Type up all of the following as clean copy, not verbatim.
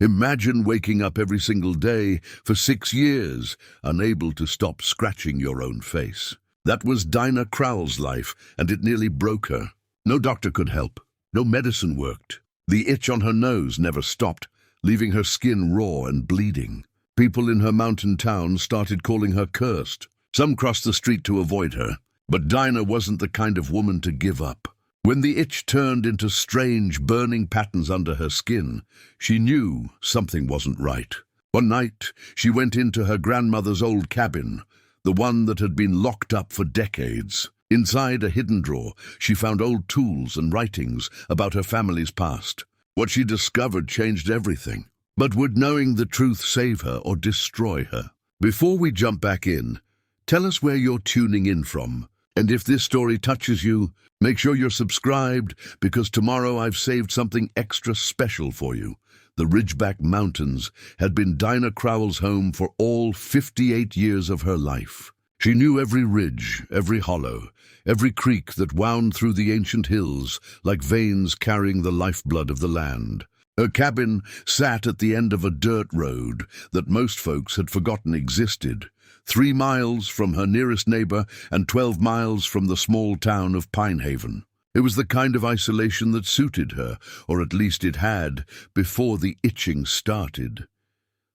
Imagine waking up every single day for 6 years, unable to stop scratching your own face. That was Dinah Crowell's life, and it nearly broke her. No doctor could help. No medicine worked. The itch on her nose never stopped, leaving her skin raw and bleeding. People in her mountain town started calling her cursed. Some crossed the street to avoid her. But Dinah wasn't the kind of woman to give up. When the itch turned into strange, burning patterns under her skin, she knew something wasn't right. One night, she went into her grandmother's old cabin, the one that had been locked up for decades. Inside a hidden drawer, she found old tools and writings about her family's past. What she discovered changed everything. But would knowing the truth save her or destroy her? Before we jump back in, tell us where you're tuning in from. And if this story touches you, make sure you're subscribed, because tomorrow I've saved something extra special for you. The Ridgeback Mountains had been Dinah Crowell's home for all 58 years of her life. She knew every ridge, every hollow, every creek that wound through the ancient hills like veins carrying the lifeblood of the land. Her cabin sat at the end of a dirt road that most folks had forgotten existed, 3 miles from her nearest neighbor and 12 miles from the small town of Pinehaven. It was the kind of isolation that suited her, or at least it had, before the itching started.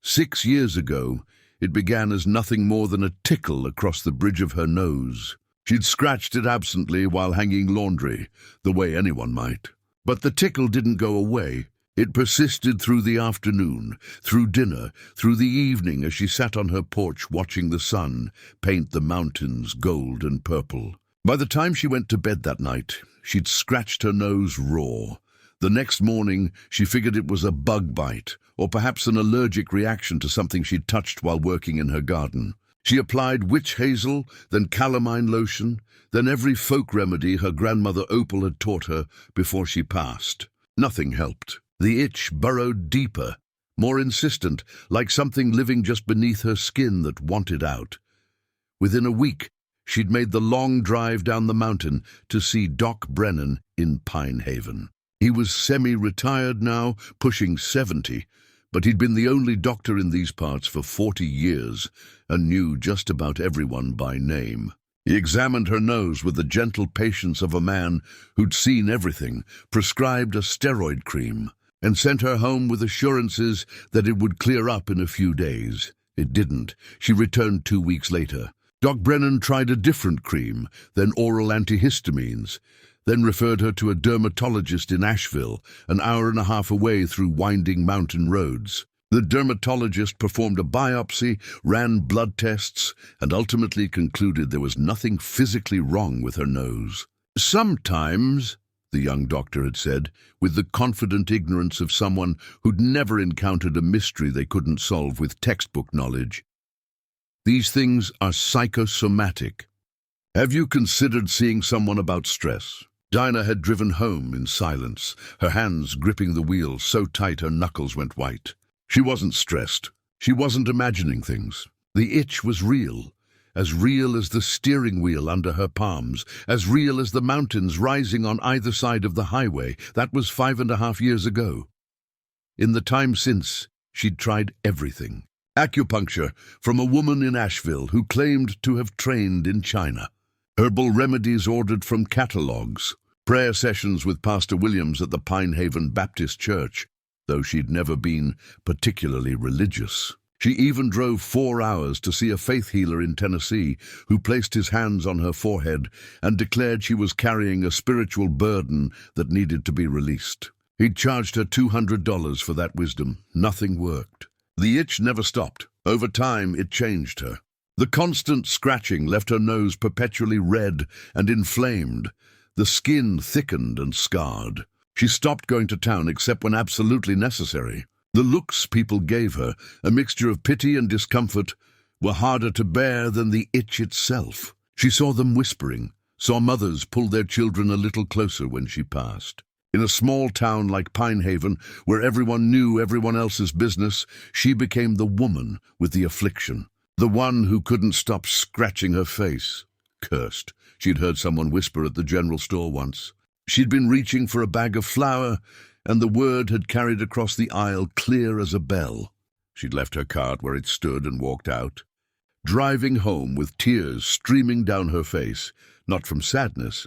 6 years ago, it began as nothing more than a tickle across the bridge of her nose. She'd scratched it absently while hanging laundry, the way anyone might. But the tickle didn't go away. It persisted through the afternoon, through dinner, through the evening as she sat on her porch watching the sun paint the mountains gold and purple. By the time she went to bed that night, she'd scratched her nose raw. The next morning, she figured it was a bug bite, or perhaps an allergic reaction to something she'd touched while working in her garden. She applied witch hazel, then calamine lotion, then every folk remedy her grandmother Opal had taught her before she passed. Nothing helped. The itch burrowed deeper, more insistent, like something living just beneath her skin that wanted out. Within a week, she'd made the long drive down the mountain to see Doc Brennan in Pinehaven. He was semi-retired now, pushing 70, but he'd been the only doctor in these parts for 40 years and knew just about everyone by name. He examined her nose with the gentle patience of a man who'd seen everything, prescribed a steroid cream, and sent her home with assurances that it would clear up in a few days. It didn't. She returned 2 weeks later. Doc Brennan tried a different cream, then oral antihistamines, then referred her to a dermatologist in Asheville, an hour and a half away through winding mountain roads. The dermatologist performed a biopsy, ran blood tests, and ultimately concluded there was nothing physically wrong with her nose. Sometimes, the young doctor had said, with the confident ignorance of someone who'd never encountered a mystery they couldn't solve with textbook knowledge, these things are psychosomatic. Have you considered seeing someone about stress? Dinah had driven home in silence, her hands gripping the wheel so tight her knuckles went white. She wasn't stressed. She wasn't imagining things. The itch was real as the steering wheel under her palms, as real as the mountains rising on either side of the highway. That was 5.5 years ago. In the time since, she'd tried everything. Acupuncture from a woman in Asheville who claimed to have trained in China. Herbal remedies ordered from catalogs. Prayer sessions with Pastor Williams at the Pinehaven Baptist Church, though she'd never been particularly religious. She even drove 4 hours to see a faith healer in Tennessee who placed his hands on her forehead and declared she was carrying a spiritual burden that needed to be released. He'd charged her $200 for that wisdom. Nothing worked. The itch never stopped. Over time, it changed her. The constant scratching left her nose perpetually red and inflamed. The skin thickened and scarred. She stopped going to town except when absolutely necessary. The looks people gave her, a mixture of pity and discomfort, were harder to bear than the itch itself. She saw them whispering, saw mothers pull their children a little closer when she passed. In a small town like Pinehaven, where everyone knew everyone else's business, she became the woman with the affliction, the one who couldn't stop scratching her face. Cursed, she'd heard someone whisper at the general store once. She'd been reaching for a bag of flour, and the word had carried across the aisle clear as a bell. She'd left her cart where it stood and walked out, driving home with tears streaming down her face, not from sadness,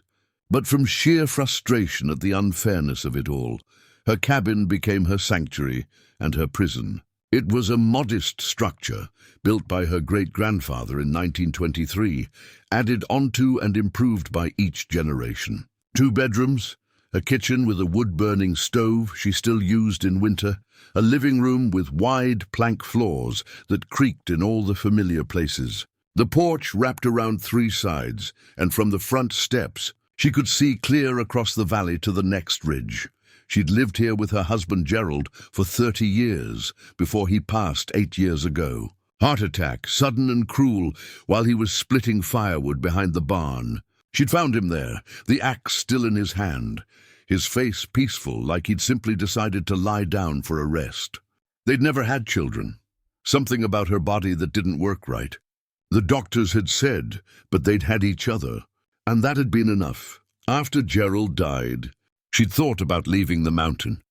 but from sheer frustration at the unfairness of it all. Her cabin became her sanctuary and her prison. It was a modest structure, built by her great-grandfather in 1923, added onto and improved by each generation. 2 bedrooms, a kitchen with a wood-burning stove she still used in winter, a living room with wide plank floors that creaked in all the familiar places. The porch wrapped around 3 sides, and from the front steps, she could see clear across the valley to the next ridge. She'd lived here with her husband Gerald for 30 years before he passed 8 years ago. Heart attack, sudden and cruel, while he was splitting firewood behind the barn. She'd found him there, the axe still in his hand, his face peaceful, like he'd simply decided to lie down for a rest. They'd never had children. Something about her body that didn't work right. The doctors had said, but they'd had each other, and that had been enough. After Gerald died, she'd thought about leaving the mountain.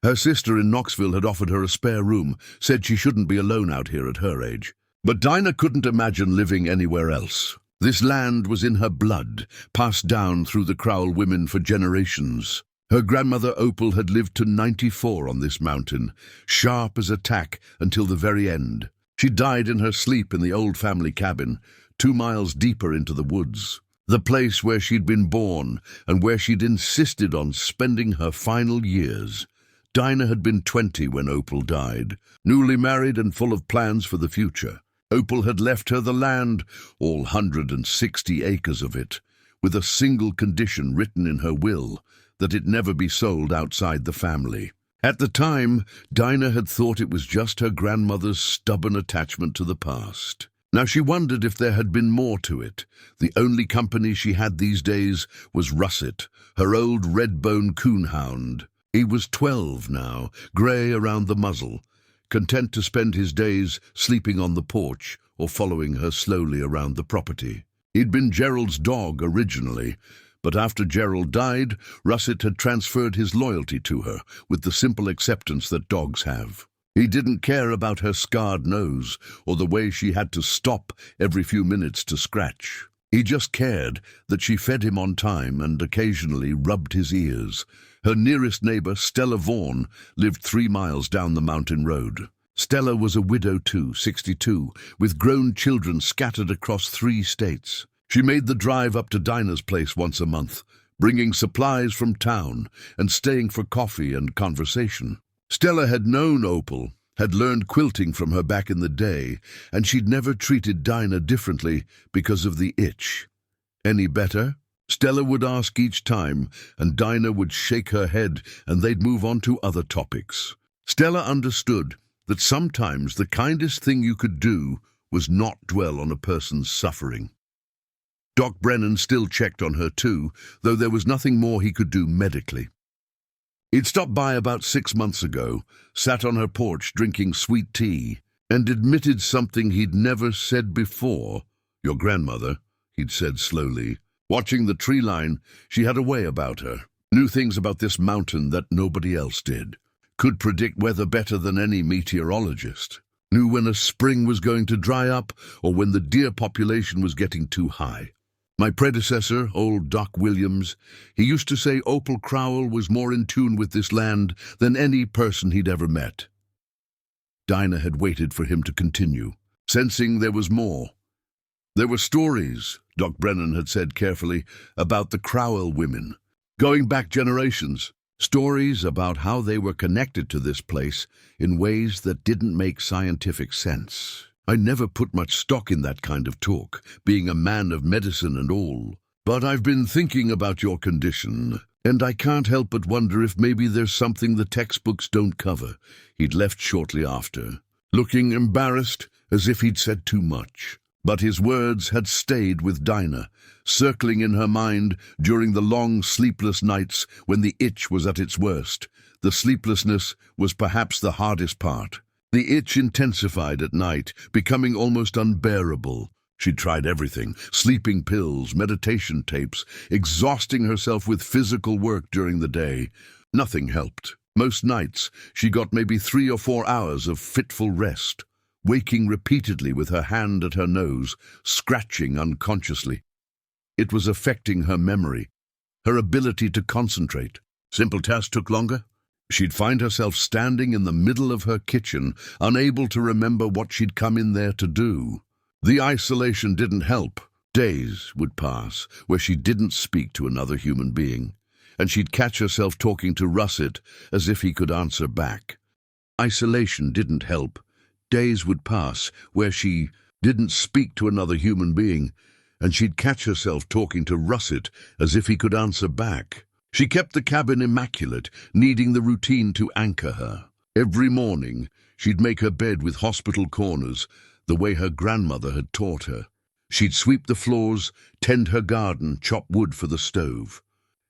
Her sister in Knoxville had offered her a spare room, said she shouldn't be alone out here at her age. But Dinah couldn't imagine living anywhere else. This land was in her blood, passed down through the Crowell women for generations. Her grandmother Opal had lived to 94 on this mountain, sharp as a tack until the very end. She died in her sleep in the old family cabin, 2 miles deeper into the woods. The place where she'd been born and where she'd insisted on spending her final years. Dinah had been 20 when Opal died, newly married and full of plans for the future. Opal had left her the land, all 160 acres of it, with a single condition written in her will, that it never be sold outside the family. At the time, Dinah had thought it was just her grandmother's stubborn attachment to the past. Now she wondered if there had been more to it. The only company she had these days was Russet, her old red-bone coonhound. He was 12 now, grey around the muzzle, content to spend his days sleeping on the porch or following her slowly around the property. He'd been Gerald's dog originally, but after Gerald died, Russet had transferred his loyalty to her with the simple acceptance that dogs have. He didn't care about her scarred nose or the way she had to stop every few minutes to scratch. He just cared that she fed him on time and occasionally rubbed his ears. Her nearest neighbor, Stella Vaughan, lived 3 miles down the mountain road. Stella was a widow too, 62, with grown children scattered across 3 states. She made the drive up to Dinah's place once a month, bringing supplies from town and staying for coffee and conversation. Stella had known Opal, had learned quilting from her back in the day, and she'd never treated Dinah differently because of the itch. Any better? Stella would ask each time, and Dinah would shake her head, and they'd move on to other topics. Stella understood that sometimes the kindest thing you could do was not dwell on a person's suffering. Doc Brennan still checked on her too, though there was nothing more he could do medically. He'd stopped by about 6 months ago, sat on her porch drinking sweet tea, and admitted something he'd never said before. "Your grandmother," he'd said slowly. Watching the tree line, she had a way about her. Knew things about this mountain that nobody else did. Could predict weather better than any meteorologist. Knew when a spring was going to dry up or when the deer population was getting too high. My predecessor, old Doc Williams, he used to say Opal Crowell was more in tune with this land than any person he'd ever met. Dinah had waited for him to continue, sensing there was more. There were stories, Doc Brennan had said carefully, about the Crowell women, going back generations. Stories about how they were connected to this place in ways that didn't make scientific sense. I never put much stock in that kind of talk, being a man of medicine and all. But I've been thinking about your condition, and I can't help but wonder if maybe there's something the textbooks don't cover. He'd left shortly after, looking embarrassed, as if he'd said too much. But his words had stayed with Dinah, circling in her mind during the long sleepless nights when the itch was at its worst. The sleeplessness was perhaps the hardest part. The itch intensified at night, becoming almost unbearable. She'd tried everything, sleeping pills, meditation tapes, exhausting herself with physical work during the day. Nothing helped. Most nights, she got maybe 3 or 4 hours of fitful rest, waking repeatedly with her hand at her nose, scratching unconsciously. It was affecting her memory, her ability to concentrate. Simple tasks took longer. She'd find herself standing in the middle of her kitchen, unable to remember what she'd come in there to do. The isolation didn't help. Days would pass where she didn't speak to another human being, and she'd catch herself talking to Russet as if he could answer back. Isolation didn't help. Days would pass where she didn't speak to another human being, and she'd catch herself talking to Russet as if he could answer back. She kept the cabin immaculate, needing the routine to anchor her. Every morning, she'd make her bed with hospital corners, the way her grandmother had taught her. She'd sweep the floors, tend her garden, chop wood for the stove.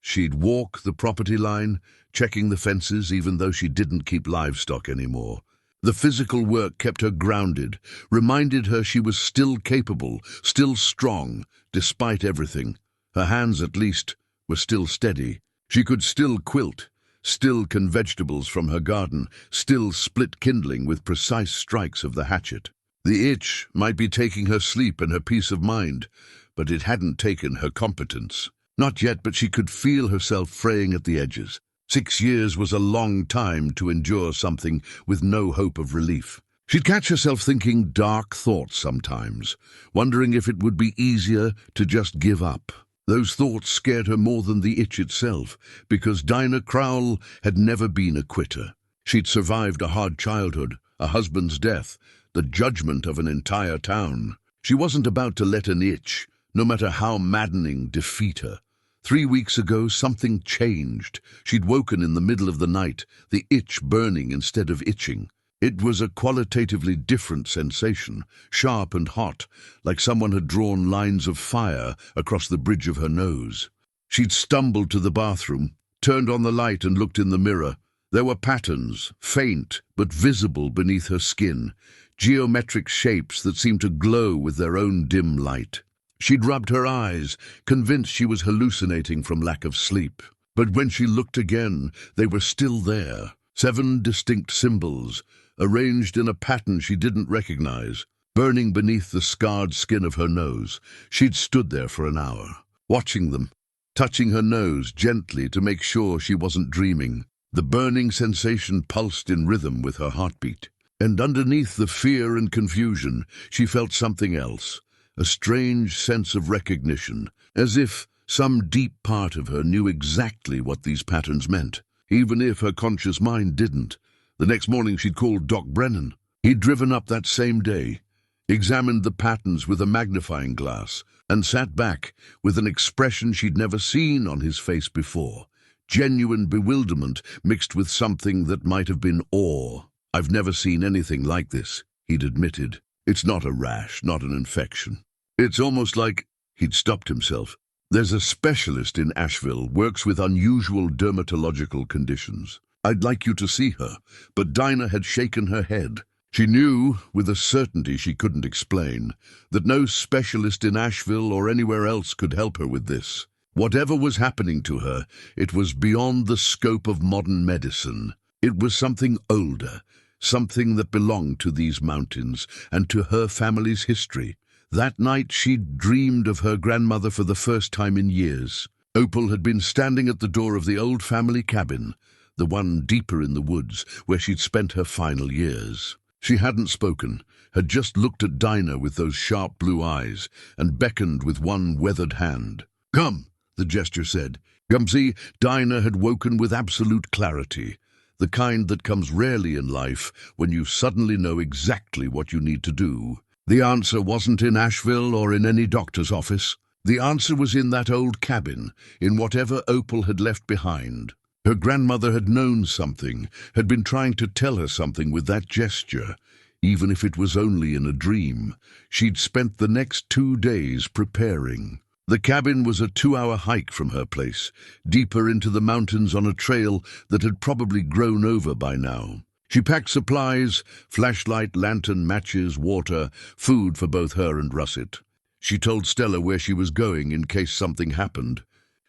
She'd walk the property line, checking the fences even though she didn't keep livestock anymore. The physical work kept her grounded, reminded her she was still capable, still strong, despite everything. Her hands, at least, were still steady. She could still quilt, still can vegetables from her garden, still split kindling with precise strikes of the hatchet. The itch might be taking her sleep and her peace of mind, but it hadn't taken her competence. Not yet, but she could feel herself fraying at the edges. 6 years was a long time to endure something with no hope of relief. She'd catch herself thinking dark thoughts sometimes, wondering if it would be easier to just give up. Those thoughts scared her more than the itch itself, because Dinah Crowell had never been a quitter. She'd survived a hard childhood, a husband's death, the judgment of an entire town. She wasn't about to let an itch, no matter how maddening, defeat her. 3 weeks ago, something changed. She'd woken in the middle of the night, the itch burning instead of itching. It was a qualitatively different sensation, sharp and hot, like someone had drawn lines of fire across the bridge of her nose. She'd stumbled to the bathroom, turned on the light and looked in the mirror. There were patterns, faint but visible beneath her skin, geometric shapes that seemed to glow with their own dim light. She'd rubbed her eyes, convinced she was hallucinating from lack of sleep. But when she looked again, they were still there. 7 distinct symbols, arranged in a pattern she didn't recognize, burning beneath the scarred skin of her nose. She'd stood there for an hour, watching them, touching her nose gently to make sure she wasn't dreaming. The burning sensation pulsed in rhythm with her heartbeat. And underneath the fear and confusion, she felt something else, a strange sense of recognition, as if some deep part of her knew exactly what these patterns meant, even if her conscious mind didn't. The next morning she'd called Doc Brennan. He'd driven up that same day, examined the patterns with a magnifying glass, and sat back with an expression she'd never seen on his face before. Genuine bewilderment mixed with something that might have been awe. "I've never seen anything like this," he'd admitted. "It's not a rash, not an infection. It's almost like—" He'd stopped himself. "There's a specialist in Asheville, works with unusual dermatological conditions. I'd like you to see her." But Dinah had shaken her head. She knew, with a certainty she couldn't explain, that no specialist in Asheville or anywhere else could help her with this. Whatever was happening to her, it was beyond the scope of modern medicine. It was something older, something that belonged to these mountains and to her family's history. That night she'd dreamed of her grandmother for the first time in years. Opal had been standing at the door of the old family cabin, the one deeper in the woods where she'd spent her final years. She hadn't spoken, had just looked at Dinah with those sharp blue eyes and beckoned with one weathered hand. "Come," the gesture said. See, Dinah had woken with absolute clarity, the kind that comes rarely in life when you suddenly know exactly what you need to do. The answer wasn't in Asheville or in any doctor's office. The answer was in that old cabin, in whatever Opal had left behind. Her grandmother had known something, had been trying to tell her something with that gesture, even if it was only in a dream. She'd spent the next 2 days preparing. The cabin was a 2-hour hike from her place, deeper into the mountains on a trail that had probably grown over by now. She packed supplies, flashlight, lantern, matches, water, food for both her and Russet. She told Stella where she was going in case something happened.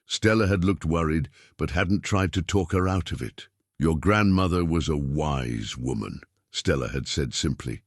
Stella had looked worried, but hadn't tried to talk her out of it. "Your grandmother was a wise woman," Stella had said simply.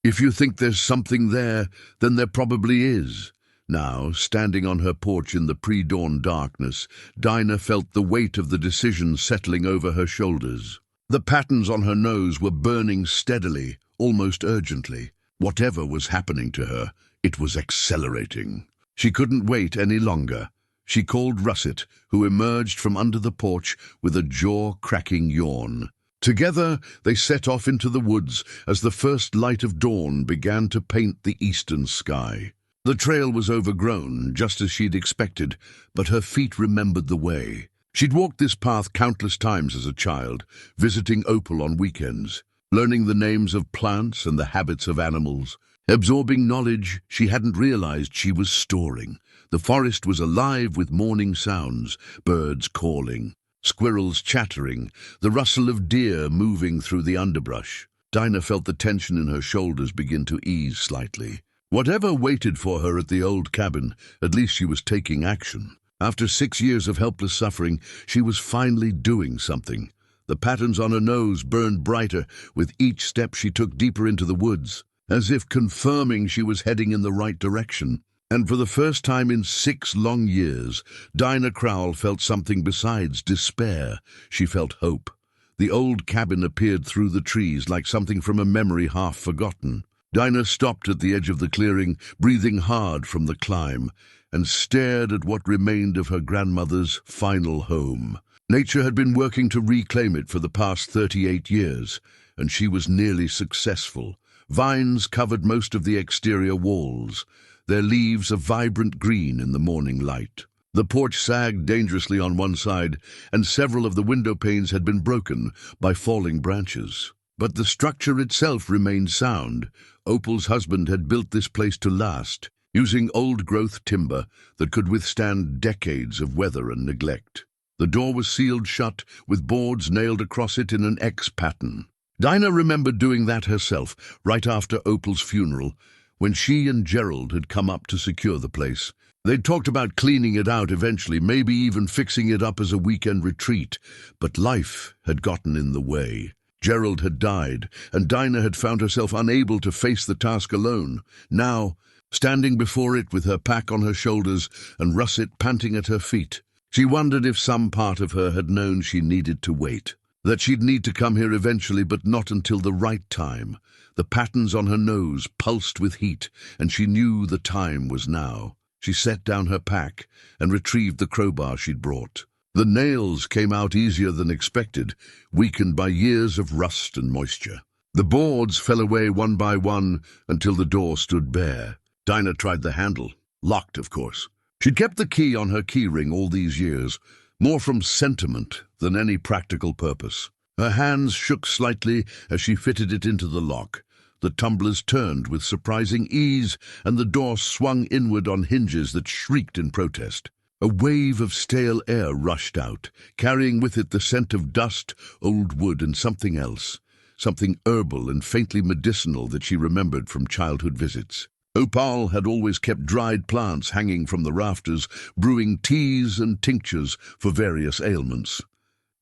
"If you think there's something there, then there probably is." Now, standing on her porch in the pre-dawn darkness, Dinah felt the weight of the decision settling over her shoulders. The patterns on her nose were burning steadily, almost urgently. Whatever was happening to her, it was accelerating. She couldn't wait any longer. She called Russet, who emerged from under the porch with a jaw-cracking yawn. Together, they set off into the woods as the first light of dawn began to paint the eastern sky. The trail was overgrown, just as she'd expected, but her feet remembered the way. She'd walked this path countless times as a child, visiting Opal on weekends, learning the names of plants and the habits of animals, absorbing knowledge she hadn't realized she was storing. The forest was alive with morning sounds, birds calling, squirrels chattering, the rustle of deer moving through the underbrush. Dinah felt the tension in her shoulders begin to ease slightly. Whatever waited for her at the old cabin, at least she was taking action. After 6 years of helpless suffering, she was finally doing something. The patterns on her nose burned brighter with each step she took deeper into the woods, as if confirming she was heading in the right direction. And for the first time in 6 long years, Dinah Crowell felt something besides despair. She felt hope. The old cabin appeared through the trees like something from a memory half forgotten. Dinah stopped at the edge of the clearing, breathing hard from the climb, and stared at what remained of her grandmother's final home. Nature had been working to reclaim it for the past 38 years, and she was nearly successful. Vines covered most of the exterior walls, their leaves a vibrant green in the morning light. The porch sagged dangerously on one side, and several of the window panes had been broken by falling branches. But the structure itself remained sound. Opal's husband had built this place to last, using old-growth timber that could withstand decades of weather and neglect. The door was sealed shut, with boards nailed across it in an X pattern. Dinah remembered doing that herself, right after Opal's funeral, when she and Gerald had come up to secure the place. They'd talked about cleaning it out eventually, maybe even fixing it up as a weekend retreat, but life had gotten in the way. Gerald had died, and Dinah had found herself unable to face the task alone. Now, standing before it with her pack on her shoulders and Russet panting at her feet, she wondered if some part of her had known she needed to wait, that she'd need to come here eventually, but not until the right time. The patterns on her nose pulsed with heat, and she knew the time was now. She set down her pack and retrieved the crowbar she'd brought. The nails came out easier than expected, weakened by years of rust and moisture. The boards fell away one by one until the door stood bare. Dinah tried the handle. Locked, of course. She'd kept the key on her key ring all these years, more from sentiment than any practical purpose. Her hands shook slightly as she fitted it into the lock. The tumblers turned with surprising ease, and the door swung inward on hinges that shrieked in protest. A wave of stale air rushed out, carrying with it the scent of dust, old wood, and something else, something herbal and faintly medicinal that she remembered from childhood visits. Opal had always kept dried plants hanging from the rafters, brewing teas and tinctures for various ailments.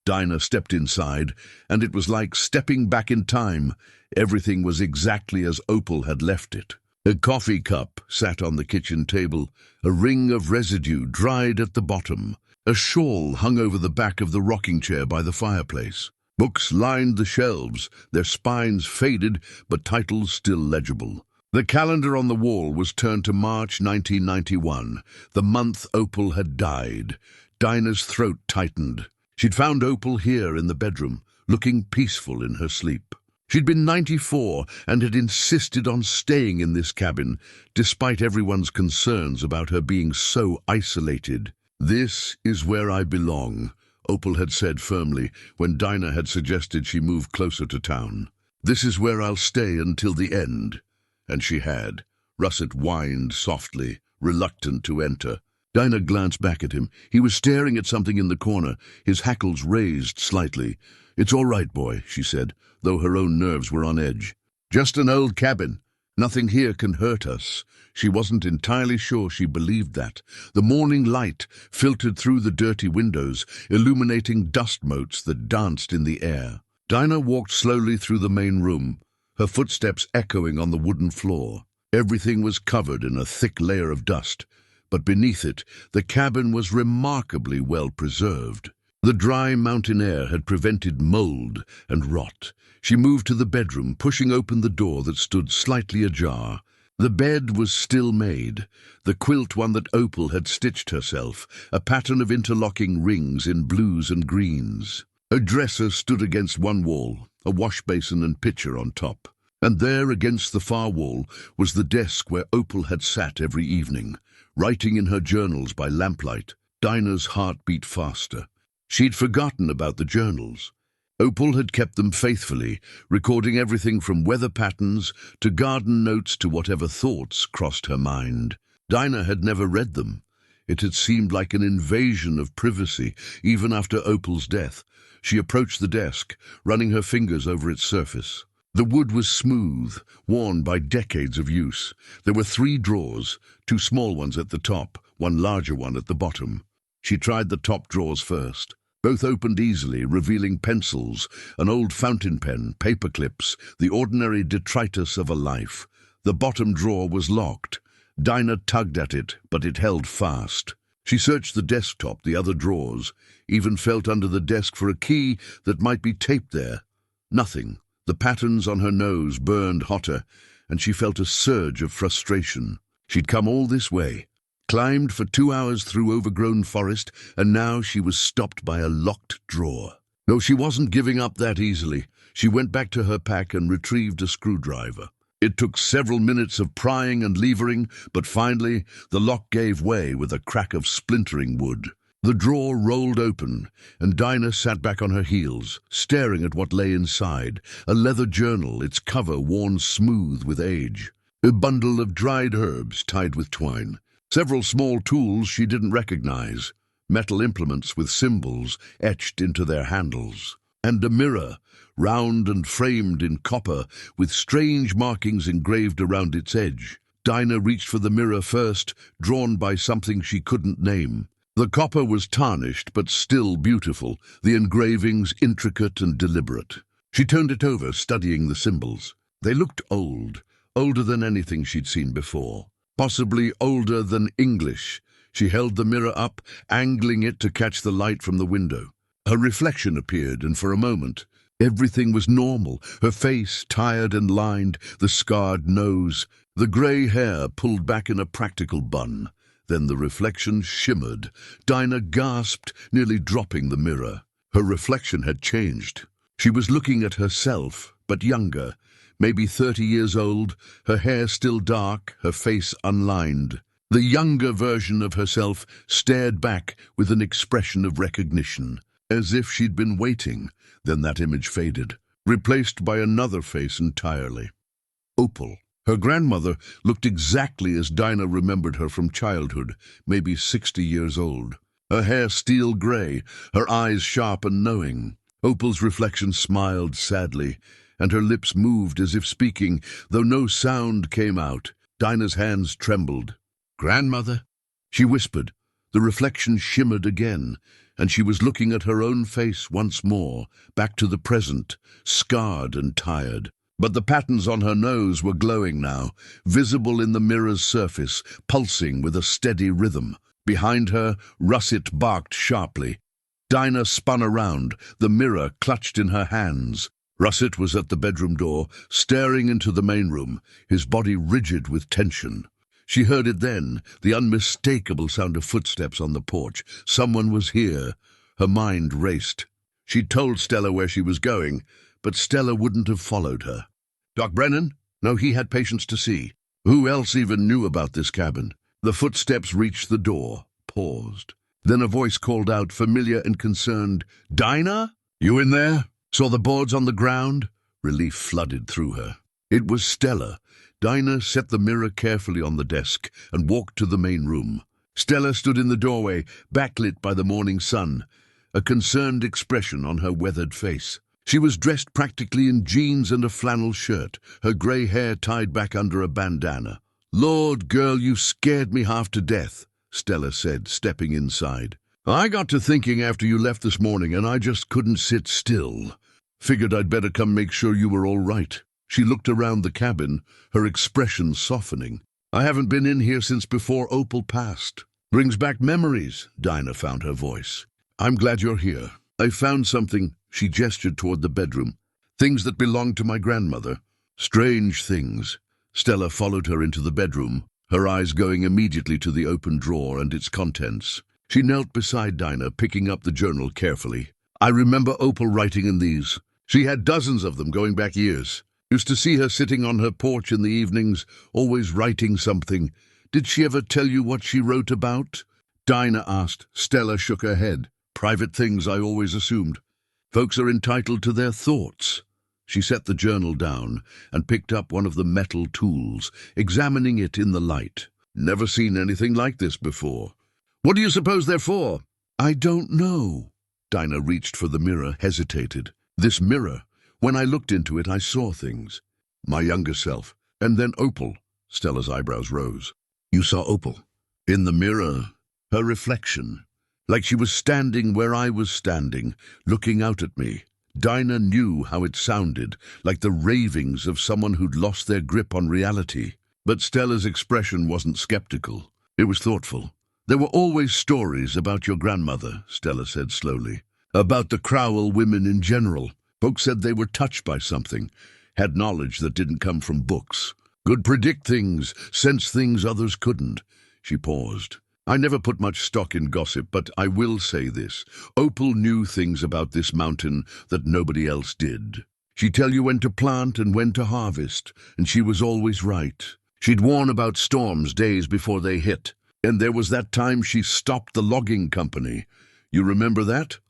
Dinah stepped inside, and it was like stepping back in time. Everything was exactly as Opal had left it. A coffee cup sat on the kitchen table, a ring of residue dried at the bottom. A shawl hung over the back of the rocking chair by the fireplace. Books lined the shelves, their spines faded, but titles still legible. The calendar on the wall was turned to March 1991, the month Opal had died. Dinah's throat tightened. She'd found Opal here in the bedroom, looking peaceful in her sleep. She'd been 94 and had insisted on staying in this cabin, despite everyone's concerns about her being so isolated. "This is where I belong," Opal had said firmly when Dinah had suggested she move closer to town. "This is where I'll stay until the end." And she had. Russet whined softly, reluctant to enter. Dinah glanced back at him. He was staring at something in the corner, his hackles raised slightly. "It's all right, boy," she said, though her own nerves were on edge. "Just an old cabin. Nothing here can hurt us. She wasn't entirely sure she believed that. The morning light filtered through the dirty windows, illuminating dust motes that danced in the air. Dinah walked slowly through the main room, her footsteps echoing on the wooden floor. Everything was covered in a thick layer of dust, but beneath it, the cabin was remarkably well preserved. The dry mountain air had prevented mold and rot. She moved to the bedroom, pushing open the door that stood slightly ajar. The bed was still made, the quilt one that Opal had stitched herself, a pattern of interlocking rings in blues and greens. Her dresser stood against one wall, a wash basin and pitcher on top. And there, against the far wall, was the desk where Opal had sat every evening, writing in her journals by lamplight. Dinah's heart beat faster. She'd forgotten about the journals. Opal had kept them faithfully, recording everything from weather patterns to garden notes to whatever thoughts crossed her mind. Dinah had never read them. It had seemed like an invasion of privacy, even after Opal's death. She approached the desk, running her fingers over its surface. The wood was smooth, worn by decades of use. There were 3 drawers, 2 small ones at the top, 1 larger one at the bottom. She tried the top drawers first. Both opened easily, revealing pencils, an old fountain pen, paper clips, the ordinary detritus of a life. The bottom drawer was locked. Dinah tugged at it, but it held fast. She searched the desktop, the other drawers, even felt under the desk for a key that might be taped there. Nothing. The patterns on her nose burned hotter, and she felt a surge of frustration. She'd come all this way, climbed for 2 hours through overgrown forest, and now she was stopped by a locked drawer. No, she wasn't giving up that easily. She went back to her pack and retrieved a screwdriver. It took several minutes of prying and levering, but finally the lock gave way with a crack of splintering wood. The drawer rolled open, and Dinah sat back on her heels, staring at what lay inside, a leather journal, its cover worn smooth with age. A bundle of dried herbs tied with twine. Several small tools she didn't recognize, metal implements with symbols etched into their handles. And a mirror, round and framed in copper, with strange markings engraved around its edge. Dinah reached for the mirror first, drawn by something she couldn't name. The copper was tarnished, but still beautiful, the engravings intricate and deliberate. She turned it over, studying the symbols. They looked old, older than anything she'd seen before. Possibly older than English. She held the mirror up, angling it to catch the light from the window. Her reflection appeared, and for a moment, everything was normal. Her face, tired and lined, the scarred nose, the grey hair pulled back in a practical bun. Then the reflection shimmered. Dinah gasped, nearly dropping the mirror. Her reflection had changed. She was looking at herself, but younger, maybe 30 years old, her hair still dark, her face unlined. The younger version of herself stared back with an expression of recognition, as if she'd been waiting. Then that image faded, replaced by another face entirely. Opal. Her grandmother looked exactly as Dinah remembered her from childhood, maybe 60 years old. Her hair steel gray, her eyes sharp and knowing. Opal's reflection smiled sadly, and her lips moved as if speaking, though no sound came out. Dinah's hands trembled. "Grandmother?" she whispered. The reflection shimmered again, and she was looking at her own face once more, back to the present, scarred and tired. But the patterns on her nose were glowing now, visible in the mirror's surface, pulsing with a steady rhythm. Behind her, Russet barked sharply. Dinah spun around, the mirror clutched in her hands. Russet was at the bedroom door, staring into the main room, his body rigid with tension. She heard it then, the unmistakable sound of footsteps on the porch. Someone was here. Her mind raced. She'd told Stella where she was going, but Stella wouldn't have followed her. Doc Brennan? No, he had patients to see. Who else even knew about this cabin? The footsteps reached the door, paused. Then a voice called out, familiar and concerned, "Dinah? You in there?" Saw the boards on the ground? Relief flooded through her. It was Stella. Dinah set the mirror carefully on the desk and walked to the main room. Stella stood in the doorway, backlit by the morning sun, a concerned expression on her weathered face. She was dressed practically in jeans and a flannel shirt, her grey hair tied back under a bandana. "Lord, girl, you scared me half to death," Stella said, stepping inside. "I got to thinking after you left this morning, and I just couldn't sit still. Figured I'd better come make sure you were all right." She looked around the cabin, her expression softening. "I haven't been in here since before Opal passed. Brings back memories," Dinah found her voice. "I'm glad you're here. I found something," she gestured toward the bedroom. "Things that belonged to my grandmother. Strange things." Stella followed her into the bedroom, her eyes going immediately to the open drawer and its contents. She knelt beside Dinah, picking up the journal carefully. "I remember Opal writing in these. She had dozens of them going back years. Used to see her sitting on her porch in the evenings, always writing something. Did she ever tell you what she wrote about?" Dinah asked. Stella shook her head. "Private things, I always assumed. Folks are entitled to their thoughts." She set the journal down and picked up one of the metal tools, examining it in the light. "Never seen anything like this before. What do you suppose they're for?" "I don't know." Dinah reached for the mirror, hesitated. "This mirror, when I looked into it, I saw things. My younger self, and then Opal." Stella's eyebrows rose. "You saw Opal?" "In the mirror, her reflection. Like she was standing where I was standing, looking out at me." Dinah knew how it sounded, like the ravings of someone who'd lost their grip on reality. But Stella's expression wasn't skeptical. It was thoughtful. "There were always stories about your grandmother," Stella said slowly. "About the Crowell women in general. Folks said they were touched by something, had knowledge that didn't come from books. Could predict things, sense things others couldn't." She paused. "I never put much stock in gossip, but I will say this. Opal knew things about this mountain that nobody else did. She'd tell you when to plant and when to harvest, and she was always right. She'd warn about storms days before they hit. And there was that time she stopped the logging company. You remember that?"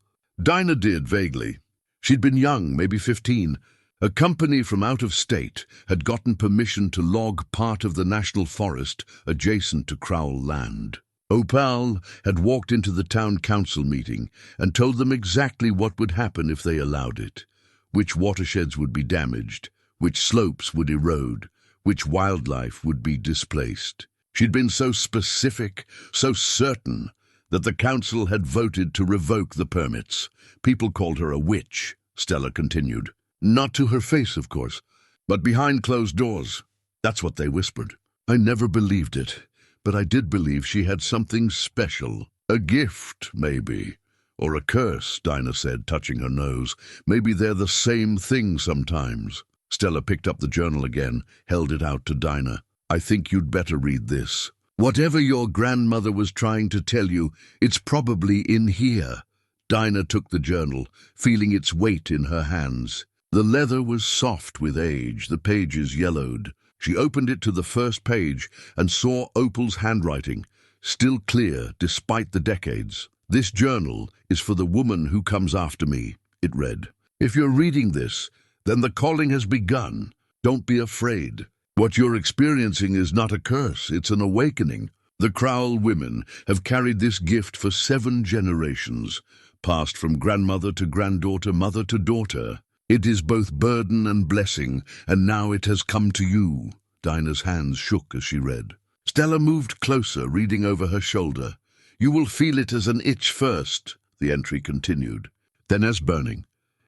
Dinah did, vaguely. She'd been young, maybe 15. A company from out of state had gotten permission to log part of the national forest adjacent to Crowell land. Opal had walked into the town council meeting and told them exactly what would happen if they allowed it. Which watersheds would be damaged, which slopes would erode, which wildlife would be displaced. She'd been so specific, so certain, that the council had voted to revoke the permits. People called her a witch, Stella continued. Not to her face, of course, but behind closed doors. That's what they whispered. I never believed it. But I did believe she had something special. A gift, maybe. Or a curse, Dinah said, touching her nose. Maybe they're the same thing sometimes. Stella picked up the journal again, held it out to Dinah. "I think you'd better read this. Whatever your grandmother was trying to tell you, it's probably in here." Dinah took the journal, feeling its weight in her hands. The leather was soft with age, the pages yellowed. She opened it to the first page and saw Opal's handwriting, still clear despite the decades. "This journal is for the woman who comes after me," it read. "If you're reading this, then the calling has begun. Don't be afraid. What you're experiencing is not a curse, it's an awakening. The Crowell women have carried this gift for 7 generations, passed from grandmother to granddaughter, mother to daughter. It is both burden and blessing, and now it has come to you." Dinah's hands shook as she read. Stella moved closer, reading over her shoulder. "You will feel it as an itch first," the entry continued, "then as burning.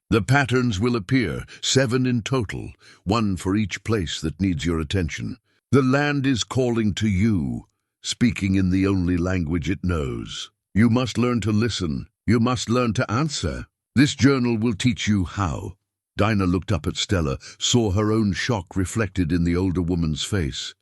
The patterns will appear, 7 in total, 1 for each place that needs your attention. The land is calling to you, speaking in the only language it knows. You must learn to listen. You must learn to answer. This journal will teach you how." Dinah looked up at Stella, saw her own shock reflected in the older woman's face.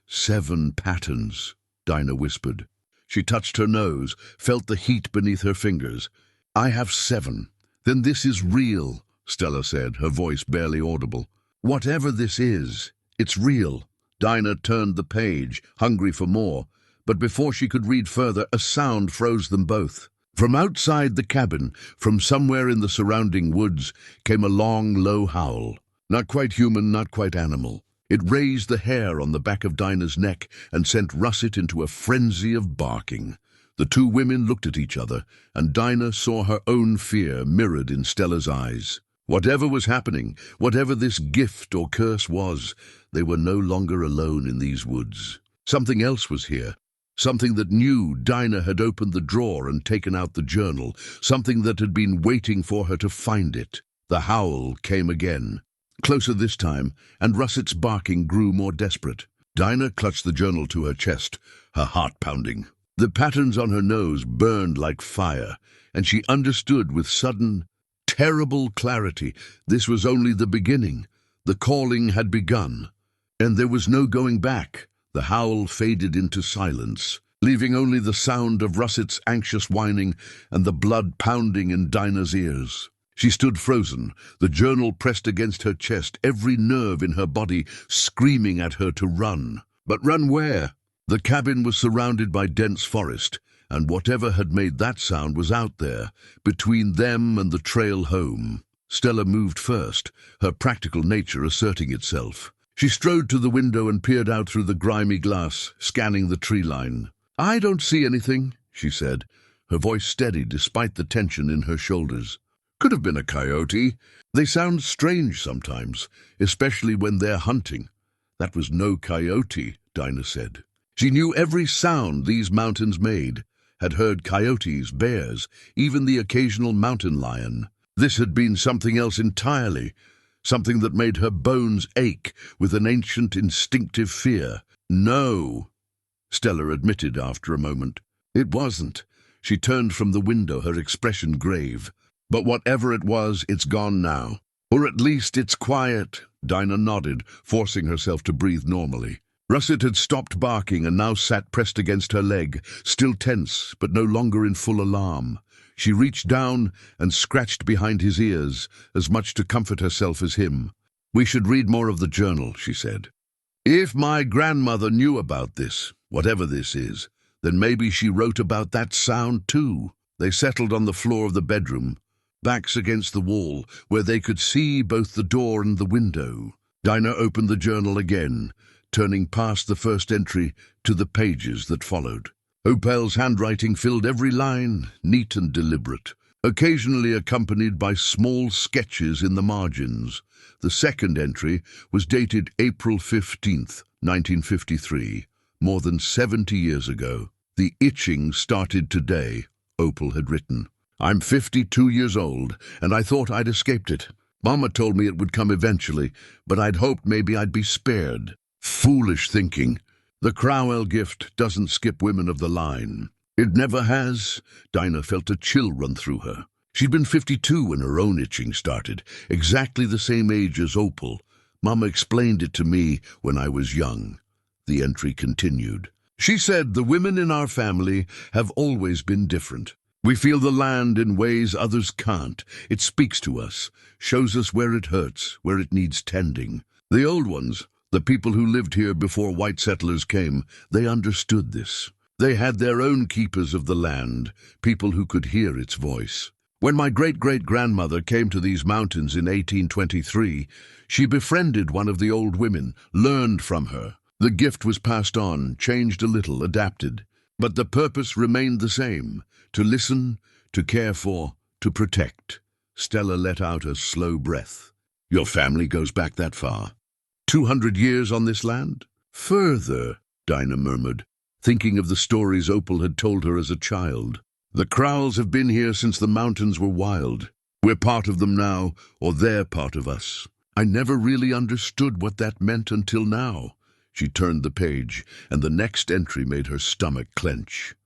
7 patterns, Dinah whispered. She touched her nose, felt the heat beneath her fingers. "I have 7. Then this is real," Stella said, her voice barely audible. "Whatever this is, it's real." Dinah turned the page, hungry for more, but before she could read further, a sound froze them both. From outside the cabin, from somewhere in the surrounding woods, came a long, low howl. Not quite human, not quite animal. It raised the hair on the back of Dinah's neck and sent Russet into a frenzy of barking. The 2 women looked at each other, and Dinah saw her own fear mirrored in Stella's eyes. Whatever was happening, whatever this gift or curse was, they were no longer alone in these woods. Something else was here. Something that knew Dinah had opened the drawer and taken out the journal. Something that had been waiting for her to find it. The howl came again. Closer this time, and Russet's barking grew more desperate. Dinah clutched the journal to her chest, her heart pounding. The patterns on her nose burned like fire, and she understood with sudden, terrible clarity this was only the beginning. The calling had begun, and there was no going back. The howl faded into silence, leaving only the sound of Russet's anxious whining and the blood pounding in Dinah's ears. She stood frozen, the journal pressed against her chest, every nerve in her body screaming at her to run. But run where? The cabin was surrounded by dense forest, and whatever had made that sound was out there, between them and the trail home. Stella moved first, her practical nature asserting itself. She strode to the window and peered out through the grimy glass, scanning the tree line. "I don't see anything," she said, her voice steady despite the tension in her shoulders. "Could have been a coyote. They sound strange sometimes, especially when they're hunting." "That was no coyote," Dinah said. She knew every sound these mountains made, had heard coyotes, bears, even the occasional mountain lion. This had been something else entirely, something that made her bones ache with an ancient instinctive fear. "No," Stella admitted after a moment. "It wasn't." She turned from the window, her expression grave. "But whatever it was, it's gone now. Or at least it's quiet." Dinah nodded, forcing herself to breathe normally. Russet had stopped barking and now sat pressed against her leg, still tense, but no longer in full alarm. She reached down and scratched behind his ears, as much to comfort herself as him. "We should read more of the journal," she said. "If my grandmother knew about this, whatever this is, then maybe she wrote about that sound too." They settled on the floor of the bedroom, backs against the wall, where they could see both the door and the window. Dinah opened the journal again, turning past the first entry to the pages that followed. Opal's handwriting filled every line, neat and deliberate, occasionally accompanied by small sketches in the margins. The second entry was dated April 15th, 1953, more than 70 years ago. "The itching started today," Opal had written. "I'm 52 years old, and I thought I'd escaped it. Mama told me it would come eventually, but I'd hoped maybe I'd be spared. Foolish thinking. The Crowell gift doesn't skip women of the line. It never has." Dinah felt a chill run through her. She'd been 52 when her own itching started, exactly the same age as Opal. "Mama explained it to me when I was young." The entry continued. "She said the women in our family have always been different. We feel the land in ways others can't. It speaks to us, shows us where it hurts, where it needs tending. The old ones, the people who lived here before white settlers came, they understood this. They had their own keepers of the land, people who could hear its voice. When my great-great-grandmother came to these mountains in 1823, she befriended one of the old women, learned from her. The gift was passed on, changed a little, adapted. But the purpose remained the same, to listen, to care for, to protect." Stella let out a slow breath. "Your family goes back that far? 200 years on this land?" "Further," Dinah murmured, thinking of the stories Opal had told her as a child. "The Crowells have been here since the mountains were wild. We're part of them now, or they're part of us. I never really understood what that meant until now." She turned the page, and the next entry made her stomach clench.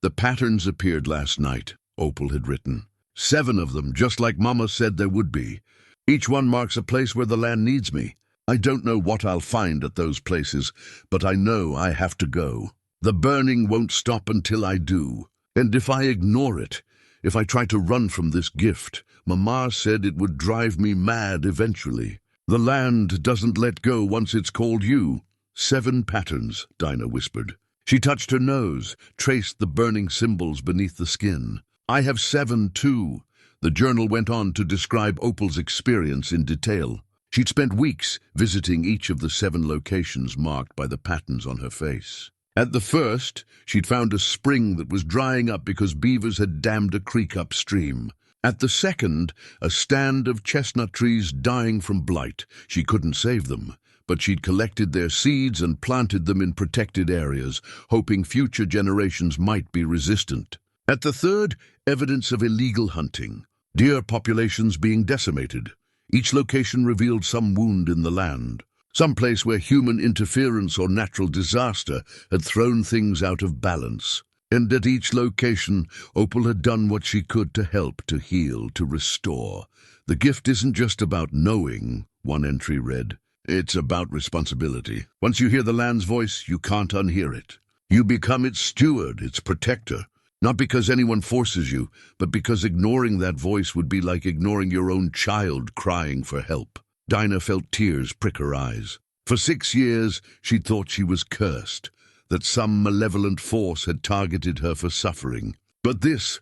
"The patterns appeared last night," Opal had written. 7 of them, just like Mama said there would be. Each one marks a place where the land needs me. I don't know what I'll find at those places, but I know I have to go. The burning won't stop until I do. And if I ignore it, if I try to run from this gift, Mama said it would drive me mad eventually. The land doesn't let go once it's called you." 7 patterns, Dinah whispered. She touched her nose, traced the burning symbols beneath the skin. "I have 7 too." The journal went on to describe Opal's experience in detail. She'd spent weeks visiting each of the 7 locations marked by the patterns on her face. At the first, she'd found a spring that was drying up because beavers had dammed a creek upstream. At the second, a stand of chestnut trees dying from blight. She couldn't save them, but she'd collected their seeds and planted them in protected areas, hoping future generations might be resistant. At the third, evidence of illegal hunting. Deer populations being decimated. Each location revealed some wound in the land, some place where human interference or natural disaster had thrown things out of balance. And at each location, Opal had done what she could to help, to heal, to restore. The gift isn't just about knowing, one entry read. It's about responsibility. Once you hear the land's voice, you can't unhear it. You become its steward, its protector. Not because anyone forces you, but because ignoring that voice would be like ignoring your own child crying for help. Dinah felt tears prick her eyes. For 6 years, she'd thought she was cursed, that some malevolent force had targeted her for suffering. But this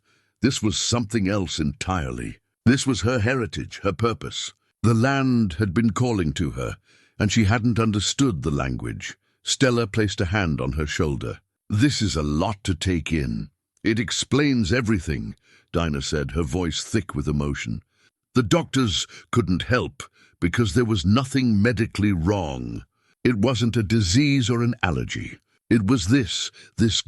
was something else entirely. This was her heritage, her purpose. The land had been calling to her, and she hadn't understood the language. Stella placed a hand on her shoulder. "This is a lot to take in. It explains everything," Dinah said, her voice thick with emotion. "The doctors couldn't help because there was nothing medically wrong. It wasn't a disease or an allergy. It was this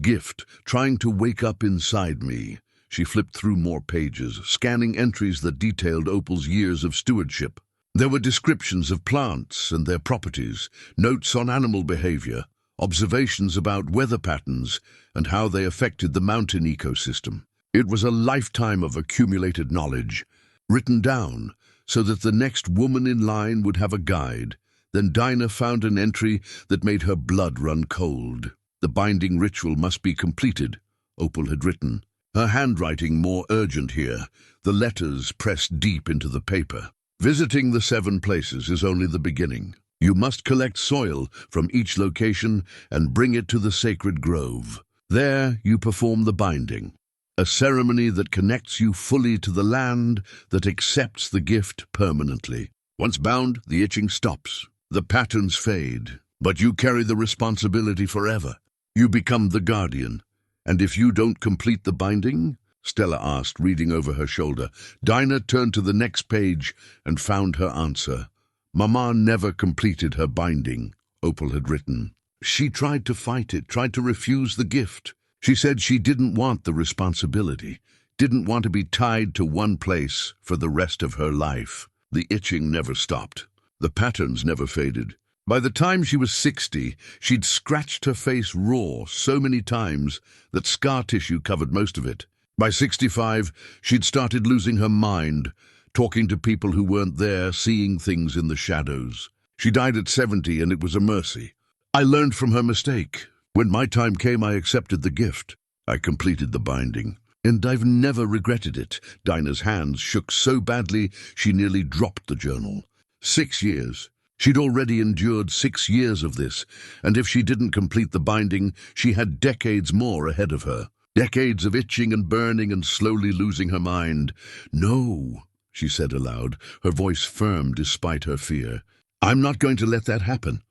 gift, trying to wake up inside me." She flipped through more pages, scanning entries that detailed Opal's years of stewardship. There were descriptions of plants and their properties, notes on animal behavior, observations about weather patterns and how they affected the mountain ecosystem. It was a lifetime of accumulated knowledge, written down so that the next woman in line would have a guide. Then Dinah found an entry that made her blood run cold. "The binding ritual must be completed," Opal had written. Her handwriting more urgent here, the letters pressed deep into the paper. "Visiting the 7 places is only the beginning. You must collect soil from each location and bring it to the sacred grove. There you perform the binding, a ceremony that connects you fully to the land, that accepts the gift permanently. Once bound, the itching stops. The patterns fade, but you carry the responsibility forever. You become the guardian. And if you don't complete the binding?" Stella asked, reading over her shoulder. Dinah turned to the next page and found her answer. "Mama never completed her binding," Opal had written. "She tried to fight it, tried to refuse the gift. She said she didn't want the responsibility, didn't want to be tied to one place for the rest of her life." The itching never stopped. The patterns never faded. By the time she was 60, she'd scratched her face raw so many times that scar tissue covered most of it. By 65, she'd started losing her mind, talking to people who weren't there, seeing things in the shadows. She died at 70, and it was a mercy. I learned from her mistake. When my time came, I accepted the gift. I completed the binding. And I've never regretted it. Dinah's hands shook so badly she nearly dropped the journal. 6 years. She'd already endured 6 years of this, and if she didn't complete the binding, she had decades more ahead of her. Decades of itching and burning and slowly losing her mind. "No," she said aloud, her voice firm despite her fear. "I'm not going to let that happen.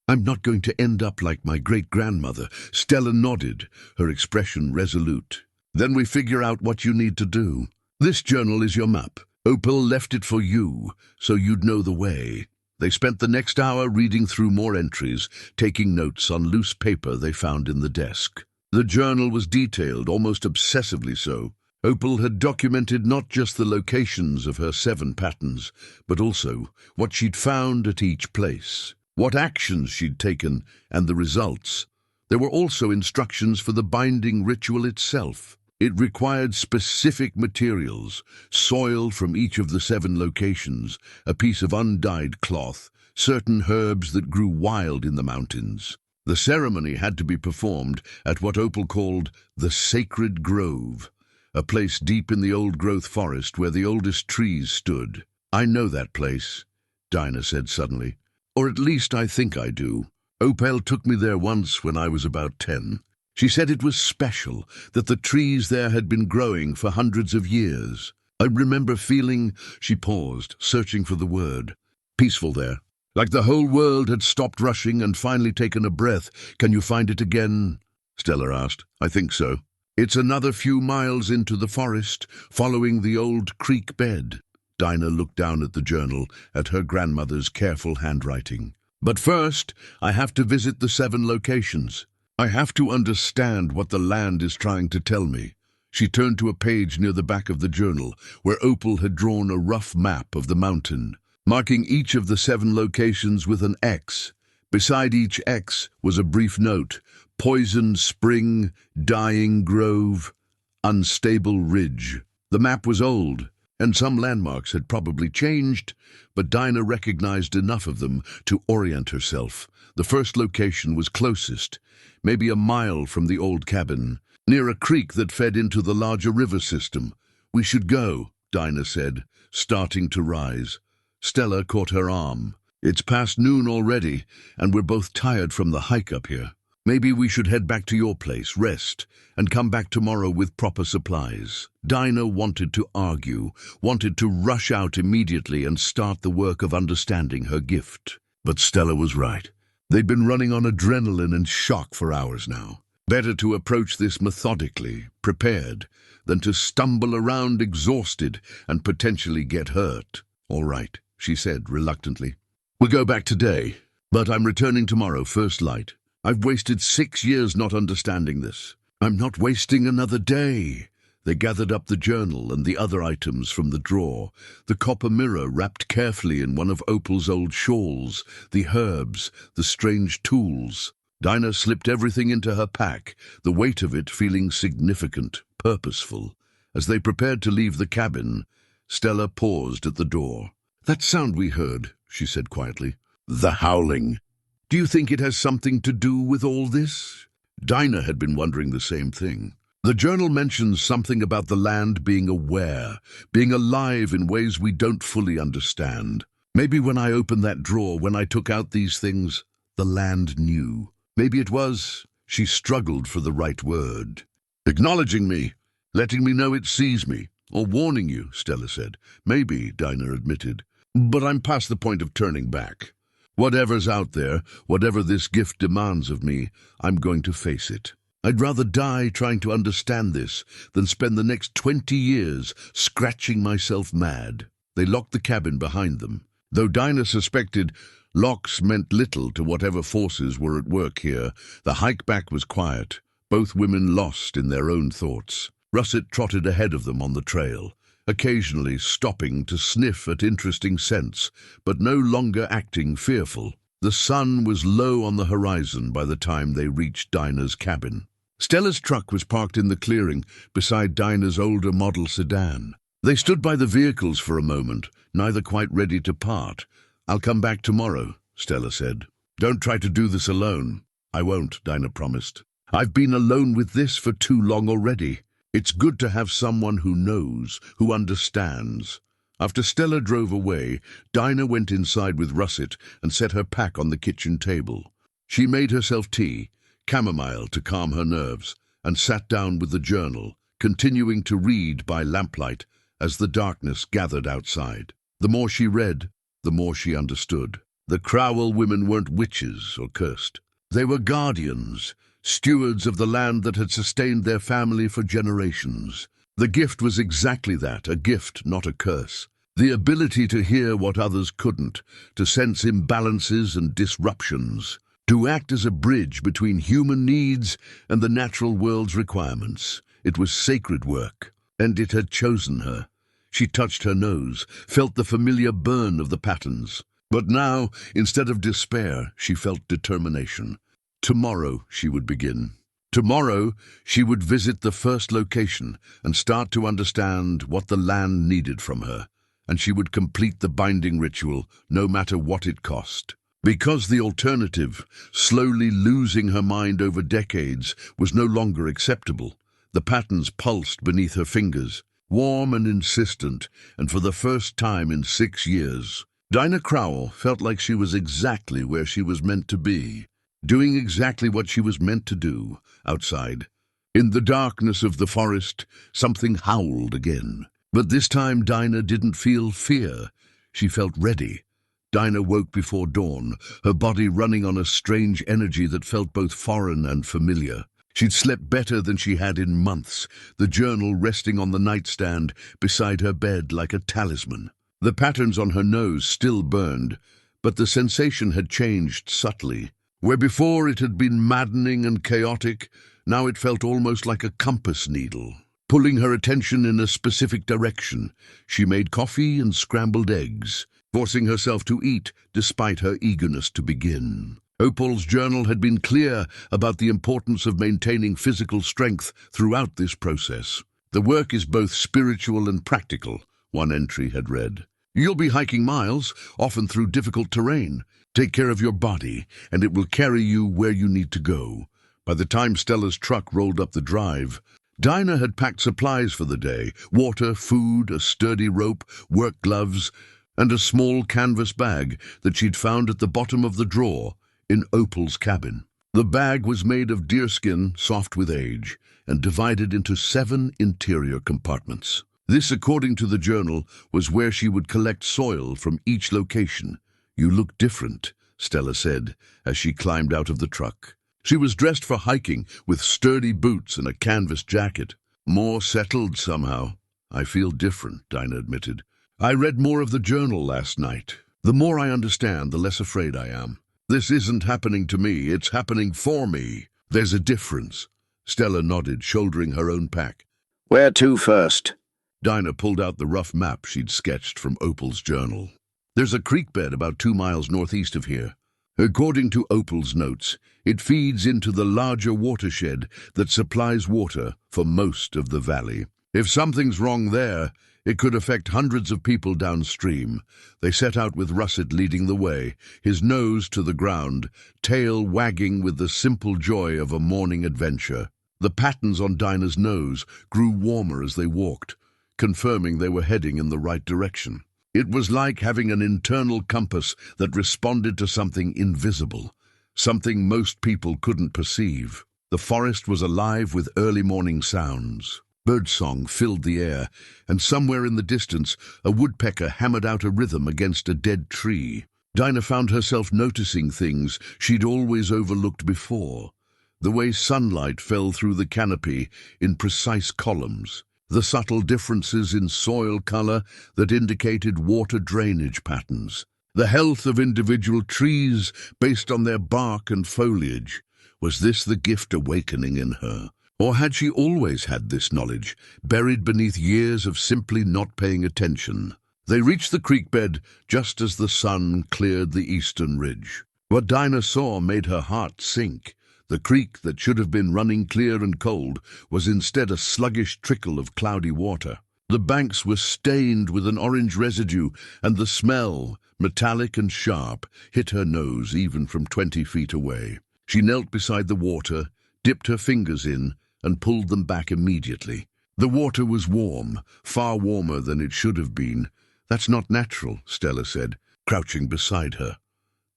I'm not going to end up like my great-grandmother." Stella nodded, her expression resolute. "Then we figure out what you need to do. This journal is your map. Opal left it for you, so you'd know the way." They spent the next hour reading through more entries, taking notes on loose paper they found in the desk. The journal was detailed, almost obsessively so. Opal had documented not just the locations of her 7 patterns, but also what she'd found at each place, what actions she'd taken, and the results. There were also instructions for the binding ritual itself. It required specific materials, soil from each of the 7 locations, a piece of undyed cloth, certain herbs that grew wild in the mountains. The ceremony had to be performed at what Opal called the sacred grove, a place deep in the old-growth forest where the oldest trees stood. "I know that place," Dinah said suddenly. "Or at least I think I do. Opal took me there once when I was about 10. She said it was special, that the trees there had been growing for hundreds of years. I remember feeling," she paused, searching for the word, "peaceful there. Like the whole world had stopped rushing and finally taken a breath." "Can you find it again?" Stella asked. "I think so." It's another few miles into the forest, following the old creek bed. Dinah looked down at the journal, at her grandmother's careful handwriting. But first, I have to visit the 7 locations. I have to understand what the land is trying to tell me. She turned to a page near the back of the journal, where Opal had drawn a rough map of the mountain, marking each of the 7 locations with an X. Beside each X was a brief note: Poisoned Spring, Dying Grove, Unstable Ridge. The map was old, and some landmarks had probably changed, but Dinah recognized enough of them to orient herself. The first location was closest, maybe a mile from the old cabin, near a creek that fed into the larger river system. "We should go," Dinah said, starting to rise. Stella caught her arm. "It's past noon already, and we're both tired from the hike up here. Maybe we should head back to your place, rest, and come back tomorrow with proper supplies." Dinah wanted to argue, wanted to rush out immediately and start the work of understanding her gift. But Stella was right. They'd been running on adrenaline and shock for hours now. Better to approach this methodically, prepared, than to stumble around exhausted and potentially get hurt. "All right," she said reluctantly. "We'll go back today, but I'm returning tomorrow, first light. I've wasted 6 years not understanding this. I'm not wasting another day." They gathered up the journal and the other items from the drawer, the copper mirror wrapped carefully in one of Opal's old shawls, the herbs, the strange tools. Dinah slipped everything into her pack, the weight of it feeling significant, purposeful. As they prepared to leave the cabin, Stella paused at the door. "That sound we heard," she said quietly. "The howling. Do you think it has something to do with all this?" Dinah had been wondering the same thing. The journal mentions something about the land being aware, being alive in ways we don't fully understand. Maybe when I opened that drawer, when I took out these things, the land knew. Maybe it was, she struggled for the right word. "Acknowledging me, letting me know it sees me, or warning you," Stella said. "Maybe," Dinah admitted, "but I'm past the point of turning back. Whatever's out there, whatever this gift demands of me, I'm going to face it. I'd rather die trying to understand this than spend the next 20 years scratching myself mad." They locked the cabin behind them. Though Dinah suspected locks meant little to whatever forces were at work here, the hike back was quiet, both women lost in their own thoughts. Russet trotted ahead of them on the trail, occasionally stopping to sniff at interesting scents, but no longer acting fearful. The sun was low on the horizon by the time they reached Dinah's cabin. Stella's truck was parked in the clearing beside Dinah's older model sedan. They stood by the vehicles for a moment, neither quite ready to part. "I'll come back tomorrow," Stella said. "Don't try to do this alone." "I won't," Dinah promised. "I've been alone with this for too long already. It's good to have someone who knows, who understands." After Stella drove away, Dinah went inside with Russet and set her pack on the kitchen table. She made herself tea, chamomile to calm her nerves, and sat down with the journal, continuing to read by lamplight as the darkness gathered outside. The more she read, the more she understood. The Crowell women weren't witches or cursed. They were guardians, stewards of the land that had sustained their family for generations. The gift was exactly that, a gift, not a curse. The ability to hear what others couldn't, to sense imbalances and disruptions, to act as a bridge between human needs and the natural world's requirements. It was sacred work, and it had chosen her. She touched her nose, felt the familiar burn of the patterns. But now, instead of despair, she felt determination. Tomorrow she would begin. Tomorrow she would visit the first location and start to understand what the land needed from her, and she would complete the binding ritual, no matter what it cost. Because the alternative, slowly losing her mind over decades, was no longer acceptable. The patterns pulsed beneath her fingers, warm and insistent, and for the first time in 6 years, Dinah Crowell felt like she was exactly where she was meant to be, doing exactly what she was meant to do, outside. In the darkness of the forest, something howled again. But this time Dinah didn't feel fear. She felt ready. Dinah woke before dawn, her body running on a strange energy that felt both foreign and familiar. She'd slept better than she had in months, the journal resting on the nightstand beside her bed like a talisman. The patterns on her nose still burned, but the sensation had changed subtly. Where before it had been maddening and chaotic, now it felt almost like a compass needle, pulling her attention in a specific direction. She made coffee and scrambled eggs, forcing herself to eat despite her eagerness to begin. Opal's journal had been clear about the importance of maintaining physical strength throughout this process. "The work is both spiritual and practical," one entry had read. "You'll be hiking miles, often through difficult terrain. Take care of your body, and it will carry you where you need to go." By the time Stella's truck rolled up the drive, Dinah had packed supplies for the day: water, food, a sturdy rope, work gloves, and a small canvas bag that she'd found at the bottom of the drawer in Opal's cabin. The bag was made of deerskin, soft with age, and divided into 7 interior compartments. This, according to the journal, was where she would collect soil from each location. "You look different," Stella said as she climbed out of the truck. She was dressed for hiking, with sturdy boots and a canvas jacket. "More settled somehow. I feel different," Dinah admitted. "I read more of the journal last night. The more I understand, the less afraid I am. This isn't happening to me, it's happening for me. There's a difference." Stella nodded, shouldering her own pack. "Where to first?" Dinah pulled out the rough map she'd sketched from Opal's journal. "There's a creek bed about 2 miles northeast of here. According to Opal's notes, it feeds into the larger watershed that supplies water for most of the valley. If something's wrong there, it could affect hundreds of people downstream." They set out with Russet leading the way, his nose to the ground, tail wagging with the simple joy of a morning adventure. The patterns on Dinah's nose grew warmer as they walked, confirming they were heading in the right direction. It was like having an internal compass that responded to something invisible, something most people couldn't perceive. The forest was alive with early morning sounds. Birdsong filled the air, and somewhere in the distance, a woodpecker hammered out a rhythm against a dead tree. Dinah found herself noticing things she'd always overlooked before: the way sunlight fell through the canopy in precise columns, the subtle differences in soil color that indicated water drainage patterns, the health of individual trees based on their bark and foliage. Was this the gift awakening in her? Or had she always had this knowledge, buried beneath years of simply not paying attention? They reached the creek bed just as the sun cleared the eastern ridge. What Dinah saw made her heart sink. The creek that should have been running clear and cold was instead a sluggish trickle of cloudy water. The banks were stained with an orange residue, and the smell, metallic and sharp, hit her nose even from 20 feet away. She knelt beside the water, dipped her fingers in, and pulled them back immediately. The water was warm, far warmer than it should have been. "That's not natural," Stella said, crouching beside her.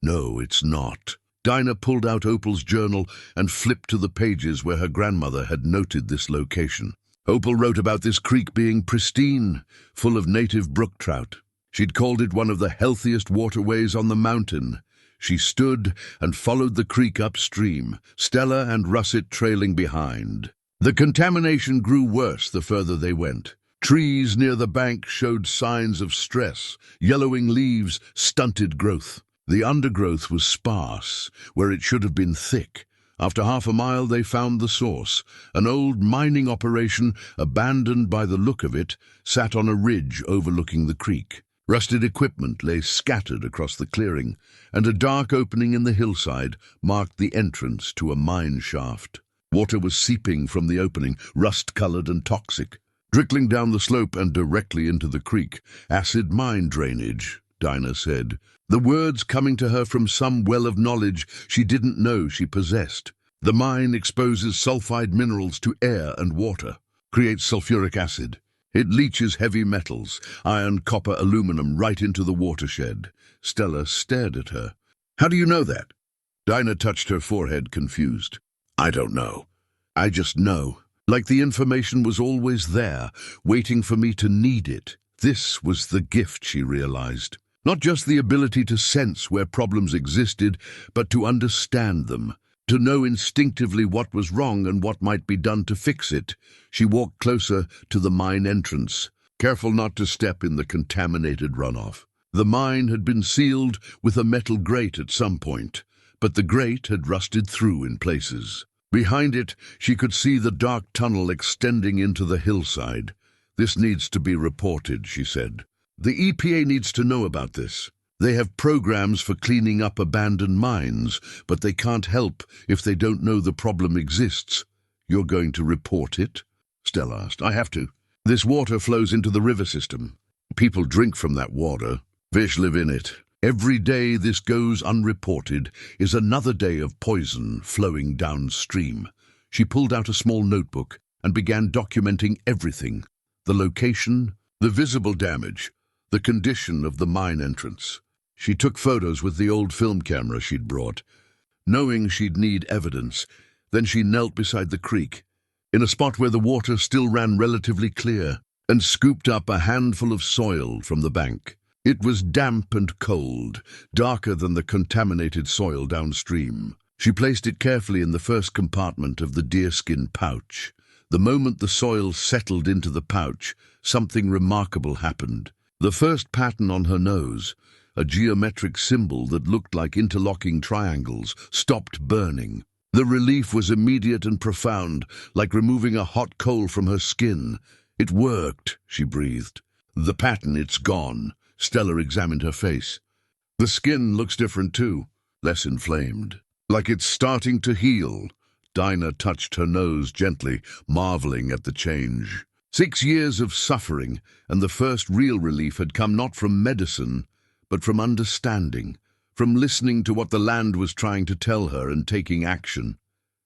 "No, it's not." Dinah pulled out Opal's journal and flipped to the pages where her grandmother had noted this location. Opal wrote about this creek being pristine, full of native brook trout. She'd called it one of the healthiest waterways on the mountain. She stood and followed the creek upstream, Stella and Russet trailing behind. The contamination grew worse the further they went. Trees near the bank showed signs of stress, yellowing leaves, stunted growth. The undergrowth was sparse, where it should have been thick. After half a mile they found the source. An old mining operation, abandoned by the look of it, sat on a ridge overlooking the creek. Rusted equipment lay scattered across the clearing, and a dark opening in the hillside marked the entrance to a mine shaft. Water was seeping from the opening, rust-colored and toxic, trickling down the slope and directly into the creek. "Acid mine drainage," Dinah said, the words coming to her from some well of knowledge she didn't know she possessed. "The mine exposes sulfide minerals to air and water, creates sulfuric acid. It leaches heavy metals, iron, copper, aluminum, right into the watershed." Stella stared at her. "How do you know that?" Dinah touched her forehead, confused. "I don't know. I just know. Like the information was always there, waiting for me to need it." This was the gift, she realized. Not just the ability to sense where problems existed, but to understand them. To know instinctively what was wrong and what might be done to fix it, she walked closer to the mine entrance, careful not to step in the contaminated runoff. The mine had been sealed with a metal grate at some point, but the grate had rusted through in places. Behind it, she could see the dark tunnel extending into the hillside. "This needs to be reported," she said. "The EPA needs to know about this. They have programs for cleaning up abandoned mines, but they can't help if they don't know the problem exists." "You're going to report it?" Stella asked. "I have to. This water flows into the river system. People drink from that water. Fish live in it. Every day this goes unreported is another day of poison flowing downstream." She pulled out a small notebook and began documenting everything: the location, the visible damage, the condition of the mine entrance. She took photos with the old film camera she'd brought, knowing she'd need evidence. Then she knelt beside the creek, in a spot where the water still ran relatively clear, and scooped up a handful of soil from the bank. It was damp and cold, darker than the contaminated soil downstream. She placed it carefully in the first compartment of the deerskin pouch. The moment the soil settled into the pouch, something remarkable happened. The first pattern on her nose, a geometric symbol that looked like interlocking triangles, stopped burning. The relief was immediate and profound, like removing a hot coal from her skin. "It worked," she breathed. "The pattern, it's gone." Stella examined her face. "The skin looks different too, less inflamed. Like it's starting to heal." Dinah touched her nose gently, marveling at the change. 6 years of suffering, and the first real relief had come not from medicine, but from understanding, from listening to what the land was trying to tell her and taking action.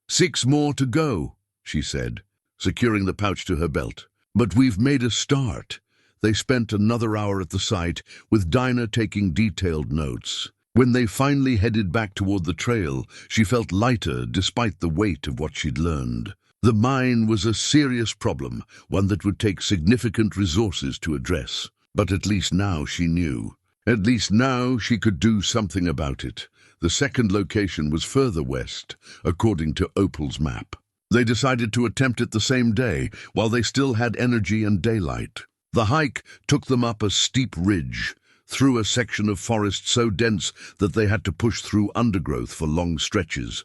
"6 more to go," she said, securing the pouch to her belt. "But we've made a start." They spent another hour at the site, with Dinah taking detailed notes. When they finally headed back toward the trail, she felt lighter despite the weight of what she'd learned. The mine was a serious problem, one that would take significant resources to address. But at least now she knew. At least now she could do something about it. The second location was further west, according to Opal's map. They decided to attempt it the same day, while they still had energy and daylight. The hike took them up a steep ridge, through a section of forest so dense that they had to push through undergrowth for long stretches.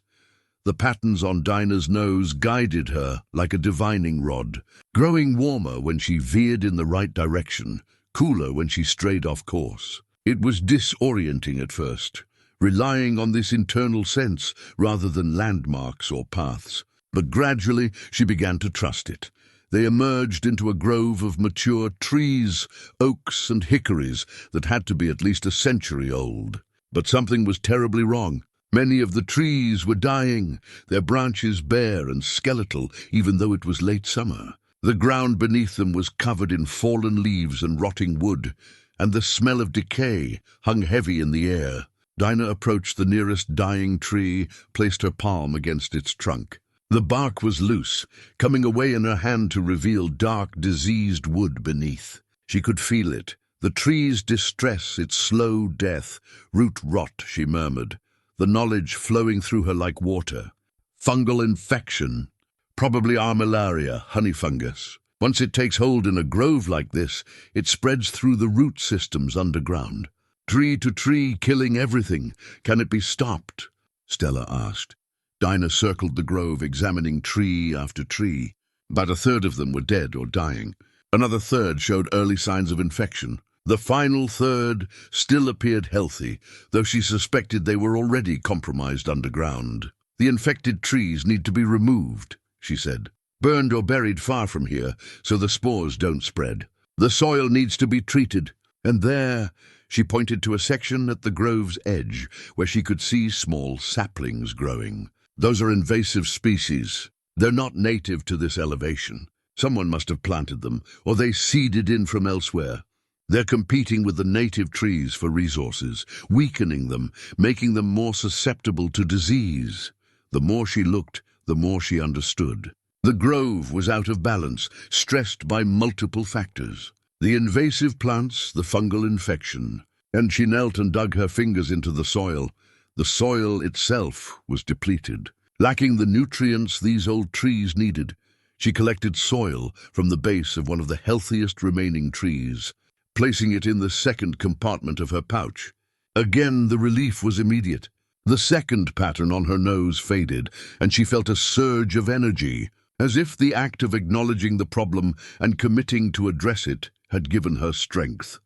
The patterns on Dinah's nose guided her like a divining rod, growing warmer when she veered in the right direction, cooler when she strayed off course. It was disorienting at first, relying on this internal sense rather than landmarks or paths. But gradually she began to trust it. They emerged into a grove of mature trees, oaks and hickories that had to be at least a century old. But something was terribly wrong. Many of the trees were dying, their branches bare and skeletal, even though it was late summer. The ground beneath them was covered in fallen leaves and rotting wood, and the smell of decay hung heavy in the air. Dinah approached the nearest dying tree, placed her palm against its trunk. The bark was loose, coming away in her hand to reveal dark, diseased wood beneath. She could feel it, the tree's distress, its slow death. "Root rot," she murmured, the knowledge flowing through her like water. "Fungal infection. Probably armillaria, honey fungus. Once it takes hold in a grove like this, it spreads through the root systems underground. Tree to tree, killing everything. Can it be stopped?" Stella asked. Dinah circled the grove, examining tree after tree. About a third of them were dead or dying. Another third showed early signs of infection. The final third still appeared healthy, though she suspected they were already compromised underground. "The infected trees need to be removed," she said. "Burned or buried far from here, so the spores don't spread. The soil needs to be treated." And there, she pointed to a section at the grove's edge, where she could see small saplings growing. "Those are invasive species. They're not native to this elevation. Someone must have planted them, or they seeded in from elsewhere. They're competing with the native trees for resources, weakening them, making them more susceptible to disease." The more she looked, the more she understood. The grove was out of balance, stressed by multiple factors. The invasive plants, the fungal infection. And she knelt and dug her fingers into the soil. The soil itself was depleted. Lacking the nutrients these old trees needed, she collected soil from the base of one of the healthiest remaining trees, placing it in the second compartment of her pouch. Again, the relief was immediate. The second pattern on her nose faded, and she felt a surge of energy, as if the act of acknowledging the problem and committing to address it had given her strength.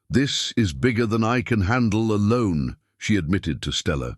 "This is bigger than I can handle alone," she admitted to Stella.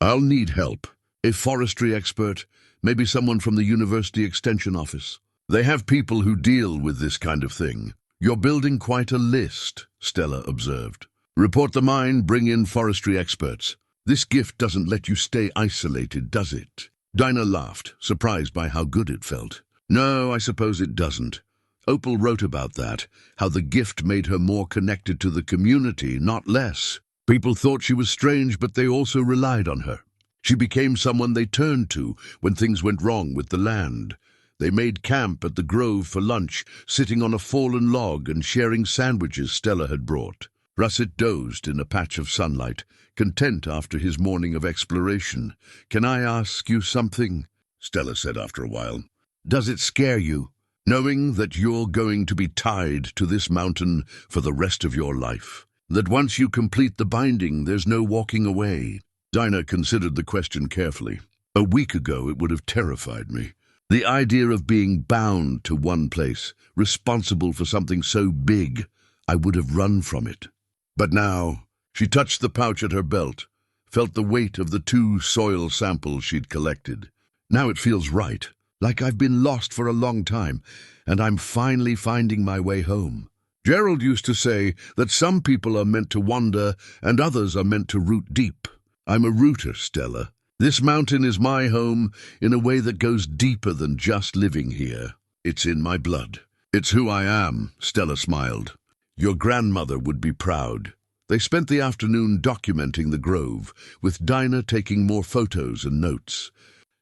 "I'll need help. A forestry expert, maybe someone from the University Extension Office. They have people who deal with this kind of thing." "You're building quite a list," Stella observed. "Report the mine, bring in forestry experts. This gift doesn't let you stay isolated, does it?" Dinah laughed, surprised by how good it felt. "No, I suppose it doesn't. Opal wrote about that, how the gift made her more connected to the community, not less. People thought she was strange, but they also relied on her. She became someone they turned to when things went wrong with the land. They made camp at the grove for lunch, sitting on a fallen log and sharing sandwiches Stella had brought." Russet dozed in a patch of sunlight, content after his morning of exploration. "Can I ask you something?" Stella said after a while. "Does it scare you, knowing that you're going to be tied to this mountain for the rest of your life? That once you complete the binding, there's no walking away?" Dinah considered the question carefully. "A week ago it would have terrified me. The idea of being bound to one place, responsible for something so big, I would have run from it. But now," she touched the pouch at her belt, felt the weight of the 2 soil samples she'd collected. "Now it feels right, like I've been lost for a long time, and I'm finally finding my way home. Gerald used to say that some people are meant to wander and others are meant to root deep. I'm a rooter, Stella. This mountain is my home in a way that goes deeper than just living here. It's in my blood. It's who I am," Stella smiled. "Your grandmother would be proud." They spent the afternoon documenting the grove, with Dinah taking more photos and notes.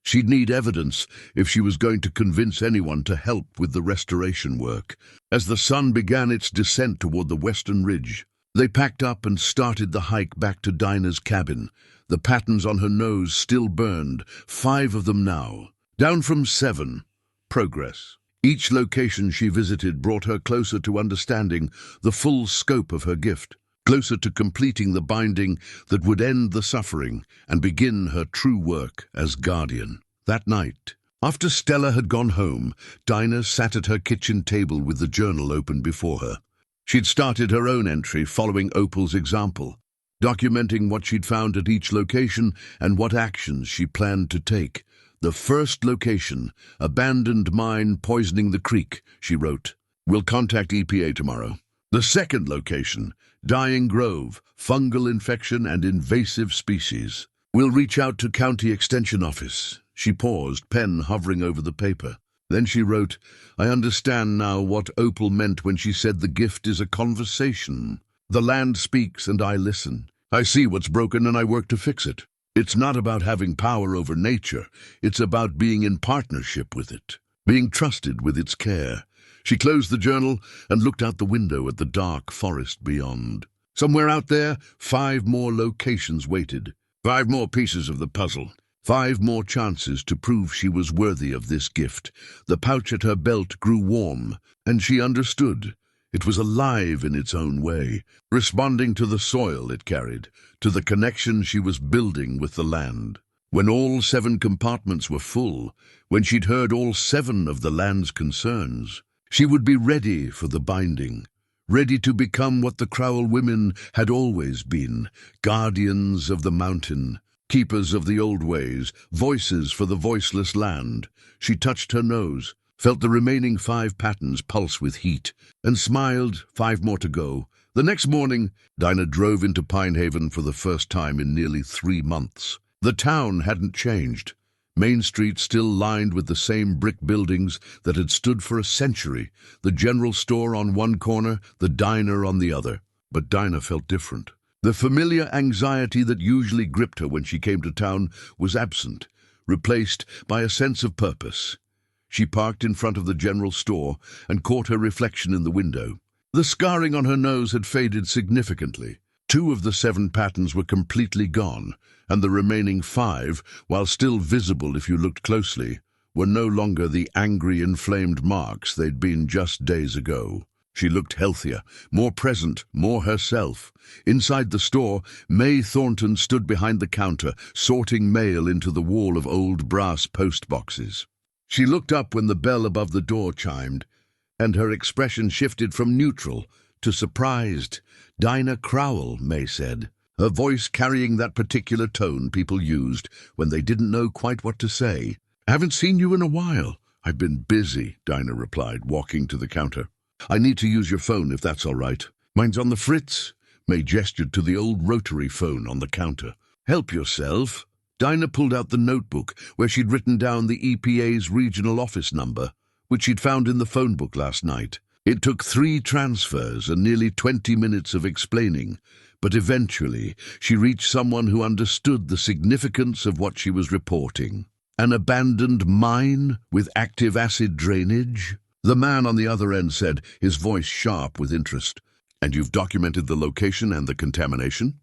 She'd need evidence if she was going to convince anyone to help with the restoration work. As the sun began its descent toward the western ridge, they packed up and started the hike back to Dinah's cabin. The patterns on her nose still burned, 5 of them now, down from 7. Progress. Each location she visited brought her closer to understanding the full scope of her gift, closer to completing the binding that would end the suffering and begin her true work as guardian. That night, after Stella had gone home, Dinah sat at her kitchen table with the journal open before her. She'd started her own entry following Opal's example, documenting what she'd found at each location and what actions she planned to take. "The first location, abandoned mine poisoning the creek," she wrote. "We'll contact EPA tomorrow. The second location, dying grove, fungal infection and invasive species. We'll reach out to County Extension Office." She paused, pen hovering over the paper. Then she wrote, "I understand now what Opal meant when she said the gift is a conversation. The land speaks and I listen. I see what's broken and I work to fix it. It's not about having power over nature. It's about being in partnership with it, being trusted with its care." She closed the journal and looked out the window at the dark forest beyond. Somewhere out there, 5 more locations waited. 5 more pieces of the puzzle. 5 more chances to prove she was worthy of this gift. The pouch at her belt grew warm, and she understood. It was alive in its own way, responding to the soil it carried, to the connection she was building with the land. When all 7 compartments were full, when she'd heard all 7 of the land's concerns, she would be ready for the binding, ready to become what the Crowell women had always been, guardians of the mountain, keepers of the old ways, voices for the voiceless land. She touched her nose, felt the remaining 5 patterns pulse with heat, and smiled. 5 more to go. The next morning, Dinah drove into Pinehaven for the first time in nearly 3 months. The town hadn't changed. Main Street still lined with the same brick buildings that had stood for a century, the general store on one corner, the diner on the other. But Dinah felt different. The familiar anxiety that usually gripped her when she came to town was absent, replaced by a sense of purpose. She parked in front of the general store and caught her reflection in the window. The scarring on her nose had faded significantly. 2 of the 7 patterns were completely gone, and the remaining 5, while still visible if you looked closely, were no longer the angry, inflamed marks they'd been just days ago. She looked healthier, more present, more herself. Inside the store, May Thornton stood behind the counter, sorting mail into the wall of old brass post boxes. She looked up when the bell above the door chimed, and her expression shifted from neutral to surprised. "Dinah Crowell," May said, her voice carrying that particular tone people used when they didn't know quite what to say. "Haven't seen you in a while." "I've been busy," Dinah replied, walking to the counter. "I need to use your phone if that's all right." "Mine's on the fritz." May gestured to the old rotary phone on the counter. "Help yourself." Dinah pulled out the notebook where she'd written down the EPA's regional office number, which she'd found in the phone book last night. It took 3 transfers and nearly 20 minutes of explaining, but eventually she reached someone who understood the significance of what she was reporting. An abandoned mine with active acid drainage? The man on the other end said, his voice sharp with interest. "And you've documented the location and the contamination?"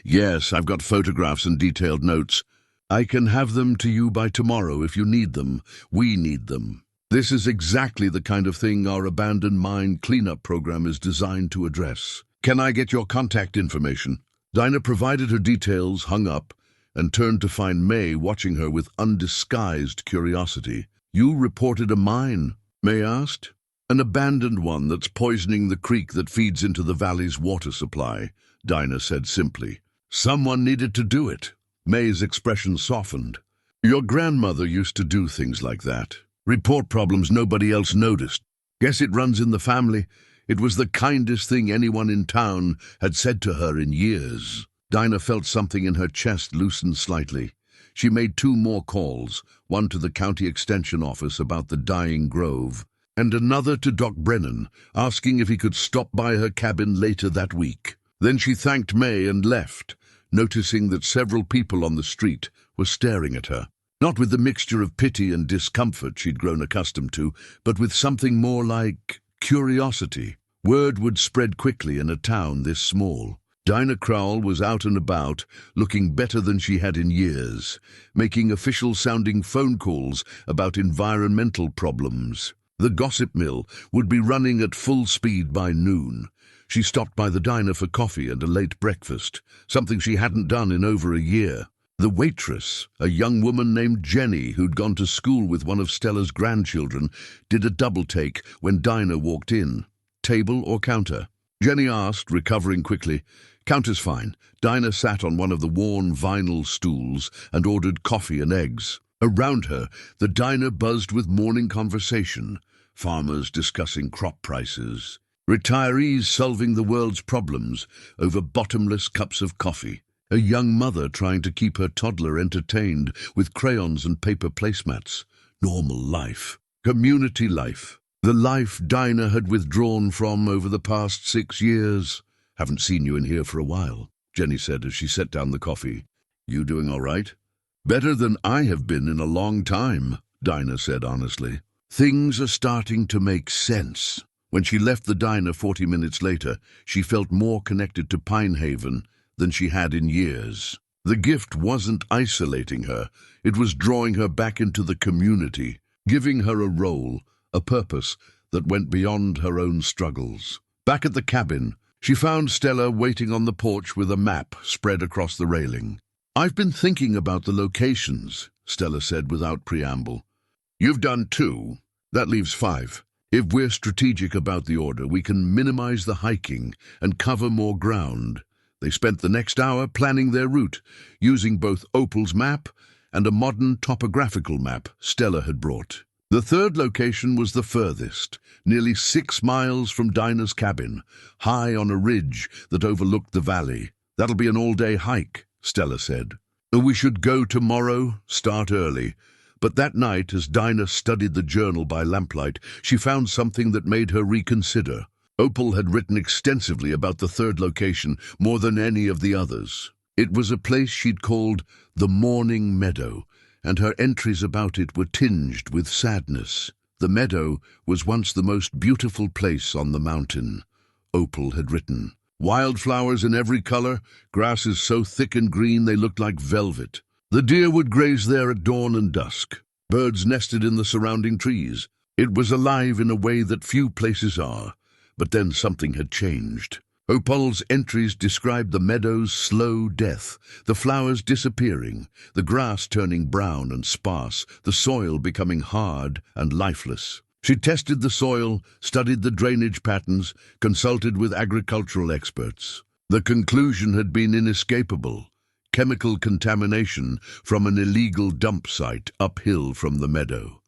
"Yes, I've got photographs and detailed notes. I can have them to you by tomorrow if you need them. We need them. This is exactly the kind of thing our abandoned mine cleanup program is designed to address. Can I get your contact information?" Dinah provided her details, hung up, and turned to find May watching her with undisguised curiosity. "You reported a mine?" May asked. "An abandoned one that's poisoning the creek that feeds into the valley's water supply," Dinah said simply. "Someone needed to do it." May's expression softened. "Your grandmother used to do things like that. Report problems nobody else noticed. Guess it runs in the family. It was the kindest thing anyone in town had said to her in years." Dinah felt something in her chest loosen slightly. She made 2 more calls, one to the county extension office about the dying grove, and another to Doc Brennan, asking if he could stop by her cabin later that week. Then she thanked May and left, noticing that several people on the street were staring at her. Not with the mixture of pity and discomfort she'd grown accustomed to, but with something more like curiosity. Word would spread quickly in a town this small. Dinah Crowell was out and about, looking better than she had in years, making official-sounding phone calls about environmental problems. The gossip mill would be running at full speed by noon. She stopped by the diner for coffee and a late breakfast, something she hadn't done in over a year. The waitress, a young woman named Jenny who'd gone to school with one of Stella's grandchildren, did a double-take when Dinah walked in. "Table or counter?" Jenny asked, recovering quickly. "Counter's fine." Dinah sat on one of the worn vinyl stools and ordered coffee and eggs. Around her, the diner buzzed with morning conversation. Farmers discussing crop prices. Retirees solving the world's problems over bottomless cups of coffee. A young mother trying to keep her toddler entertained with crayons and paper placemats. Normal life. Community life. The life Dinah had withdrawn from over the past 6 years. "Haven't seen you in here for a while," Jenny said as she set down the coffee. "You doing all right?" "Better than I have been in a long time," Dinah said honestly. "Things are starting to make sense." When she left the diner 40 minutes later, she felt more connected to Pinehaven than she had in years. The gift wasn't isolating her, it was drawing her back into the community, giving her a role, a purpose that went beyond her own struggles. Back at the cabin, she found Stella waiting on the porch with a map spread across the railing. "I've been thinking about the locations," Stella said without preamble. "You've done 2. That leaves 5. If we're strategic about the order, we can minimize the hiking and cover more ground." They spent the next hour planning their route, using both Opal's map and a modern topographical map Stella had brought. The 3rd location was the furthest, nearly 6 miles from Dinah's cabin, high on a ridge that overlooked the valley. "That'll be an all-day hike," Stella said. "We should go tomorrow, start early." But that night, as Dinah studied the journal by lamplight, she found something that made her reconsider. Opal had written extensively about the 3rd location, more than any of the others. It was a place she'd called the Morning Meadow, and her entries about it were tinged with sadness. The meadow was once the most beautiful place on the mountain, Opal had written. Wildflowers in every color, grasses so thick and green they looked like velvet. The deer would graze there at dawn and dusk. Birds nested in the surrounding trees. It was alive in a way that few places are. But then something had changed. Opal's entries described the meadow's slow death, the flowers disappearing, the grass turning brown and sparse, the soil becoming hard and lifeless. She tested the soil, studied the drainage patterns, consulted with agricultural experts. The conclusion had been inescapable: chemical contamination from an illegal dump site uphill from the meadow.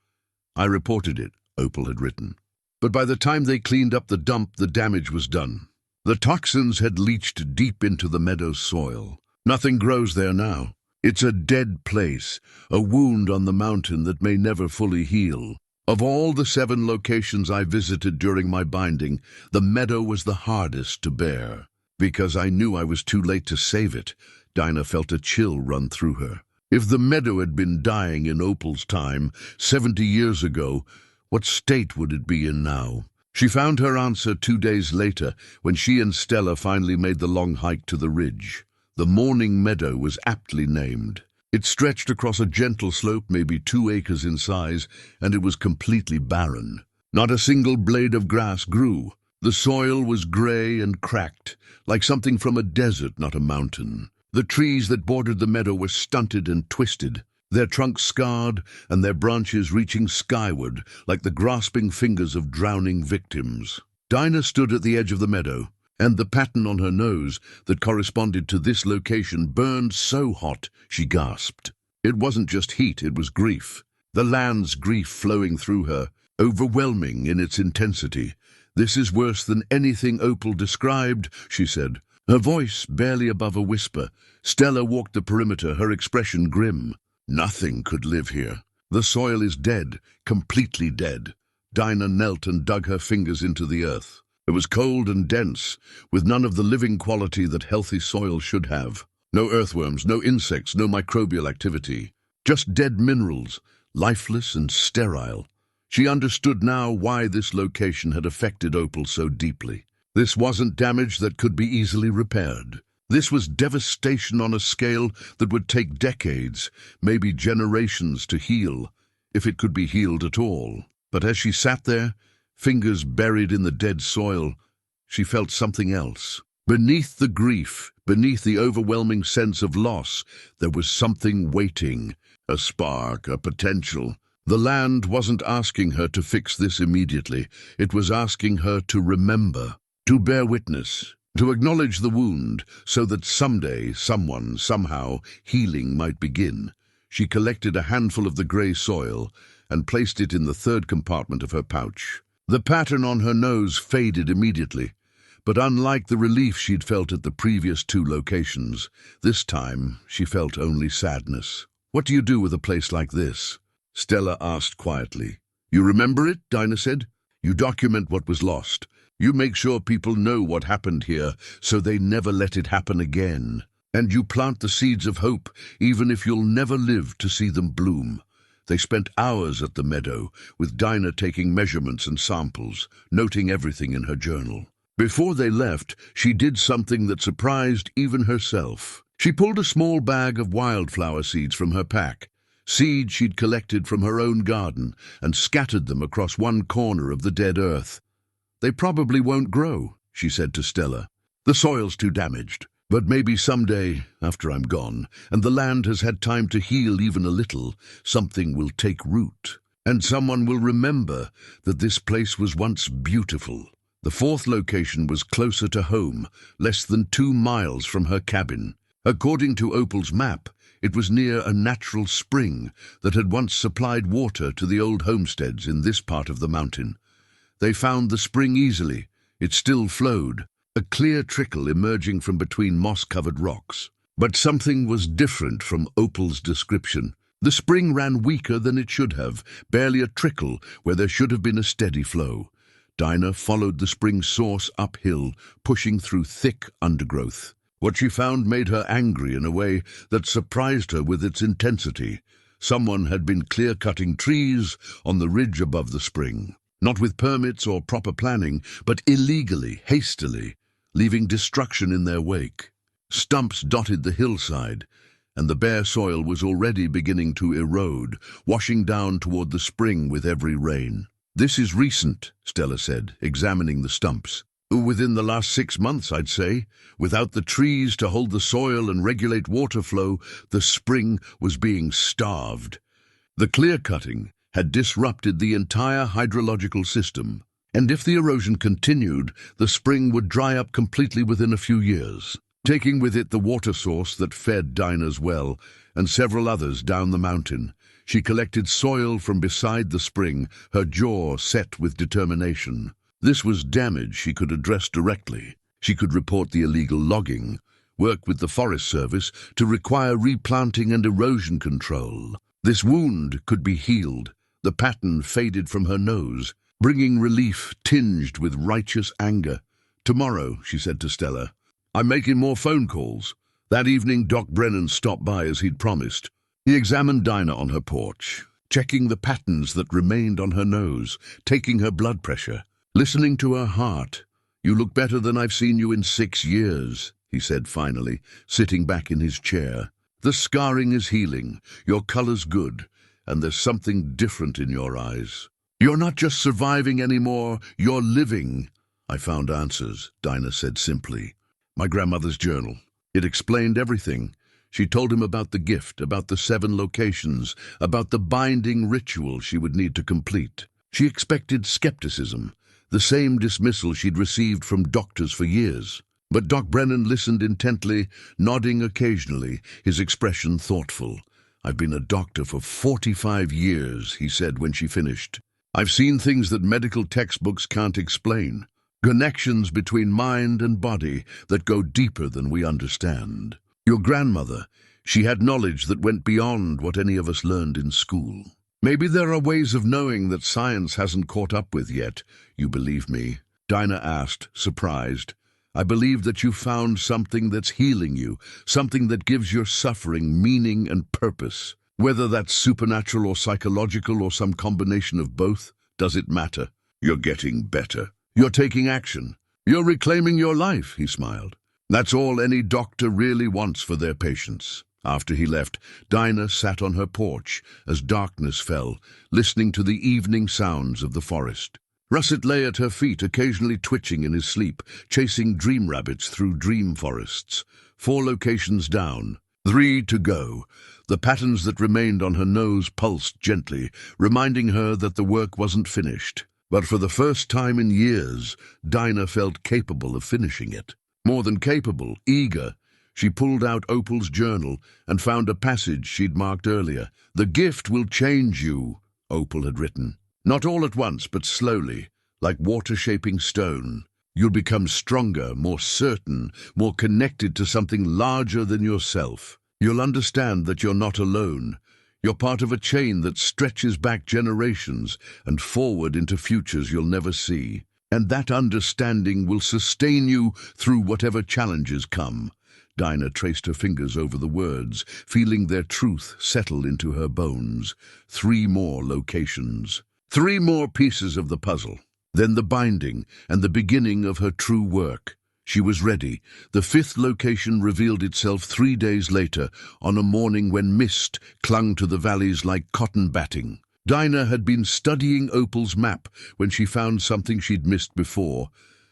"I reported it," Opal had written. But by the time they cleaned up the dump, the damage was done. The toxins had leached deep into the meadow's soil. Nothing grows there now. It's a dead place, a wound on the mountain that may never fully heal. Of all the 7 locations I visited during my binding, the meadow was the hardest to bear. Because I knew I was too late to save it, Dinah felt a chill run through her. If the meadow had been dying in Opal's time, 70 years ago, what state would it be in now? She found her answer 2 days later, when she and Stella finally made the long hike to the ridge. The Morning Meadow was aptly named. It stretched across a gentle slope, maybe 2 acres in size, and it was completely barren. Not a single blade of grass grew. The soil was gray and cracked, like something from a desert, not a mountain. The trees that bordered the meadow were stunted and twisted, their trunks scarred and their branches reaching skyward like the grasping fingers of drowning victims. Dinah stood at the edge of the meadow, and the pattern on her nose that corresponded to this location burned so hot she gasped. It wasn't just heat, it was grief. The land's grief flowing through her, overwhelming in its intensity. "This is worse than anything Opal described," she said, her voice barely above a whisper. Stella walked the perimeter, her expression grim. "Nothing could live here. The soil is dead, completely dead." Dinah knelt and dug her fingers into the earth. It was cold and dense, with none of the living quality that healthy soil should have. No earthworms, no insects, no microbial activity. Just dead minerals, lifeless and sterile. She understood now why this location had affected Opal so deeply. This wasn't damage that could be easily repaired. This was devastation on a scale that would take decades, maybe generations to heal, if it could be healed at all. But as she sat there, fingers buried in the dead soil, she felt something else. Beneath the grief, beneath the overwhelming sense of loss, there was something waiting, a spark, a potential. The land wasn't asking her to fix this immediately. It was asking her to remember, to bear witness, to acknowledge the wound, so that someday, someone, somehow, healing might begin. She collected a handful of the grey soil and placed it in the 3rd compartment of her pouch. The pattern on her nose faded immediately, but unlike the relief she'd felt at the previous 2 locations, this time she felt only sadness. "What do you do with a place like this?" Stella asked quietly. "You remember it," Dinah said. "You document what was lost. You make sure people know what happened here, so they never let it happen again. And you plant the seeds of hope, even if you'll never live to see them bloom." They spent hours at the meadow, with Dinah taking measurements and samples, noting everything in her journal. Before they left, she did something that surprised even herself. She pulled a small bag of wildflower seeds from her pack, seeds she'd collected from her own garden, and scattered them across one corner of the dead earth. "They probably won't grow," she said to Stella. "The soil's too damaged. But maybe someday, after I'm gone, and the land has had time to heal even a little, something will take root, and someone will remember that this place was once beautiful." The 4th location was closer to home, less than 2 miles from her cabin. According to Opal's map, it was near a natural spring that had once supplied water to the old homesteads in this part of the mountain. They found the spring easily. It still flowed, a clear trickle emerging from between moss-covered rocks. But something was different from Opal's description. The spring ran weaker than it should have, barely a trickle where there should have been a steady flow. Dinah followed the spring's source uphill, pushing through thick undergrowth. What she found made her angry in a way that surprised her with its intensity. Someone had been clear-cutting trees on the ridge above the spring. Not with permits or proper planning, but illegally, hastily. leaving destruction in their wake. Stumps dotted the hillside, and the bare soil was already beginning to erode, washing down toward the spring with every rain. "This is recent," Stella said, examining the stumps. "Within the last 6 months, I'd say. Without the trees to hold the soil and regulate water flow, the spring was being starved. The clear-cutting had disrupted the entire hydrological system, and if the erosion continued, the spring would dry up completely within a few years, taking with it the water source that fed Dinah's well and several others down the mountain. She collected soil from beside the spring, her jaw set with determination. This was damage she could address directly. She could report the illegal logging, work with the Forest Service to require replanting and erosion control. This wound could be healed. The pattern faded from her nose, bringing relief tinged with righteous anger. "Tomorrow," she said to Stella, "I'm making more phone calls." That evening, Doc Brennan stopped by as he'd promised. He examined Dinah on her porch, checking the patterns that remained on her nose, taking her blood pressure, listening to her heart. "You look better than I've seen you in 6 years, he said finally, sitting back in his chair. "The scarring is healing, your color's good, and there's something different in your eyes. You're not just surviving anymore, you're living." "I found answers," Dinah said simply. "My grandmother's journal. It explained everything. She told him about the gift, about the 7 locations, about the binding ritual she would need to complete. She expected skepticism, the same dismissal she'd received from doctors for years. But Doc Brennan listened intently, nodding occasionally, his expression thoughtful. "I've been a doctor for 45 years, he said when she finished. "I've seen things that medical textbooks can't explain. Connections between mind and body that go deeper than we understand. Your grandmother, she had knowledge that went beyond what any of us learned in school. Maybe there are ways of knowing that science hasn't caught up with yet. You believe me?" Dinah asked, surprised. "I believe that you found something that's healing you, something that gives your suffering meaning and purpose. Whether that's supernatural or psychological or some combination of both, does it matter? You're getting better. You're taking action. You're reclaiming your life," he smiled. "That's all any doctor really wants for their patients." After he left, Dinah sat on her porch as darkness fell, listening to the evening sounds of the forest. Russet lay at her feet, occasionally twitching in his sleep, chasing dream rabbits through dream forests. 4 locations down, 3 to go. The patterns that remained on her nose pulsed gently, reminding her that the work wasn't finished. But for the first time in years, Dinah felt capable of finishing it. More than capable, eager. She pulled out Opal's journal and found a passage she'd marked earlier. "The gift will change you," Opal had written. "Not all at once, but slowly, like water shaping stone. You'll become stronger, more certain, more connected to something larger than yourself. You'll understand that you're not alone. You're part of a chain that stretches back generations and forward into futures you'll never see. And that understanding will sustain you through whatever challenges come." Dinah traced her fingers over the words, feeling their truth settle into her bones. 3 more locations. 3 more pieces of the puzzle. Then the binding and the beginning of her true work. She was ready. The 5th location revealed itself 3 days later, on a morning when mist clung to the valleys like cotton batting. Dinah had been studying Opal's map when she found something she'd missed before.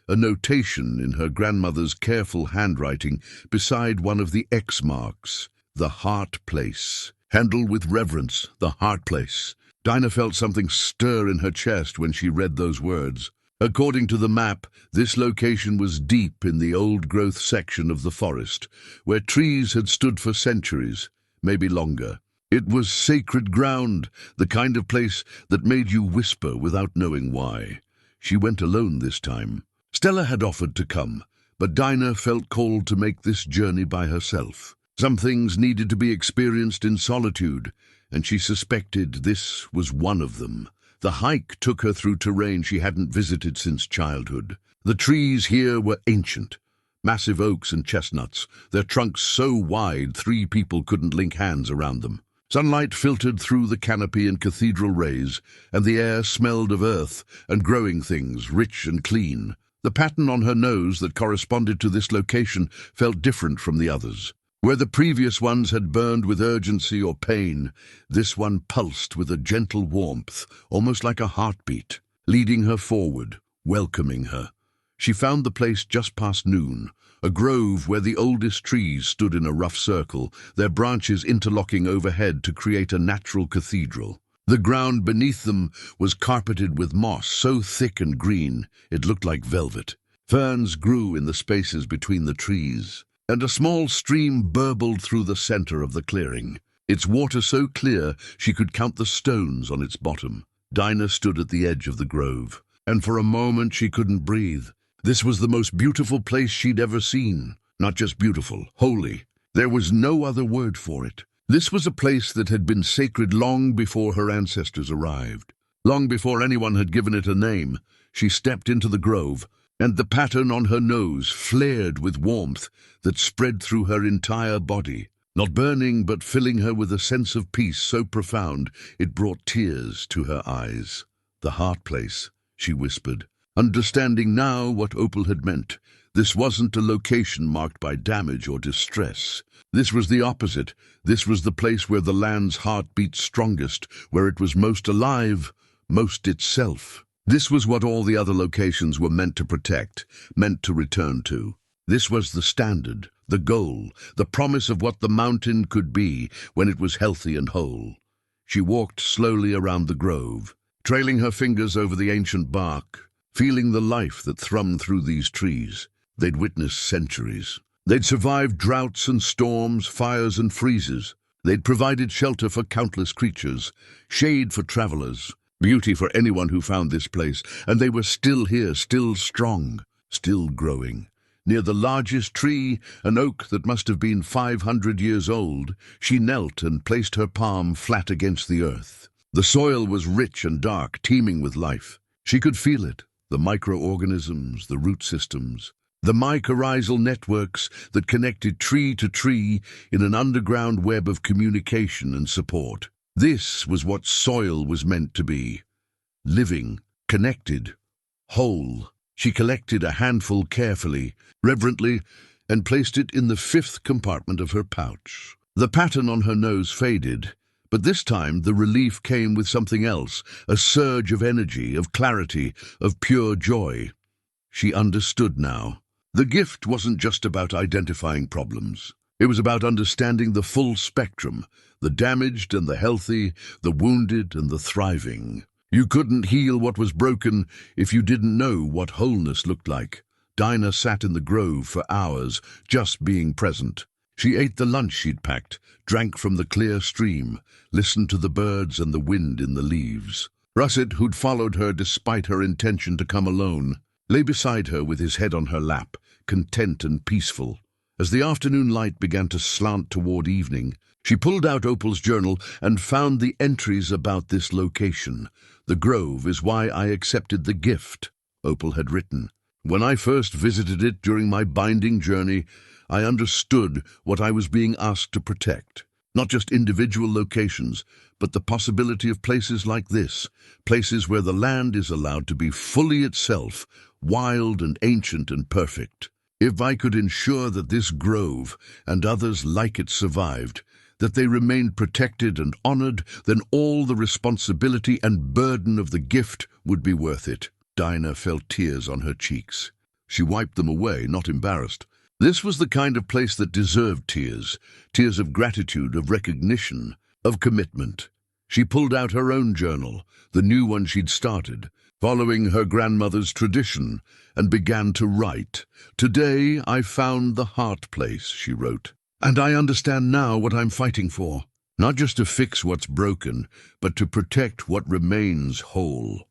A notation in her grandmother's careful handwriting beside one of the X marks. The Heart Place. Handled with reverence, the Heart Place. Dinah felt something stir in her chest when she read those words. According to the map, this location was deep in the old-growth section of the forest, where trees had stood for centuries, maybe longer. It was sacred ground, the kind of place that made you whisper without knowing why. She went alone this time. Stella had offered to come, but Dinah felt called to make this journey by herself. Some things needed to be experienced in solitude, and she suspected this was one of them. The hike took her through terrain she hadn't visited since childhood. The trees here were ancient, massive oaks and chestnuts, their trunks so wide 3 people couldn't link hands around them. Sunlight filtered through the canopy in cathedral rays, and the air smelled of earth and growing things, rich and clean. The pattern on her nose that corresponded to this location felt different from the others. Where the previous ones had burned with urgency or pain, this one pulsed with a gentle warmth, almost like a heartbeat, leading her forward, welcoming her. She found the place just past noon, a grove where the oldest trees stood in a rough circle, their branches interlocking overhead to create a natural cathedral. The ground beneath them was carpeted with moss so thick and green it looked like velvet. Ferns grew in the spaces between the trees, and a small stream burbled through the center of the clearing, its water so clear she could count the stones on its bottom. Dinah stood at the edge of the grove, and for a moment she couldn't breathe. This was the most beautiful place she'd ever seen. Not just beautiful, holy. There was no other word for it. This was a place that had been sacred long before her ancestors arrived. Long before anyone had given it a name, she stepped into the grove, and the pattern on her nose flared with warmth that spread through her entire body, not burning but filling her with a sense of peace so profound it brought tears to her eyes. "The heart place," she whispered, understanding now what Opal had meant. This wasn't a location marked by damage or distress. This was the opposite. This was the place where the land's heart beat strongest, where it was most alive, most itself. This was what all the other locations were meant to protect, meant to return to. This was the standard, the goal, the promise of what the mountain could be when it was healthy and whole. She walked slowly around the grove, trailing her fingers over the ancient bark, feeling the life that thrummed through these trees. They'd witnessed centuries. They'd survived droughts and storms, fires and freezes. They'd provided shelter for countless creatures, shade for travelers, beauty for anyone who found this place, and they were still here, still strong, still growing. Near the largest tree, an oak that must have been 500 years old, she knelt and placed her palm flat against the earth. The soil was rich and dark, teeming with life. She could feel it, the microorganisms, the root systems, the mycorrhizal networks that connected tree to tree in an underground web of communication and support. This was what soil was meant to be. Living, connected, whole. She collected a handful carefully, reverently, and placed it in the 5th compartment of her pouch. The pattern on her nose faded, but this time the relief came with something else, a surge of energy, of clarity, of pure joy. She understood now. The gift wasn't just about identifying problems. It was about understanding the full spectrum, the damaged and the healthy, the wounded and the thriving. You couldn't heal what was broken if you didn't know what wholeness looked like. Dinah sat in the grove for hours, just being present. She ate the lunch she'd packed, drank from the clear stream, listened to the birds and the wind in the leaves. Russet, who'd followed her despite her intention to come alone, lay beside her with his head on her lap, content and peaceful. As the afternoon light began to slant toward evening, she pulled out Opal's journal and found the entries about this location. "The grove is why I accepted the gift," Opal had written. "When I first visited it during my binding journey, I understood what I was being asked to protect. Not just individual locations, but the possibility of places like this, places where the land is allowed to be fully itself, wild and ancient and perfect. If I could ensure that this grove and others like it survived, that they remained protected and honored, then all the responsibility and burden of the gift would be worth it." Dinah felt tears on her cheeks. She wiped them away, not embarrassed. This was the kind of place that deserved tears, tears of gratitude, of recognition, of commitment. She pulled out her own journal, the new one she'd started, following her grandmother's tradition, and began to write. "Today I found the heart place," she wrote. "And I understand now what I'm fighting for. Not just to fix what's broken, but to protect what remains whole.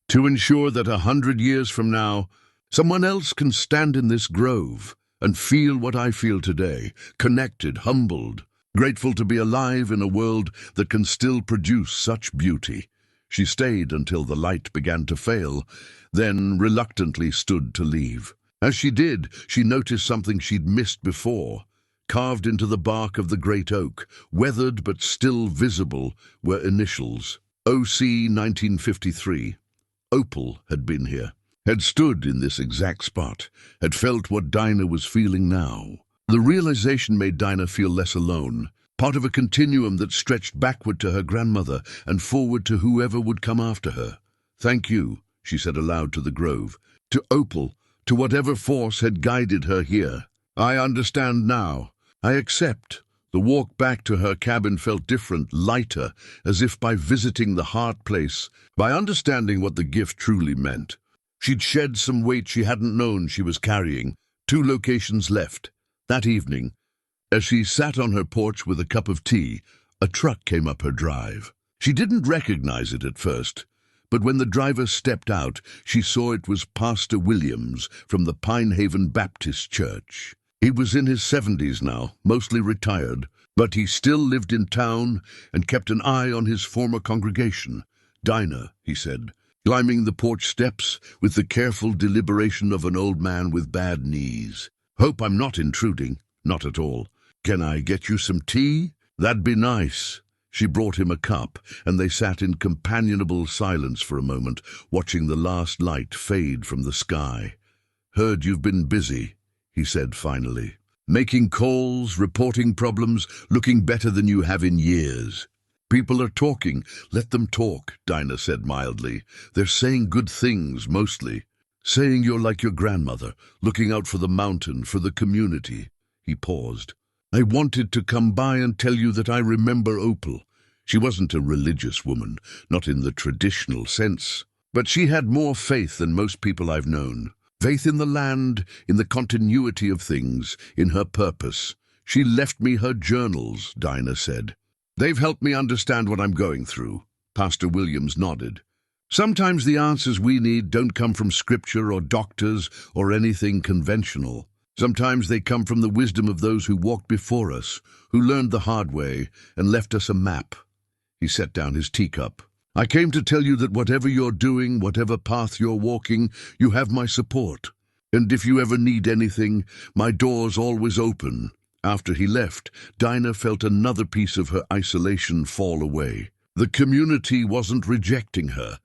To ensure that 100 years from now, someone else can stand in this grove and feel what I feel today, connected, humbled, grateful to be alive in a world that can still produce such beauty." She stayed until the light began to fail, then reluctantly stood to leave. As she did, she noticed something she'd missed before. Carved into the bark of the great oak, weathered but still visible, were initials. OC 1953. Opal had been here. had stood in this exact spot, had felt what Dinah was feeling now. The realization made Dinah feel less alone, part of a continuum that stretched backward to her grandmother and forward to whoever would come after her. "Thank you," she said aloud to the grove, to Opal, to whatever force had guided her here. "I understand now. I accept." The walk back to her cabin felt different, lighter, as if by visiting the heart place, by understanding what the gift truly meant. She'd shed some weight she hadn't known she was carrying. 2 locations left. That evening, as she sat on her porch with a cup of tea, a truck came up her drive. She didn't recognize it at first, but when the driver stepped out, she saw it was Pastor Williams from the Pine Haven Baptist Church. He was in his 70s now, mostly retired, but he still lived in town and kept an eye on his former congregation. "Dinah," he said, climbing the porch steps with the careful deliberation of an old man with bad knees. "Hope I'm not intruding." "Not at all. Can I get you some tea?" "That'd be nice." She brought him a cup, and they sat in companionable silence for a moment, watching the last light fade from the sky. "Heard you've been busy," he said finally. "Making calls, reporting problems, looking better than you have in years." "People are talking. Let them talk," Dinah said mildly. "They're saying good things, mostly. Saying you're like your grandmother, looking out for the mountain, for the community." He paused. "I wanted to come by and tell you that I remember Opal. She wasn't a religious woman, not in the traditional sense, but she had more faith than most people I've known. Faith in the land, in the continuity of things, in her purpose. She left me her journals," Dinah said. "They've helped me understand what I'm going through." Pastor Williams nodded. "Sometimes the answers we need don't come from scripture or doctors or anything conventional. Sometimes they come from the wisdom of those who walked before us, who learned the hard way and left us a map." He set down his teacup. "I came to tell you that whatever you're doing, whatever path you're walking, you have my support. And if you ever need anything, my door's always open." After he left, Dinah felt another piece of her isolation fall away. The community wasn't rejecting her.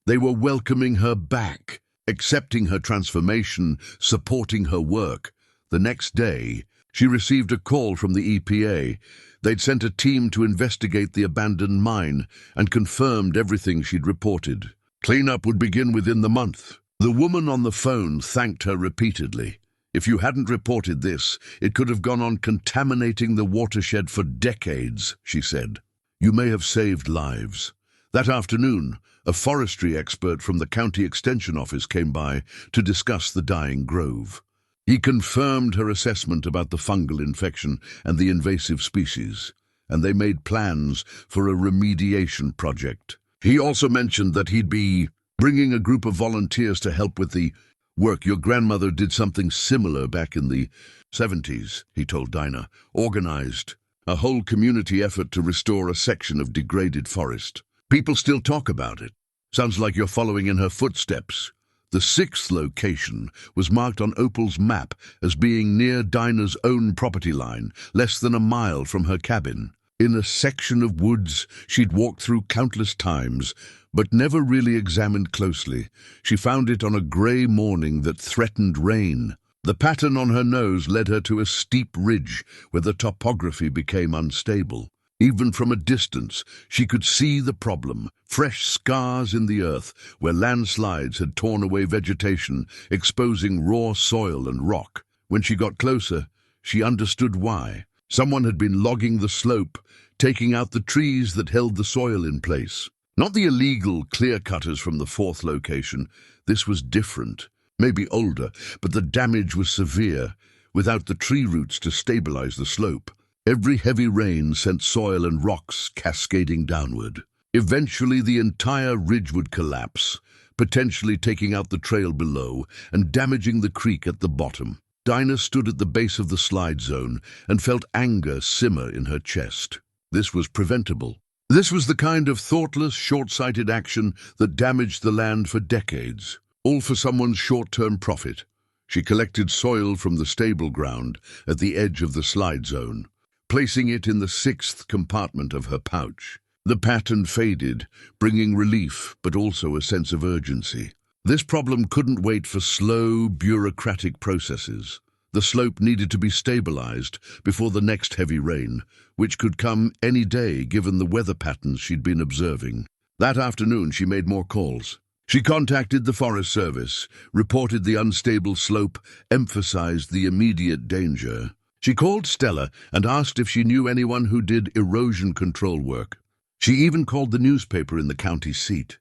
They were welcoming her back, accepting her transformation, supporting her work. The next day, she received a call from the EPA. They'd sent a team to investigate the abandoned mine and confirmed everything she'd reported. Cleanup would begin within the month. The woman on the phone thanked her repeatedly. "If you hadn't reported this, it could have gone on contaminating the watershed for decades," she said. "You may have saved lives." That afternoon, a forestry expert from the county extension office came by to discuss the dying grove. He confirmed her assessment about the fungal infection and the invasive species, and they made plans for a remediation project. He also mentioned that he'd be bringing a group of volunteers to help with the work. "Your grandmother did something similar back in the 70s, he told Dinah. "Organized a whole community effort to restore a section of degraded forest. People still talk about it. Sounds like you're following in her footsteps." The 6th location was marked on Opal's map as being near Dinah's own property line, less than a mile from her cabin. In a section of woods she'd walked through countless times, but never really examined closely. She found it on a grey morning that threatened rain. The pattern on her nose led her to a steep ridge where the topography became unstable. Even from a distance, she could see the problem, fresh scars in the earth where landslides had torn away vegetation, exposing raw soil and rock. When she got closer, she understood why. Someone had been logging the slope, taking out the trees that held the soil in place. Not the illegal clear-cutters from the 4th location. This was different, maybe older, but the damage was severe, without the tree roots to stabilize the slope. Every heavy rain sent soil and rocks cascading downward. Eventually, the entire ridge would collapse, potentially taking out the trail below and damaging the creek at the bottom. Dinah stood at the base of the slide zone and felt anger simmer in her chest. This was preventable. This was the kind of thoughtless, short-sighted action that damaged the land for decades, all for someone's short-term profit. She collected soil from the stable ground at the edge of the slide zone, placing it in the 6th compartment of her pouch. The pattern faded, bringing relief but also a sense of urgency. This problem couldn't wait for slow, bureaucratic processes. The slope needed to be stabilized before the next heavy rain, which could come any day given the weather patterns she'd been observing. That afternoon she made more calls. She contacted the Forest Service, reported the unstable slope, emphasized the immediate danger. She called Stella and asked if she knew anyone who did erosion control work. She even called the newspaper in the county seat.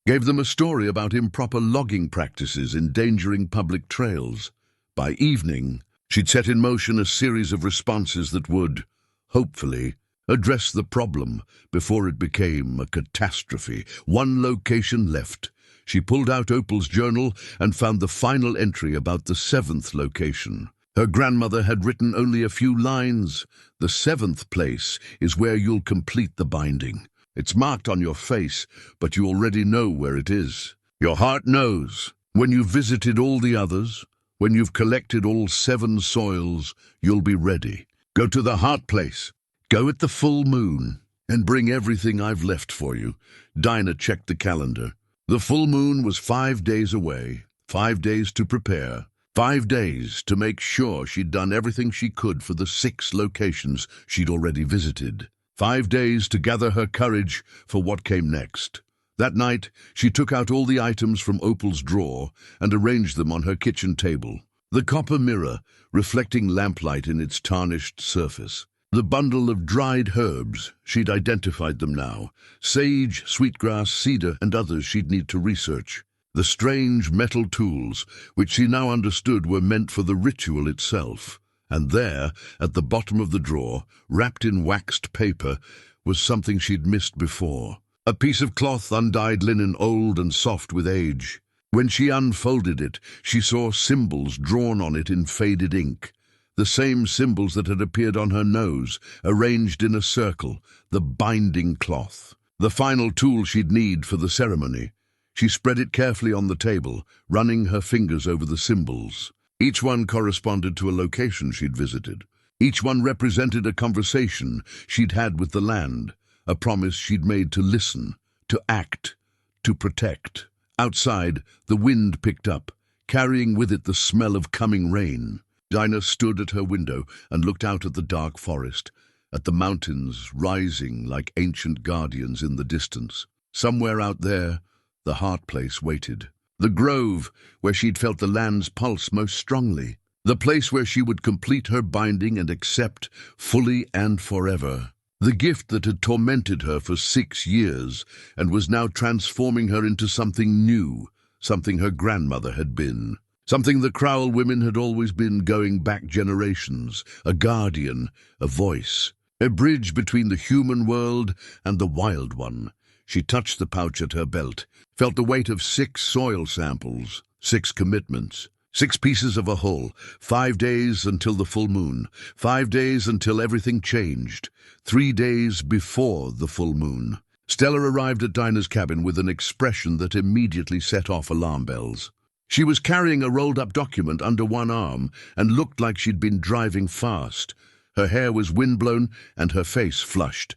Gave them a story about improper logging practices endangering public trails. By evening, she'd set in motion a series of responses that would, hopefully, address the problem before it became a catastrophe. One location left. She pulled out Opal's journal and found the final entry about the 7th location. Her grandmother had written only a few lines. The 7th place is where you'll complete the binding. It's marked on your face, but you already know where it is. Your heart knows. When you've visited all the others, when you've collected all 7 soils, you'll be ready. Go to the heart place. Go at the full moon, and bring everything I've left for you. Dinah checked the calendar. The full moon was 5 days away, 5 days to prepare, 5 days to make sure she'd done everything she could for the 6 locations she'd already visited. 5 days to gather her courage for what came next. That night, she took out all the items from Opal's drawer and arranged them on her kitchen table. The copper mirror, reflecting lamplight in its tarnished surface. The bundle of dried herbs, she'd identified them now. Sage, sweetgrass, cedar, and others she'd need to research. The strange metal tools, which she now understood were meant for the ritual itself. And there, at the bottom of the drawer, wrapped in waxed paper, was something she'd missed before. A piece of cloth, undyed linen, old and soft with age. When she unfolded it, she saw symbols drawn on it in faded ink. The same symbols that had appeared on her nose, arranged in a circle, the binding cloth. The final tool she'd need for the ceremony. She spread it carefully on the table, running her fingers over the symbols. Each one corresponded to a location she'd visited. Each one represented a conversation she'd had with the land, a promise she'd made to listen, to act, to protect. Outside, the wind picked up, carrying with it the smell of coming rain. Dinah stood at her window and looked out at the dark forest, at the mountains rising like ancient guardians in the distance. Somewhere out there, the heart place waited. The grove, where she'd felt the land's pulse most strongly. The place where she would complete her binding and accept, fully and forever, the gift that had tormented her for 6 years and was now transforming her into something new, something her grandmother had been. Something the Crowell women had always been, going back generations, a guardian, a voice, a bridge between the human world and the wild one. She touched the pouch at her belt, felt the weight of 6 soil samples, 6 commitments, 6 pieces of a whole, 5 days until the full moon, 5 days until everything changed, 3 days before the full moon. Stella arrived at Dinah's cabin with an expression that immediately set off alarm bells. She was carrying a rolled-up document under one arm and looked like she'd been driving fast. Her hair was windblown and her face flushed.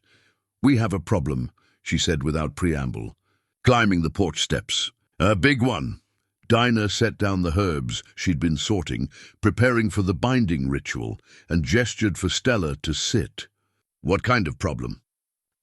"We have a problem," she said without preamble, climbing the porch steps. "A big one." Dinah set down the herbs she'd been sorting, preparing for the binding ritual, and gestured for Stella to sit. "What kind of problem?"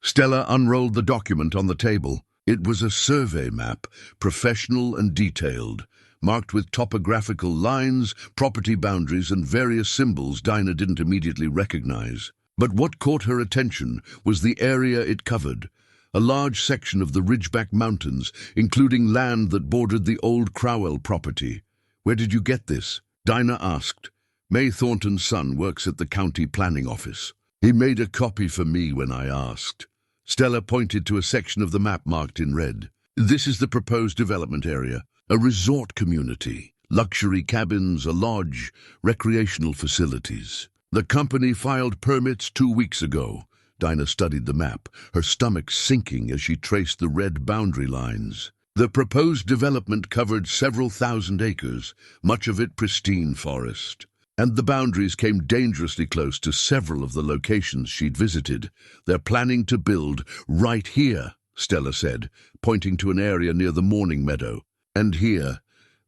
Stella unrolled the document on the table. It was a survey map, professional and detailed, marked with topographical lines, property boundaries, and various symbols Dinah didn't immediately recognize. But what caught her attention was the area it covered. A large section of the Ridgeback Mountains, including land that bordered the old Crowell property. "Where did you get this?" Dinah asked. "May Thornton's son works at the county planning office. He made a copy for me when I asked." Stella pointed to a section of the map marked in red. "This is the proposed development area. A resort community, luxury cabins, a lodge, recreational facilities. The company filed permits 2 weeks ago." Dinah studied the map, her stomach sinking as she traced the red boundary lines. The proposed development covered several thousand acres, much of it pristine forest. And the boundaries came dangerously close to several of the locations she'd visited. "They're planning to build right here," Stella said, pointing to an area near the Morning Meadow. And here,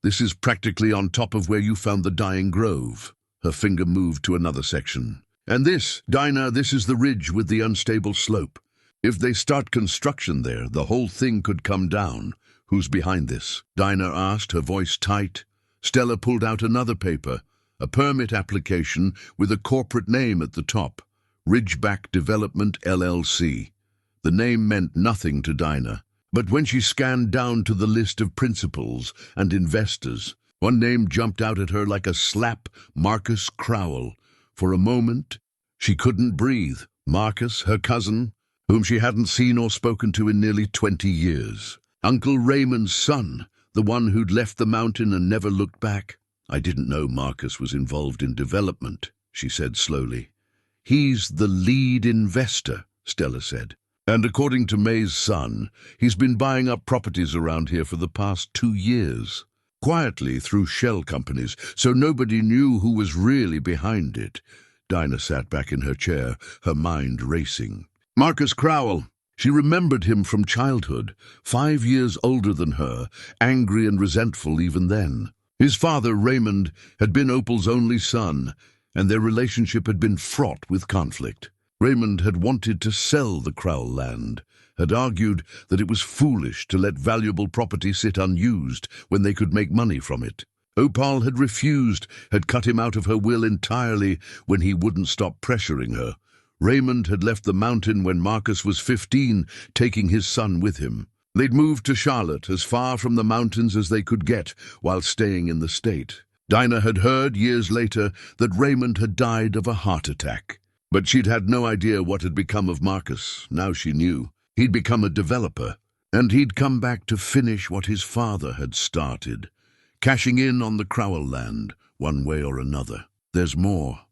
this is practically on top of where you found the dying grove. Her finger moved to another section. And this, Dinah, this is the ridge with the unstable slope. If they start construction there, the whole thing could come down. Who's behind this? Dinah asked, her voice tight. Stella pulled out another paper, a permit application with a corporate name at the top, Ridgeback Development LLC. The name meant nothing to Dinah, but when she scanned down to the list of principals and investors, one name jumped out at her like a slap: Marcus Crowell. For a moment, she couldn't breathe. Marcus, her cousin, whom she hadn't seen or spoken to in nearly 20 years. Uncle Raymond's son, the one who'd left the mountain and never looked back. I didn't know Marcus was involved in development, she said slowly. He's the lead investor, Stella said. And according to May's son, he's been buying up properties around here for the past 2 years. Quietly through shell companies, so nobody knew who was really behind it. Dinah sat back in her chair, her mind racing. Marcus Crowell. She remembered him from childhood, 5 years older than her, angry and resentful even then. His father, Raymond, had been Opal's only son, and their relationship had been fraught with conflict. Raymond had wanted to sell the Crowell land, had argued that it was foolish to let valuable property sit unused when they could make money from it. Opal had refused, had cut him out of her will entirely when he wouldn't stop pressuring her. Raymond had left the mountain when Marcus was 15, taking his son with him. They'd moved to Charlotte, as far from the mountains as they could get, while staying in the state. Dinah had heard years later that Raymond had died of a heart attack. But she'd had no idea what had become of Marcus. Now she knew. He'd become a developer, and he'd come back to finish what his father had started, cashing in on the Crowell land, one way or another. There's more,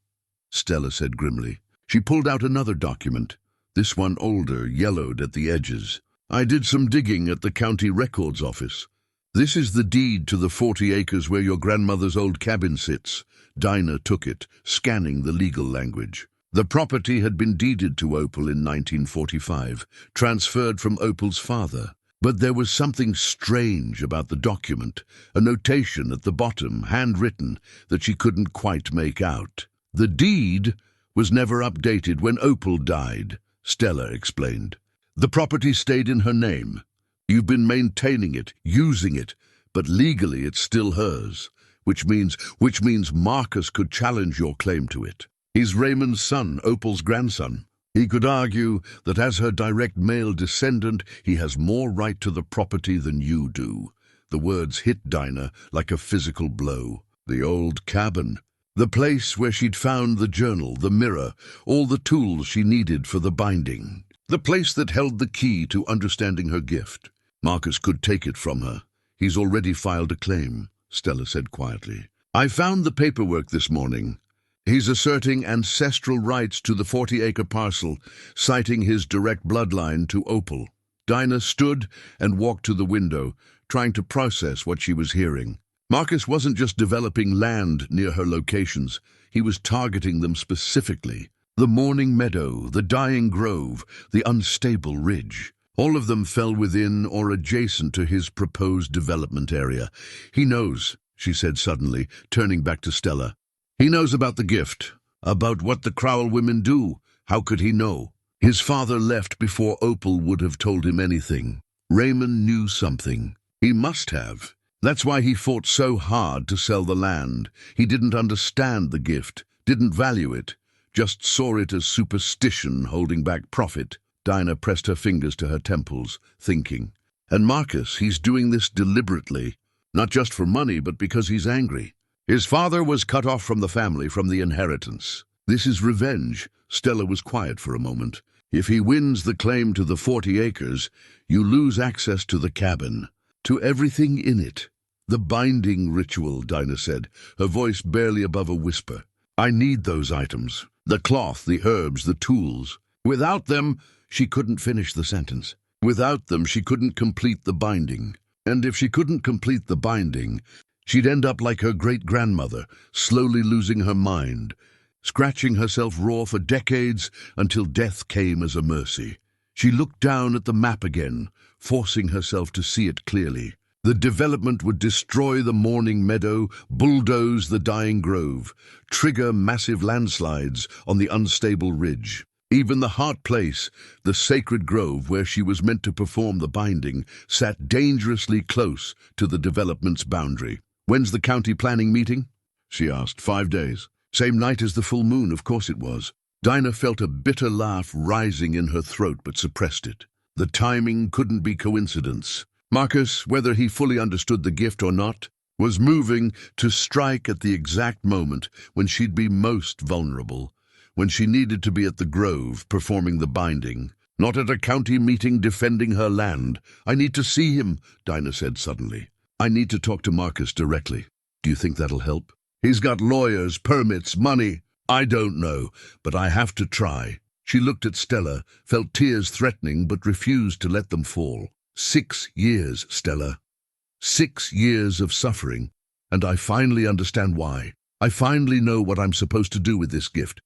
Stella said grimly. She pulled out another document, this one older, yellowed at the edges. I did some digging at the county records office. This is the deed to the 40 acres where your grandmother's old cabin sits. Dinah took it, scanning the legal language. The property had been deeded to Opal in 1945, transferred from Opal's father. But there was something strange about the document, a notation at the bottom, handwritten, that she couldn't quite make out. The deed was never updated when Opal died, Stella explained. The property stayed in her name. You've been maintaining it, using it, but legally it's still hers, which means Marcus could challenge your claim to it. He's Raymond's son, Opal's grandson. He could argue that as her direct male descendant, he has more right to the property than you do. The words hit Dinah like a physical blow. The old cabin. The place where she'd found the journal, the mirror, all the tools she needed for the binding. The place that held the key to understanding her gift. Marcus could take it from her. He's already filed a claim, Stella said quietly. I found the paperwork this morning. He's asserting ancestral rights to the 40-acre parcel, citing his direct bloodline to Opal. Dinah stood and walked to the window, trying to process what she was hearing. Marcus wasn't just developing land near her locations, he was targeting them specifically. The Morning Meadow, the Dying Grove, the Unstable Ridge. All of them fell within or adjacent to his proposed development area. He knows, she said suddenly, turning back to Stella. He knows about the gift, about what the Crowell women do. How could he know? His father left before Opal would have told him anything. Raymond knew something. He must have. That's why he fought so hard to sell the land. He didn't understand the gift, didn't value it, just saw it as superstition holding back profit. Dinah pressed her fingers to her temples, thinking. And Marcus, he's doing this deliberately, not just for money, but because he's angry. His father was cut off from the family, from the inheritance. This is revenge. Stella was quiet for a moment. If he wins the claim to the 40 acres, you lose access to the cabin, to everything in it. The binding ritual, Dinah said, her voice barely above a whisper. I need those items. The cloth, the herbs, the tools. Without them, she couldn't finish the sentence. Without them, she couldn't complete the binding. And if she couldn't complete the binding, she'd end up like her great-grandmother, slowly losing her mind, scratching herself raw for decades until death came as a mercy. She looked down at the map again, forcing herself to see it clearly. The development would destroy the mourning meadow, bulldoze the dying grove, trigger massive landslides on the unstable ridge. Even the Hart Place, the sacred grove where she was meant to perform the binding, sat dangerously close to the development's boundary. "When's the county planning meeting?" she asked. 5 days. Same night as the full moon, of course it was. Dinah felt a bitter laugh rising in her throat but suppressed it. The timing couldn't be coincidence. Marcus, whether he fully understood the gift or not, was moving to strike at the exact moment when she'd be most vulnerable, when she needed to be at the grove performing the binding, not at a county meeting defending her land. "I need to see him," Dinah said suddenly. "I need to talk to Marcus directly. Do you think that'll help? He's got lawyers, permits, money. I don't know, but I have to try." She looked at Stella, felt tears threatening but refused to let them fall. 6 years, Stella. 6 years of suffering, and I finally understand why. I finally know what I'm supposed to do with this gift.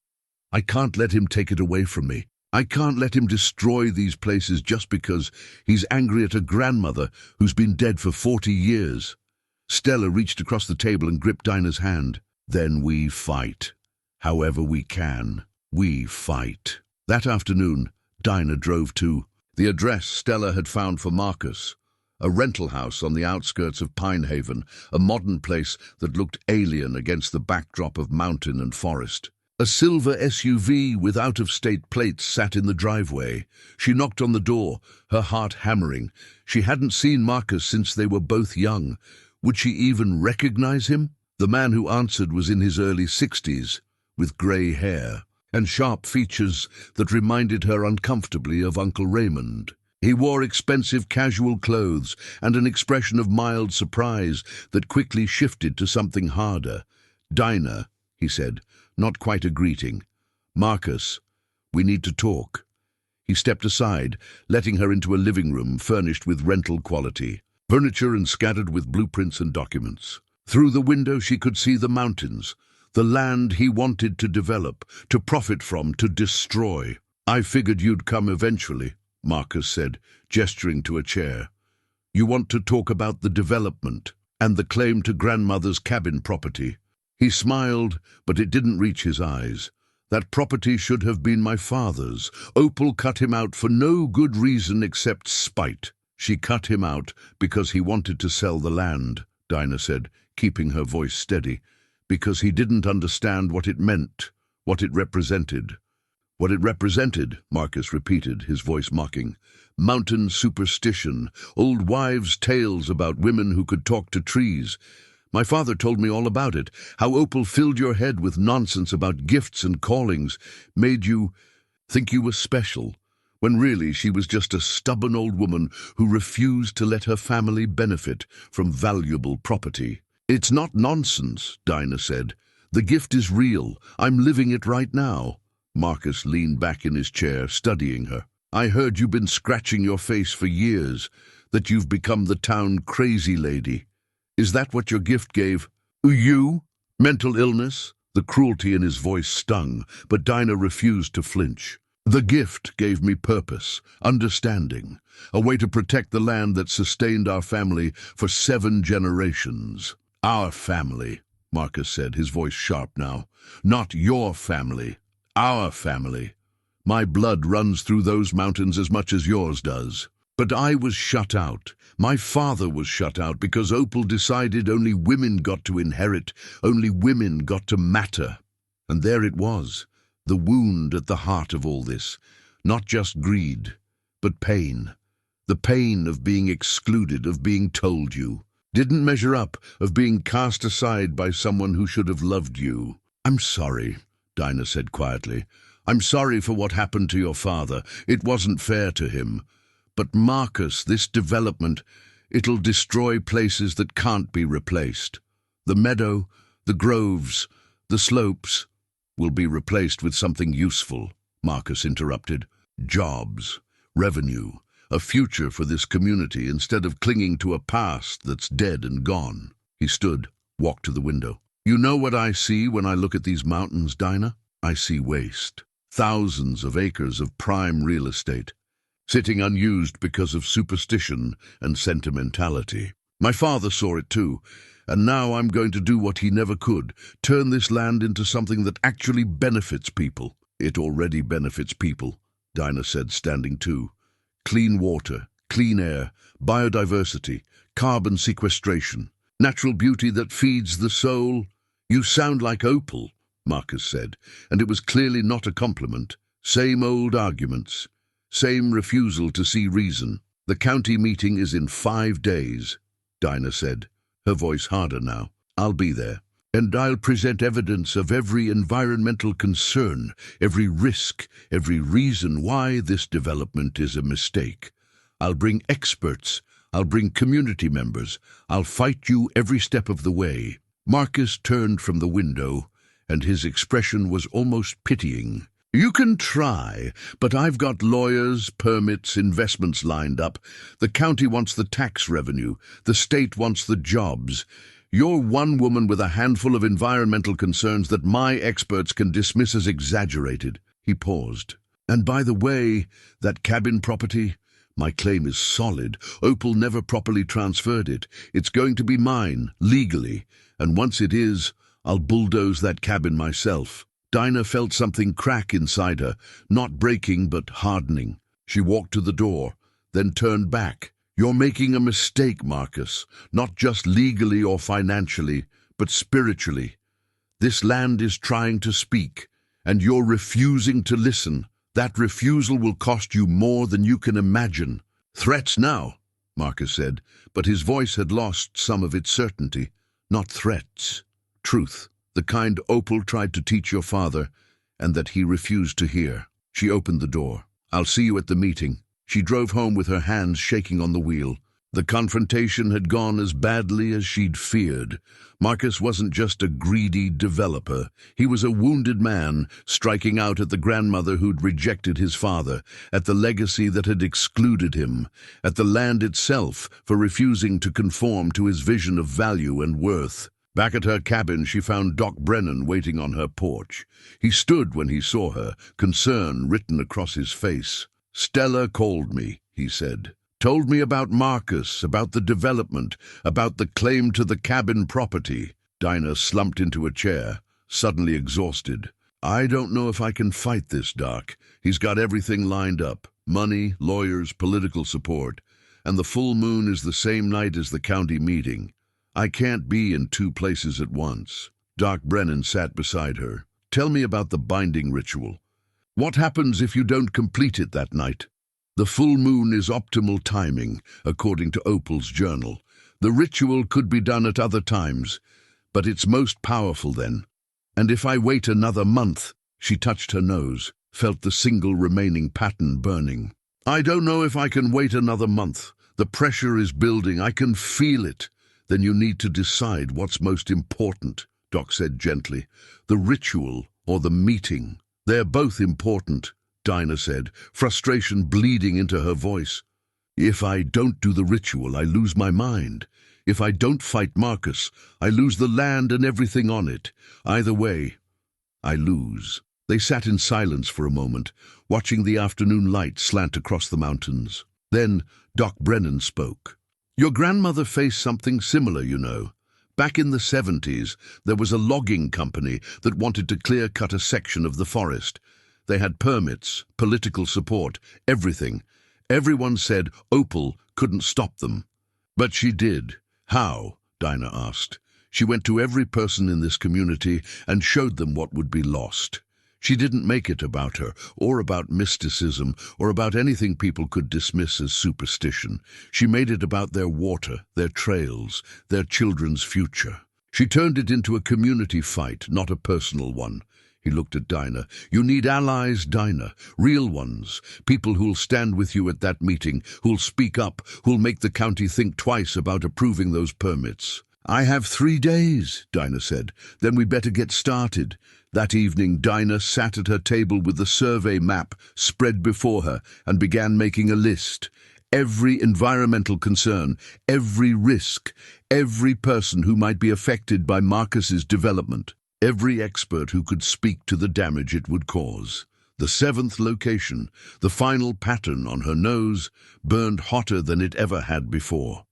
I can't let him take it away from me. I can't let him destroy these places just because he's angry at a grandmother who's been dead for 40 years. Stella reached across the table and gripped Dinah's hand. "Then we fight. However we can, we fight." That afternoon, Dinah drove to the address Stella had found for Marcus, a rental house on the outskirts of Pinehaven, a modern place that looked alien against the backdrop of mountain and forest. A silver SUV with out-of-state plates sat in the driveway. She knocked on the door, her heart hammering. She hadn't seen Marcus since they were both young. Would she even recognize him? The man who answered was in his early 60s, with grey hair and sharp features that reminded her uncomfortably of Uncle Raymond. He wore expensive casual clothes and an expression of mild surprise that quickly shifted to something harder. "Dinah," he said, not quite a greeting. "Marcus, we need to talk." He stepped aside, letting her into a living room furnished with rental quality, furniture and scattered with blueprints and documents. Through the window she could see the mountains, the land he wanted to develop, to profit from, to destroy. "I figured you'd come eventually," Marcus said, gesturing to a chair. "You want to talk about the development and the claim to grandmother's cabin property." He smiled, but it didn't reach his eyes. "That property should have been my father's. Opal cut him out for no good reason except spite." "She cut him out because he wanted to sell the land," Dinah said, keeping her voice steady. "Because he didn't understand what it meant, what it represented." "What it represented," Marcus repeated, his voice mocking. "Mountain superstition, old wives' tales about women who could talk to trees. My father told me all about it, how Opal filled your head with nonsense about gifts and callings, made you think you were special, when really she was just a stubborn old woman who refused to let her family benefit from valuable property." "It's not nonsense," Dinah said. "The gift is real. I'm living it right now." Marcus leaned back in his chair, studying her. "I heard you've been scratching your face for years, that you've become the town crazy lady. Is that what your gift gave you? Mental illness?" The cruelty in his voice stung, but Dinah refused to flinch. "The gift gave me purpose, understanding, a way to protect the land that sustained our family for 7 generations. Our family," Marcus said, his voice sharp now. "Not your family. Our family. My blood runs through those mountains as much as yours does. But I was shut out. My father was shut out because Opal decided only women got to inherit, only women got to matter. And there it was, the wound at the heart of all this. Not just greed, but pain. The pain of being excluded, of being told you didn't measure up, of being cast aside by someone who should have loved you." "I'm sorry," Dinah said quietly. "I'm sorry for what happened to your father. It wasn't fair to him. But Marcus, this development, it'll destroy places that can't be replaced. The meadow, the groves, the slopes will be replaced with something useful," Marcus interrupted. "Jobs, revenue, a future for this community instead of clinging to a past that's dead and gone." He stood, walked to the window. "You know what I see when I look at these mountains, Dinah? I see waste. Thousands of acres of prime real estate, sitting unused because of superstition and sentimentality. My father saw it too, and now I'm going to do what he never could, turn this land into something that actually benefits people. It already benefits people, Dinah said, standing too. Clean water, clean air, biodiversity, carbon sequestration, natural beauty that feeds the soul. You sound like Opal, Marcus said, and it was clearly not a compliment. Same old arguments, same refusal to see reason. The county meeting is in 5 days, Dinah said, her voice harder now. I'll be there, and I'll present evidence of every environmental concern, every risk, every reason why this development is a mistake. I'll bring experts, I'll bring community members, I'll fight you every step of the way. Marcus turned from the window, and his expression was almost pitying. You can try, but I've got lawyers, permits, investments lined up. The county wants the tax revenue. The state wants the jobs. You're one woman with a handful of environmental concerns that my experts can dismiss as exaggerated. He paused. And by the way, that cabin property, my claim is solid. Opal never properly transferred it. It's going to be mine, legally. And once it is, I'll bulldoze that cabin myself. Dinah felt something crack inside her, not breaking but hardening. She walked to the door, then turned back. You're making a mistake, Marcus, not just legally or financially, but spiritually. This land is trying to speak, and you're refusing to listen. That refusal will cost you more than you can imagine. Threats now, Marcus said, but his voice had lost some of its certainty. Not threats. Truth. The kind Opal tried to teach your father, and that he refused to hear. She opened the door. I'll see you at the meeting. She drove home with her hands shaking on the wheel. The confrontation had gone as badly as she'd feared. Marcus wasn't just a greedy developer. He was a wounded man, striking out at the grandmother who'd rejected his father, at the legacy that had excluded him, at the land itself for refusing to conform to his vision of value and worth. Back at her cabin, she found Doc Brennan waiting on her porch. He stood when he saw her, concern written across his face. Stella called me, he said. Told me about Marcus, about the development, about the claim to the cabin property. Dinah slumped into a chair, suddenly exhausted. I don't know if I can fight this, Doc. He's got everything lined up. Money, lawyers, political support. And the full moon is the same night as the county meeting. I can't be in 2 places at once. Doc Brennan sat beside her. Tell me about the binding ritual. What happens if you don't complete it that night? The full moon is optimal timing, according to Opal's journal. The ritual could be done at other times, but it's most powerful then. And if I wait another month, she touched her nose, felt the single remaining pattern burning. I don't know if I can wait another month. The pressure is building. I can feel it. Then you need to decide what's most important, Doc said gently. The ritual or the meeting. They're both important, Dinah said, frustration bleeding into her voice. If I don't do the ritual, I lose my mind. If I don't fight Marcus, I lose the land and everything on it. Either way, I lose. They sat in silence for a moment, watching the afternoon light slant across the mountains. Then Doc Brennan spoke. Your grandmother faced something similar, you know. Back in the 70s, there was a logging company that wanted to clear-cut a section of the forest. They had permits, political support, everything. Everyone said Opal couldn't stop them. But she did. How? Dinah asked. She went to every person in this community and showed them what would be lost. She didn't make it about her, or about mysticism, or about anything people could dismiss as superstition. She made it about their water, their trails, their children's future. She turned it into a community fight, not a personal one. He looked at Dinah. You need allies, Dinah, real ones, people who'll stand with you at that meeting, who'll speak up, who'll make the county think twice about approving those permits. I have 3 days, Dinah said. Then we better get started. That evening, Dinah sat at her table with the survey map spread before her and began making a list. Every environmental concern, every risk, every person who might be affected by Marcus's development, every expert who could speak to the damage it would cause. The 7th location, the final pattern on her nose, burned hotter than it ever had before.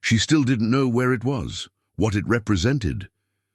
She still didn't know where it was, what it represented,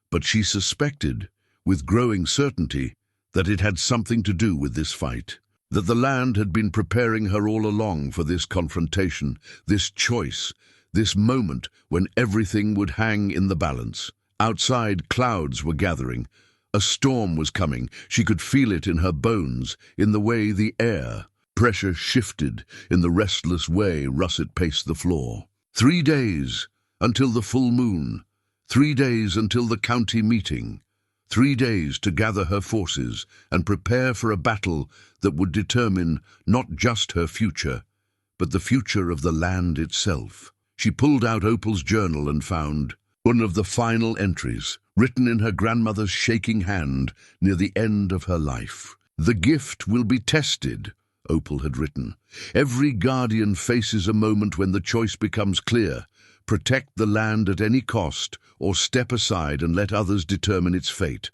but she suspected, with growing certainty, that it had something to do with this fight, that the land had been preparing her all along for this confrontation, this choice, this moment when everything would hang in the balance. Outside, clouds were gathering. A storm was coming. She could feel it in her bones, in the way the air. Pressure shifted in the restless way Russet paced the floor. 3 days until the full moon. 3 days until the county meeting. 3 days to gather her forces and prepare for a battle that would determine not just her future, but the future of the land itself. She pulled out Opal's journal and found one of the final entries, written in her grandmother's shaking hand near the end of her life. "The gift will be tested," Opal had written. "Every guardian faces a moment when the choice becomes clear. Protect the land at any cost, or step aside and let others determine its fate.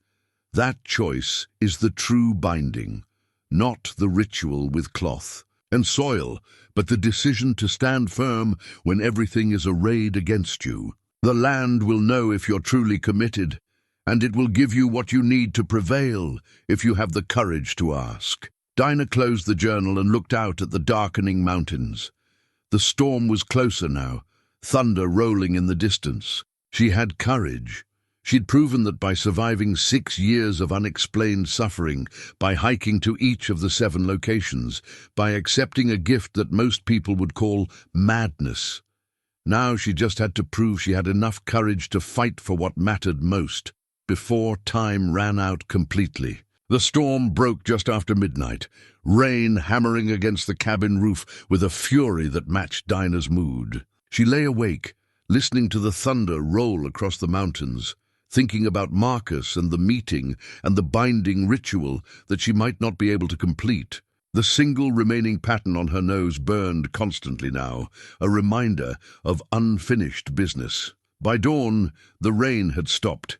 That choice is the true binding, not the ritual with cloth and soil, but the decision to stand firm when everything is arrayed against you. The land will know if you're truly committed, and it will give you what you need to prevail if you have the courage to ask." Dinah closed the journal and looked out at the darkening mountains. The storm was closer now, thunder rolling in the distance. She had courage. She'd proven that by surviving 6 years of unexplained suffering, by hiking to each of the 7 locations, by accepting a gift that most people would call madness. Now she just had to prove she had enough courage to fight for what mattered most, before time ran out completely. The storm broke just after midnight, rain hammering against the cabin roof with a fury that matched Dinah's mood. She lay awake, listening to the thunder roll across the mountains, thinking about Marcus and the meeting and the binding ritual that she might not be able to complete. The single remaining pattern on her nose burned constantly now, a reminder of unfinished business. By dawn, the rain had stopped,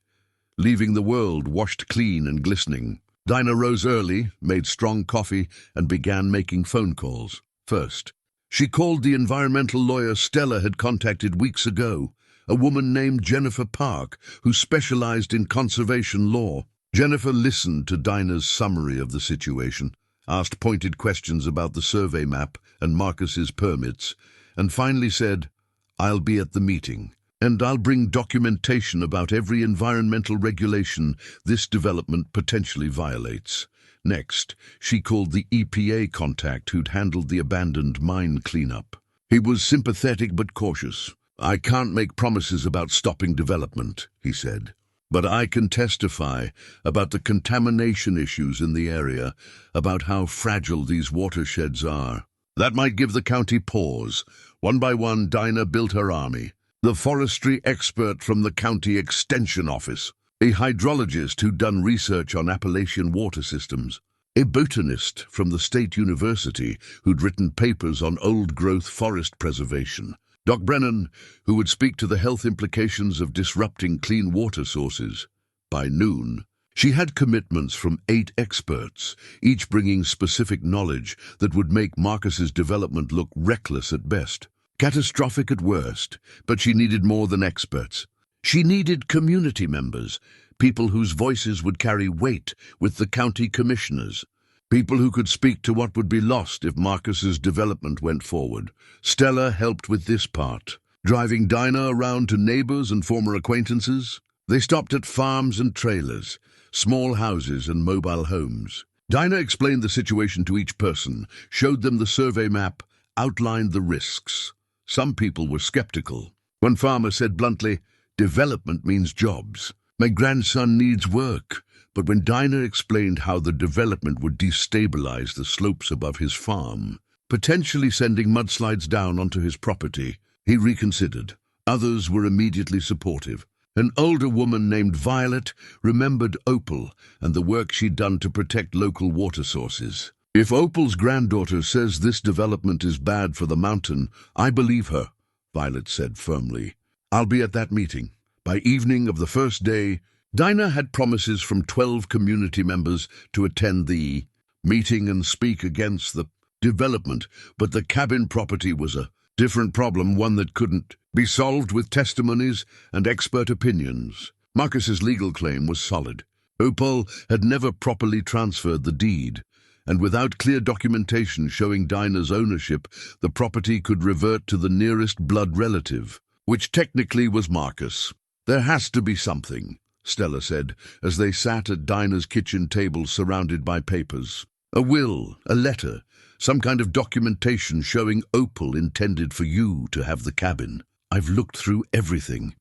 leaving the world washed clean and glistening. Dinah rose early, made strong coffee, and began making phone calls. First, she called the environmental lawyer Stella had contacted weeks ago, a woman named Jennifer Park, who specialized in conservation law. Jennifer listened to Dinah's summary of the situation, asked pointed questions about the survey map and Marcus's permits, and finally said, "I'll be at the meeting, and I'll bring documentation about every environmental regulation this development potentially violates." Next, she called the EPA contact who'd handled the abandoned mine cleanup. He was sympathetic but cautious. "I can't make promises about stopping development," he said, "but I can testify about the contamination issues in the area, about how fragile these watersheds are." That might give the county pause. One by one, Dinah built her army. The forestry expert from the county extension office, a hydrologist who'd done research on Appalachian water systems, a botanist from the state university who'd written papers on old-growth forest preservation, Doc Brennan, who would speak to the health implications of disrupting clean water sources. By noon, she had commitments from 8 experts, each bringing specific knowledge that would make Marcus's development look reckless at best, catastrophic at worst. But she needed more than experts. She needed community members, people whose voices would carry weight with the county commissioners, people who could speak to what would be lost if Marcus's development went forward. Stella helped with this part, driving Dinah around to neighbors and former acquaintances. They stopped at farms and trailers, small houses and mobile homes. Dinah explained the situation to each person, showed them the survey map, outlined the risks. Some people were skeptical. One farmer said bluntly, "Development means jobs. My grandson needs work." But when Dinah explained how the development would destabilize the slopes above his farm, potentially sending mudslides down onto his property, he reconsidered. Others were immediately supportive. An older woman named Violet remembered Opal and the work she'd done to protect local water sources. "If Opal's granddaughter says this development is bad for the mountain, I believe her," Violet said firmly. "I'll be at that meeting." By evening of the first day, Dinah had promises from 12 community members to attend the meeting and speak against the development, but the cabin property was a Different problem, one that couldn't be solved with testimonies and expert opinions. Marcus's legal claim was solid. Opal had never properly transferred the deed, and without clear documentation showing Dinah's ownership, the property could revert to the nearest blood relative, which technically was Marcus. "There has to be something," Stella said, as they sat at Dinah's kitchen table surrounded by papers. "A will, a letter, some kind of documentation showing Opal intended for you to have the cabin." "I've looked through everything,"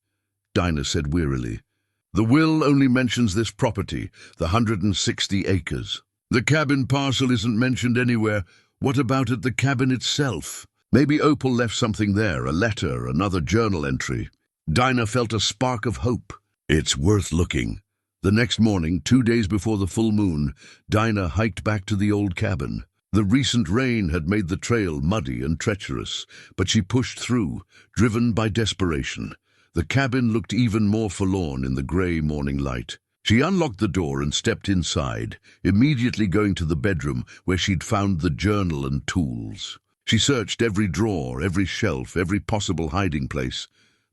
Dinah said wearily. "The will only mentions this property, the 160 acres. The cabin parcel isn't mentioned anywhere. What about at the cabin itself? Maybe Opal left something there, a letter, another journal entry." Dinah felt a spark of hope. "It's worth looking." The next morning, 2 days before the full moon, Dinah hiked back to the old cabin. The recent rain had made the trail muddy and treacherous, but she pushed through, driven by desperation. The cabin looked even more forlorn in the grey morning light. She unlocked the door and stepped inside, immediately going to the bedroom where she'd found the journal and tools. She searched every drawer, every shelf, every possible hiding place.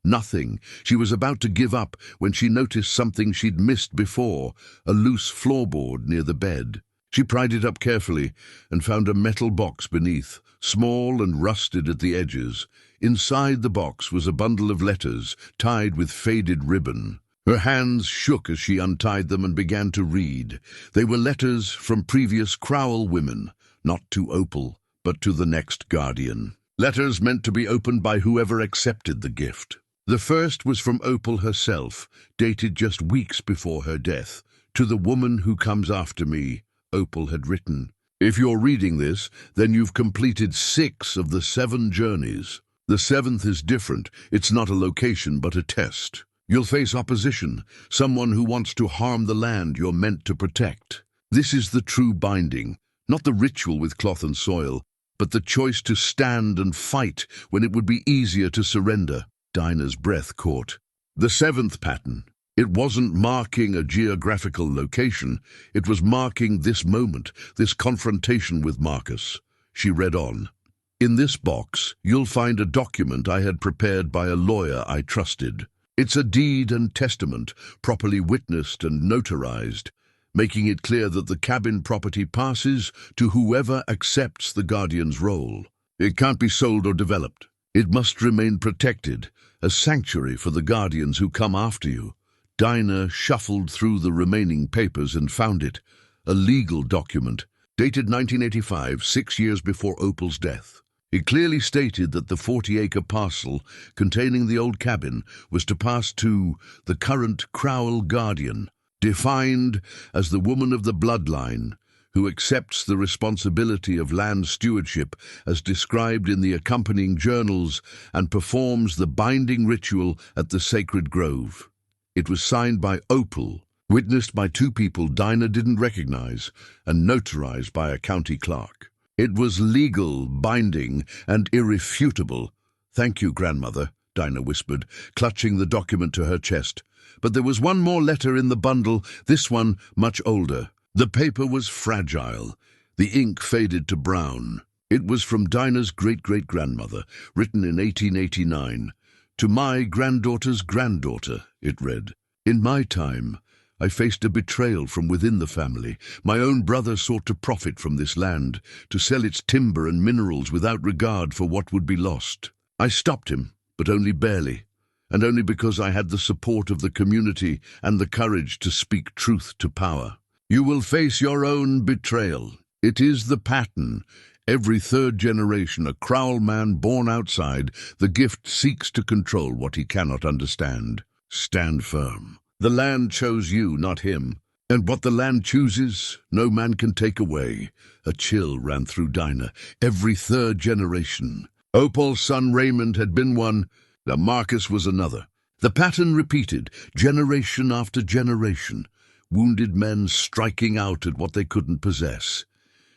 Nothing. She was about to give up when she noticed something she'd missed before, a loose floorboard near the bed. She pried it up carefully and found a metal box beneath, small and rusted at the edges. Inside the box was a bundle of letters, tied with faded ribbon. Her hands shook as she untied them and began to read. They were letters from previous Crowell women, not to Opal, but to the next guardian. Letters meant to be opened by whoever accepted the gift. The first was from Opal herself, dated just weeks before her death. "To the woman who comes after me," Opal had written. "If you're reading this, then you've completed 6 of the 7 journeys. The 7th is different. It's not a location, but a test. You'll face opposition, someone who wants to harm the land you're meant to protect. This is the true binding, not the ritual with cloth and soil, but the choice to stand and fight when it would be easier to surrender." Dinah's breath caught. The 7th pattern. It wasn't marking a geographical location. It was marking this moment, this confrontation with Marcus. She read on. "In this box, you'll find a document I had prepared by a lawyer I trusted. It's a deed and testament, properly witnessed and notarized, making it clear that the cabin property passes to whoever accepts the guardian's role. It can't be sold or developed. It must remain protected, a sanctuary for the guardians who come after you." Dinah shuffled through the remaining papers and found it, a legal document, dated 1985, 6 years before Opal's death. It clearly stated that the 40-acre parcel containing the old cabin was to pass to the current Crowell guardian, defined as the woman of the bloodline who accepts the responsibility of land stewardship as described in the accompanying journals and performs the binding ritual at the sacred grove. It was signed by Opal, witnessed by 2 people Dinah didn't recognize, and notarized by a county clerk. It was legal, binding, and irrefutable. "Thank you, grandmother," Dinah whispered, clutching the document to her chest. But there was one more letter in the bundle, this one much older. The paper was fragile. The ink faded to brown. It was from Dinah's great-great-grandmother, written in 1889. "To my granddaughter's granddaughter," it read. "In my time, I faced a betrayal from within the family. My own brother sought to profit from this land, to sell its timber and minerals without regard for what would be lost. I stopped him, but only barely, and only because I had the support of the community and the courage to speak truth to power. You will face your own betrayal. It is the pattern. Every 3rd generation, a Crowell man born outside, the gift seeks to control what he cannot understand. Stand firm. The land chose you, not him. And what the land chooses, no man can take away." A chill ran through Dinah. Every 3rd generation. Opal's son Raymond had been one. Now Marcus was another. The pattern repeated, generation after generation. Wounded men striking out at what they couldn't possess.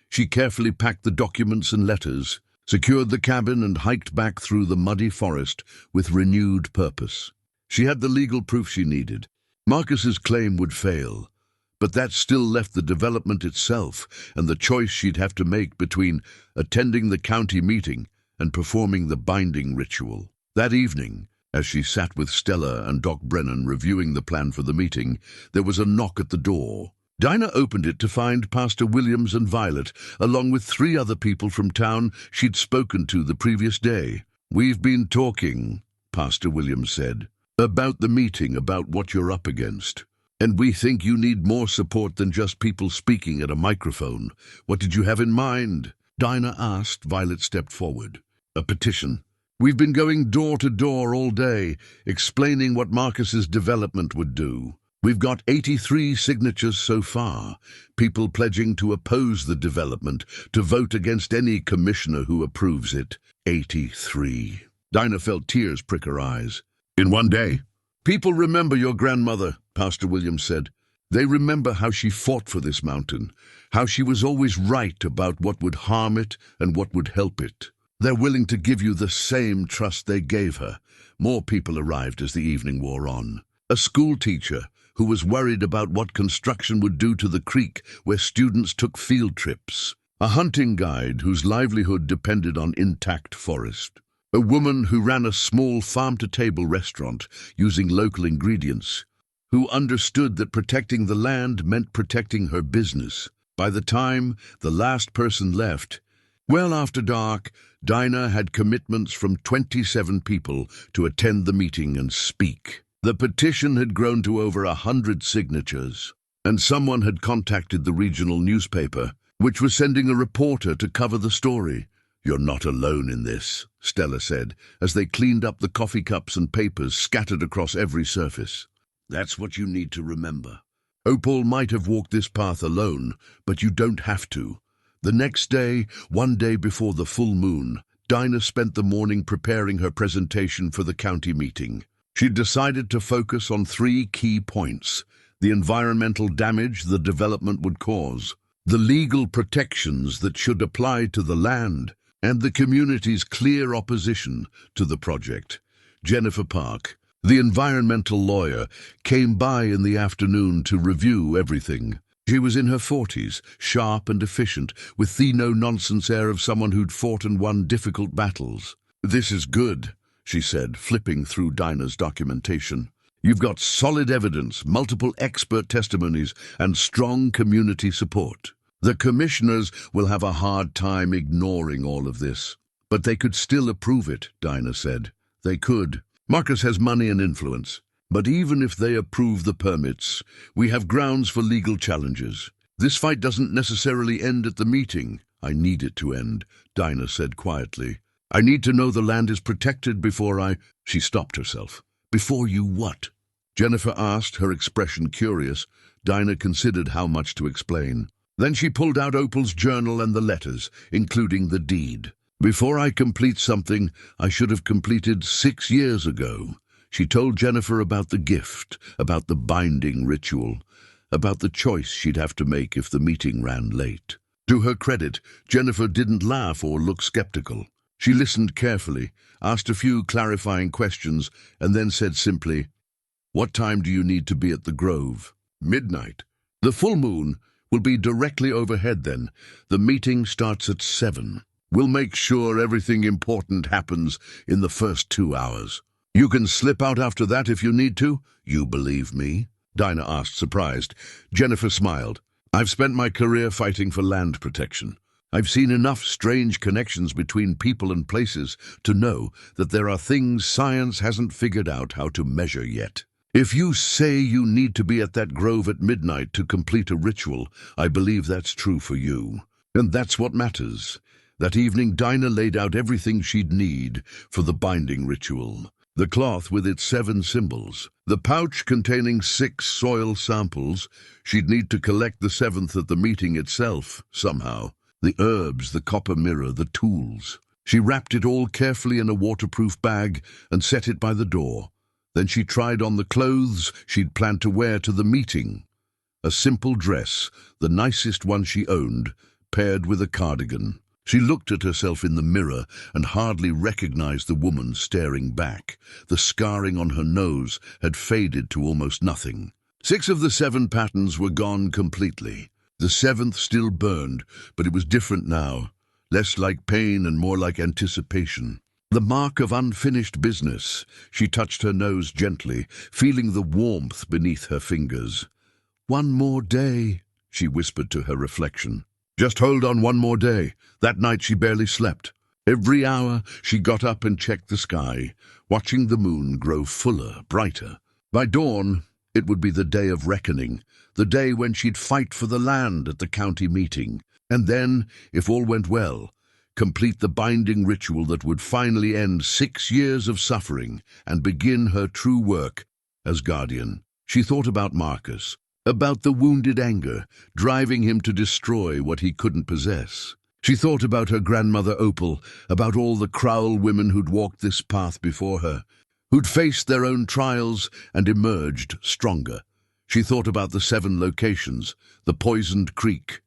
She carefully packed the documents and letters, secured the cabin, and hiked back through the muddy forest with renewed purpose. She had the legal proof she needed. Marcus's claim would fail, but that still left the development itself and the choice she'd have to make between attending the county meeting and performing the binding ritual. That evening, as she sat with Stella and Doc Brennan reviewing the plan for the meeting, there was a knock at the door. Dinah opened it to find Pastor Williams and Violet, along with 3 other people from town she'd spoken to the previous day. "We've been talking," Pastor Williams said, "about the meeting, about what you're up against. And we think you need more support than just people speaking at a microphone. What did you have in mind?" Dinah asked. Violet stepped forward. "A petition. We've been going door to door all day, explaining what Marcus's development would do. We've got 83 signatures so far, people pledging to oppose the development, to vote against any commissioner who approves it. 83. Dinah felt tears prick her eyes. "In one day?" "People remember your grandmother," Pastor Williams said. "They remember how she fought for this mountain, how she was always right about what would harm it and what would help it. They're willing to give you the same trust they gave her." More people arrived as the evening wore on. A school teacher who was worried about what construction would do to the creek where students took field trips. A hunting guide whose livelihood depended on intact forest. A woman who ran a small farm-to-table restaurant using local ingredients, who understood that protecting the land meant protecting her business. By the time the last person left, well after dark, Dinah had commitments from 27 people to attend the meeting and speak. The petition had grown to over 100 signatures, and someone had contacted the regional newspaper, which was sending a reporter to cover the story. "You're not alone in this," Stella said, as they cleaned up the coffee cups and papers scattered across every surface. "That's what you need to remember. Opal might have walked this path alone, but you don't have to." The next day, one day before the full moon, Dinah spent the morning preparing her presentation for the county meeting. She decided to focus on 3 key points: the environmental damage the development would cause, the legal protections that should apply to the land, and the community's clear opposition to the project. Jennifer Park, the environmental lawyer, came by in the afternoon to review everything. She was in her 40s, sharp and efficient, with the no-nonsense air of someone who'd fought and won difficult battles. "This is good," she said, flipping through Dinah's documentation. "You've got solid evidence, multiple expert testimonies, and strong community support. The commissioners will have a hard time ignoring all of this. But they could still approve it," Dinah said. "They could. Marcus has money and influence. But even if they approve the permits, we have grounds for legal challenges. This fight doesn't necessarily end at the meeting." "I need it to end," Dinah said quietly. "I need to know the land is protected before I—" She stopped herself. "Before you what?" Jennifer asked, her expression curious. Dinah considered how much to explain. Then she pulled out Opal's journal and the letters, including the deed. "Before I complete something I should have completed 6 years ago." She told Jennifer about the gift, about the binding ritual, about the choice she'd have to make if the meeting ran late. To her credit, Jennifer didn't laugh or look skeptical. She listened carefully, asked a few clarifying questions, and then said simply, "What time do you need to be at the Grove?" "Midnight." "The full moon will be directly overhead then. The meeting starts at 7. We'll make sure everything important happens in the first 2 hours. You can slip out after that if you need to." "You believe me?" Dinah asked, surprised. Jennifer smiled. "I've spent my career fighting for land protection. I've seen enough strange connections between people and places to know that there are things science hasn't figured out how to measure yet. If you say you need to be at that grove at midnight to complete a ritual, I believe that's true for you. And that's what matters." That evening, Dinah laid out everything she'd need for the binding ritual. The cloth with its 7 symbols, the pouch containing 6 soil samples. She'd need to collect the 7th at the meeting itself, somehow. The herbs, the copper mirror, the tools. She wrapped it all carefully in a waterproof bag and set it by the door. Then she tried on the clothes she'd planned to wear to the meeting. A simple dress, the nicest one she owned, paired with a cardigan. She looked at herself in the mirror and hardly recognized the woman staring back. The scarring on her nose had faded to almost nothing. 6 of the 7 patterns were gone completely. The 7th still burned, but it was different now. less like pain and more like anticipation. The mark of unfinished business. She touched her nose gently, feeling the warmth beneath her fingers. "One more day," she whispered to her reflection. Just hold on one more day. That night she barely slept. Every hour she got up and checked the sky, watching the moon grow fuller, brighter. By dawn, it would be the day of reckoning, the day when she'd fight for the land at the county meeting. And then, if all went well, complete the binding ritual that would finally end 6 years of suffering and begin her true work as guardian. She thought about Marcus, about the wounded anger, driving him to destroy what he couldn't possess. She thought about her grandmother Opal, about all the Crowell women who'd walked this path before her, who'd faced their own trials and emerged stronger. She thought about the 7 locations, the poisoned creek,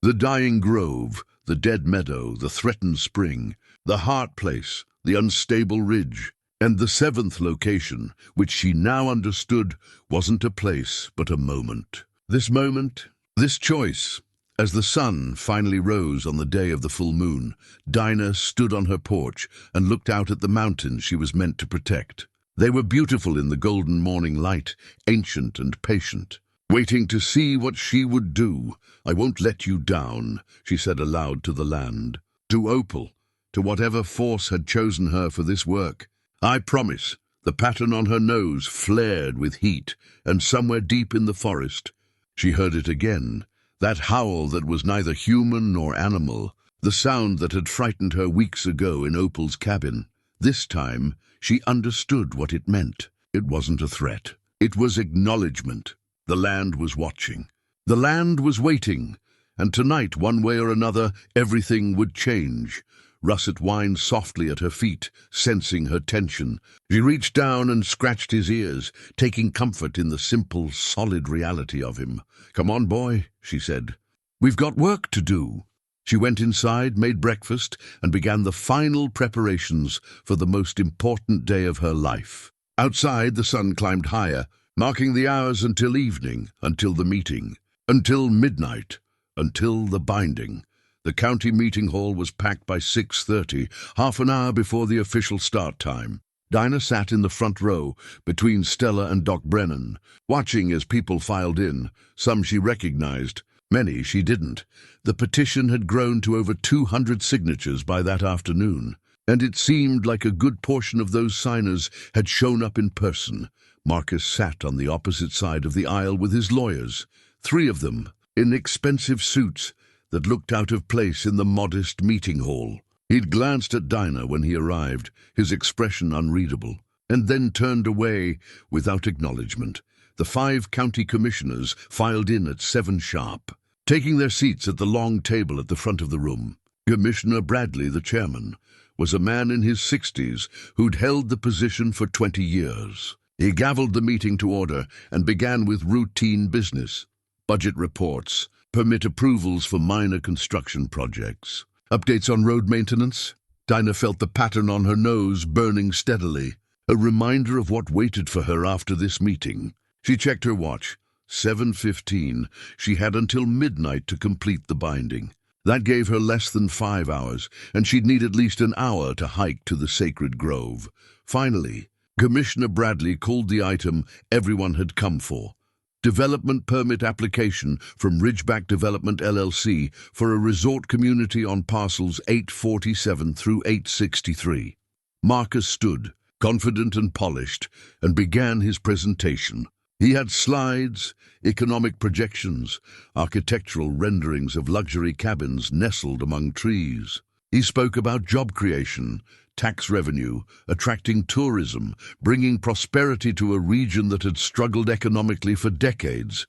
the dying grove, the dead meadow, the threatened spring, the heart place, the unstable ridge, and the 7th location, which she now understood wasn't a place but a moment. This moment, this choice. As the sun finally rose on the day of the full moon, Dinah stood on her porch and looked out at the mountains she was meant to protect. They were beautiful in the golden morning light, ancient and patient, waiting to see what she would do. "I won't let you down," she said aloud to the land, to Opal, to whatever force had chosen her for this work. "I promise." The pattern on her nose flared with heat, and somewhere deep in the forest, she heard it again, that howl that was neither human nor animal, the sound that had frightened her weeks ago in Opal's cabin. This time, she understood what it meant. It wasn't a threat. It was acknowledgement. The land was watching. The land was waiting. And tonight, one way or another, everything would change. Russet whined softly at her feet, sensing her tension. She reached down and scratched his ears, taking comfort in the simple, solid reality of him. "Come on, boy," she said. "We've got work to do." She went inside, made breakfast, and began the final preparations for the most important day of her life. Outside, the sun climbed higher, marking the hours until evening, until the meeting, until midnight, until the binding. The county meeting hall was packed by 6:30, half an hour before the official start time. Dinah sat in the front row, between Stella and Doc Brennan, watching as people filed in. Some she recognized, many she didn't. The petition had grown to over 200 signatures by that afternoon, and it seemed like a good portion of those signers had shown up in person. Marcus sat on the opposite side of the aisle with his lawyers, 3 of them, in expensive suits that looked out of place in the modest meeting hall. He'd glanced at Dinah when he arrived, his expression unreadable, and then turned away without acknowledgement. The 5 county commissioners filed in at 7 sharp, taking their seats at the long table at the front of the room. Commissioner Bradley, the chairman, was a man in his 60s who'd held the position for 20 years. He gavelled the meeting to order and began with routine business: budget reports, permit approvals for minor construction projects, updates on road maintenance. Dinah felt the pattern on her nose burning steadily, a reminder of what waited for her after this meeting. She checked her watch. 7:15. She had until midnight to complete the binding. That gave her less than 5 hours, and she'd need at least an hour to hike to the sacred grove. Finally, Commissioner Bradley called the item everyone had come for: development permit application from Ridgeback Development LLC for a resort community on parcels 847 through 863. Marcus stood, confident and polished, and began his presentation. He had slides, economic projections, architectural renderings of luxury cabins nestled among trees. He spoke about job creation, tax revenue, attracting tourism, bringing prosperity to a region that had struggled economically for decades.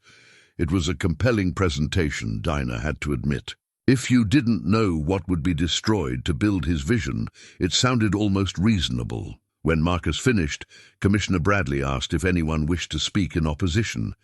It was a compelling presentation, Dinah had to admit. If you didn't know what would be destroyed to build his vision, it sounded almost reasonable. When Marcus finished, Commissioner Bradley asked if anyone wished to speak in opposition.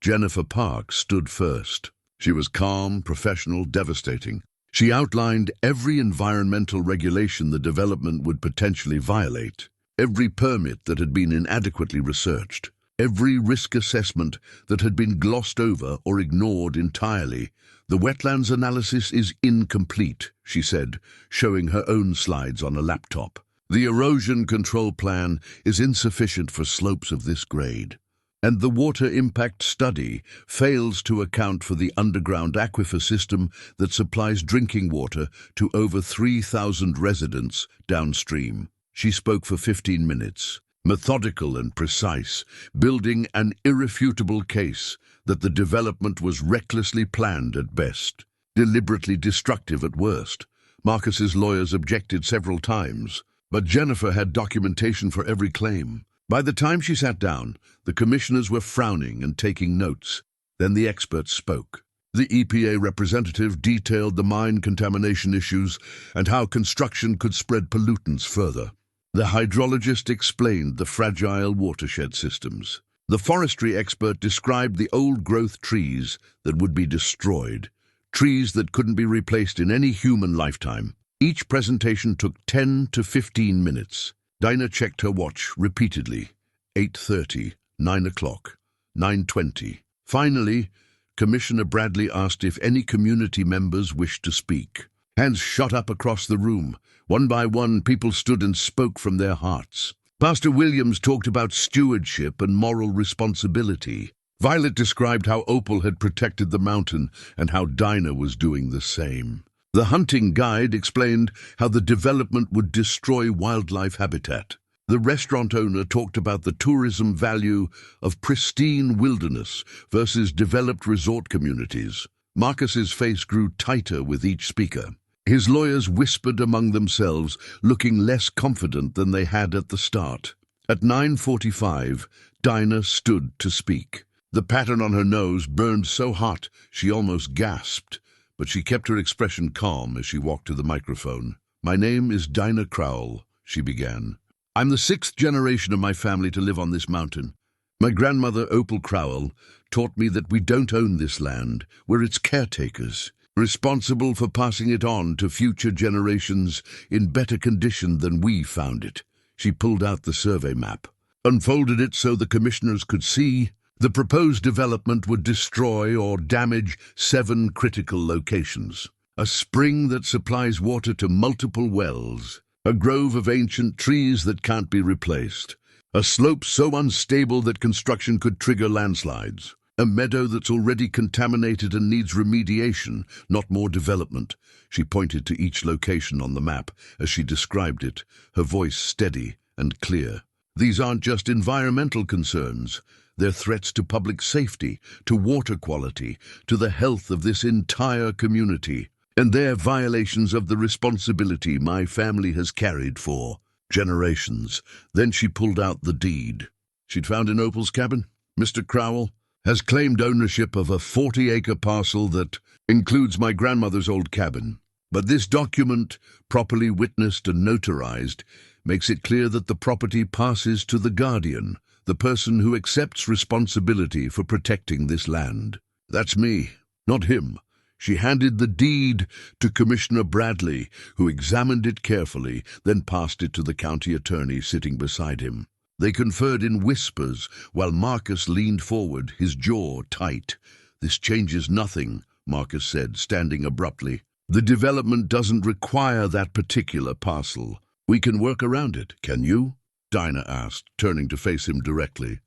Jennifer Park stood first. She was calm, professional, devastating. She outlined every environmental regulation the development would potentially violate, every permit that had been inadequately researched, every risk assessment that had been glossed over or ignored entirely. "The wetlands analysis is incomplete," she said, showing her own slides on a laptop. "The erosion control plan is insufficient for slopes of this grade. And the water impact study fails to account for the underground aquifer system that supplies drinking water to over 3,000 residents downstream." She spoke for 15 minutes, methodical and precise, building an irrefutable case that the development was recklessly planned at best, deliberately destructive at worst. Marcus's lawyers objected several times, but Jennifer had documentation for every claim. By the time she sat down, the commissioners were frowning and taking notes. Then the experts spoke. The EPA representative detailed the mine contamination issues and how construction could spread pollutants further. The hydrologist explained the fragile watershed systems. The forestry expert described the old-growth trees that would be destroyed, trees that couldn't be replaced in any human lifetime. Each presentation took 10 to 15 minutes. Dinah checked her watch repeatedly. 8:30, 9 o'clock, 9:20. Finally, Commissioner Bradley asked if any community members wished to speak. Hands shot up across the room. One by one, people stood and spoke from their hearts. Pastor Williams talked about stewardship and moral responsibility. Violet described how Opal had protected the mountain and how Dinah was doing the same. The hunting guide explained how the development would destroy wildlife habitat. The restaurant owner talked about the tourism value of pristine wilderness versus developed resort communities. Marcus's face grew tighter with each speaker. His lawyers whispered among themselves, looking less confident than they had at the start. At 9:45, Dinah stood to speak. The pattern on her nose burned so hot she almost gasped, but she kept her expression calm as she walked to the microphone. "My name is Dinah Crowell," she began. "I'm the 6th generation of my family to live on this mountain. My grandmother, Opal Crowell, taught me that we don't own this land. We're its caretakers, responsible for passing it on to future generations in better condition than we found it." She pulled out the survey map, unfolded it so the commissioners could see. The proposed development would destroy or damage 7 critical locations. A spring that supplies water to multiple wells. A grove of ancient trees that can't be replaced. A slope so unstable that construction could trigger landslides. A meadow that's already contaminated and needs remediation, not more development. She pointed to each location on the map as she described it, her voice steady and clear. "These aren't just environmental concerns. They're threats to public safety, to water quality, to the health of this entire community. And they're violations of the responsibility my family has carried for generations." Then she pulled out the deed she'd found in Opal's cabin. "Mr. Crowell has claimed ownership of a 40-acre parcel that includes my grandmother's old cabin. But this document, properly witnessed and notarized, makes it clear that the property passes to the guardian, the person who accepts responsibility for protecting this land. That's me, not him." She handed the deed to Commissioner Bradley, who examined it carefully, then passed it to the county attorney sitting beside him. They conferred in whispers while Marcus leaned forward, his jaw tight. "This changes nothing," Marcus said, standing abruptly. "The development doesn't require that particular parcel. We can work around it, can you?" Dinah asked, turning to face him directly.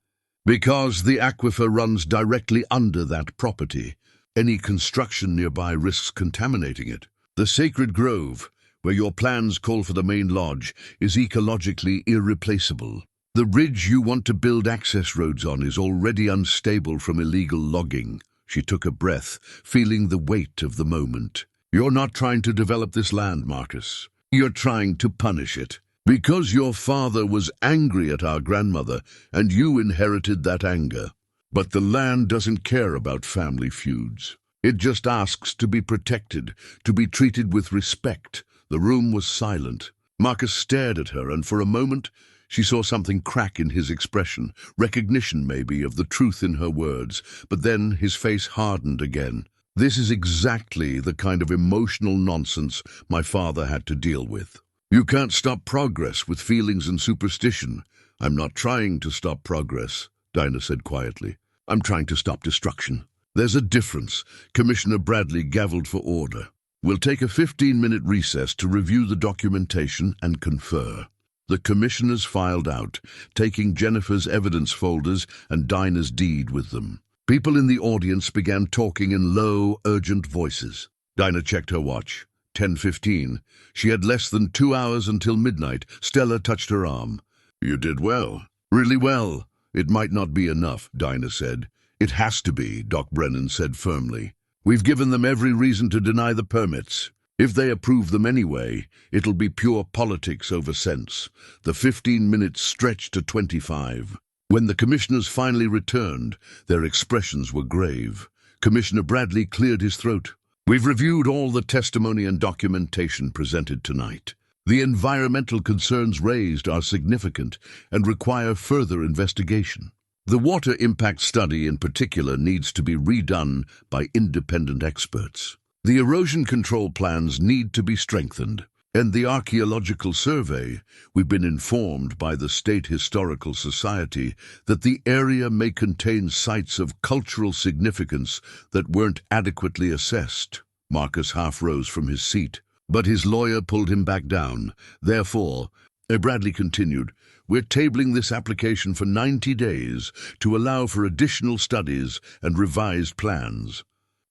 "Because the aquifer runs directly under that property. Any construction nearby risks contaminating it. The sacred grove, where your plans call for the main lodge, is ecologically irreplaceable. The ridge you want to build access roads on is already unstable from illegal logging." She took a breath, feeling the weight of the moment. "You're not trying to develop this land, Marcus. You're trying to punish it. Because your father was angry at our grandmother, and you inherited that anger. But the land doesn't care about family feuds. It just asks to be protected, to be treated with respect." The room was silent. Marcus stared at her, and for a moment she saw something crack in his expression, recognition maybe of the truth in her words, but then his face hardened again. "This is exactly the kind of emotional nonsense my father had to deal with. You can't stop progress with feelings and superstition." "I'm not trying to stop progress," Dinah said quietly. "I'm trying to stop destruction." "There's a difference." Commissioner Bradley gavelled for order. "We'll take a 15-minute recess to review the documentation and confer." The commissioners filed out, taking Jennifer's evidence folders and Dinah's deed with them. People in the audience began talking in low, urgent voices. Dinah checked her watch. 10:15. She had less than 2 hours until midnight. Stella touched her arm. "You did well. Really well." "It might not be enough," Dinah said. "It has to be," Doc Brennan said firmly. "We've given them every reason to deny the permits. If they approve them anyway, it'll be pure politics over sense." The 15 minutes stretched to 25. When the commissioners finally returned, their expressions were grave. Commissioner Bradley cleared his throat. "We've reviewed all the testimony and documentation presented tonight. The environmental concerns raised are significant and require further investigation. The water impact study in particular needs to be redone by independent experts. The erosion control plans need to be strengthened. And the archaeological survey, we've been informed by the State Historical Society that the area may contain sites of cultural significance that weren't adequately assessed." Marcus half rose from his seat, but his lawyer pulled him back down. "Therefore," Bradley continued, "we're tabling this application for 90 days to allow for additional studies and revised plans.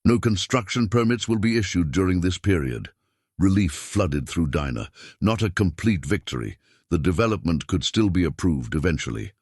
No construction permits will be issued during this period." Relief flooded through Dinah. Not a complete victory. The development could still be approved eventually.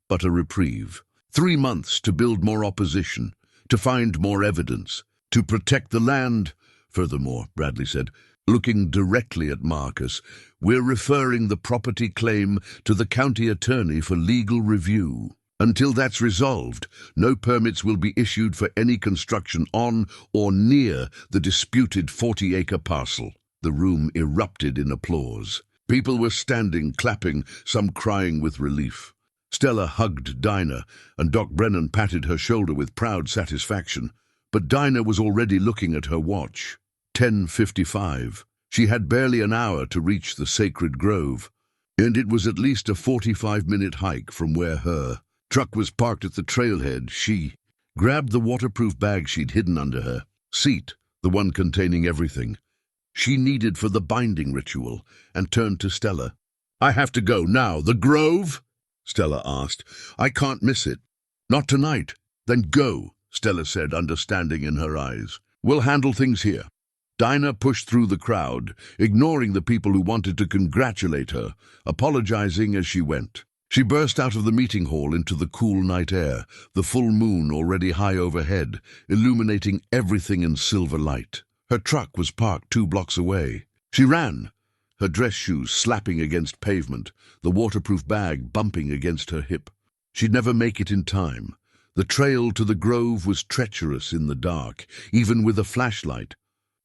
But a reprieve. 3 months to build more opposition, to find more evidence, to protect the land. "Furthermore," Bradley said, looking directly at Marcus, "we're referring the property claim to the county attorney for legal review. Until that's resolved, no permits will be issued for any construction on or near the disputed 40-acre parcel." The room erupted in applause. People were standing, clapping, some crying with relief. Stella hugged Dinah, and Doc Brennan patted her shoulder with proud satisfaction. But Dinah was already looking at her watch. 10:55. She had barely an hour to reach the sacred grove, and it was at least a 45-minute hike from where her truck was parked at the trailhead. She grabbed the waterproof bag she'd hidden under her seat, the one containing everything she needed for the binding ritual, and turned to Stella. "I have to go now. The grove?" Stella asked. "I can't miss it." "Not tonight." "Then go," Stella said, understanding in her eyes. "We'll handle things here." Dinah pushed through the crowd, ignoring the people who wanted to congratulate her, apologizing as she went. She burst out of the meeting hall into the cool night air, the full moon already high overhead, illuminating everything in silver light. Her truck was parked 2 blocks away. She ran, her dress shoes slapping against pavement, the waterproof bag bumping against her hip. She'd never make it in time. The trail to the grove was treacherous in the dark, even with a flashlight.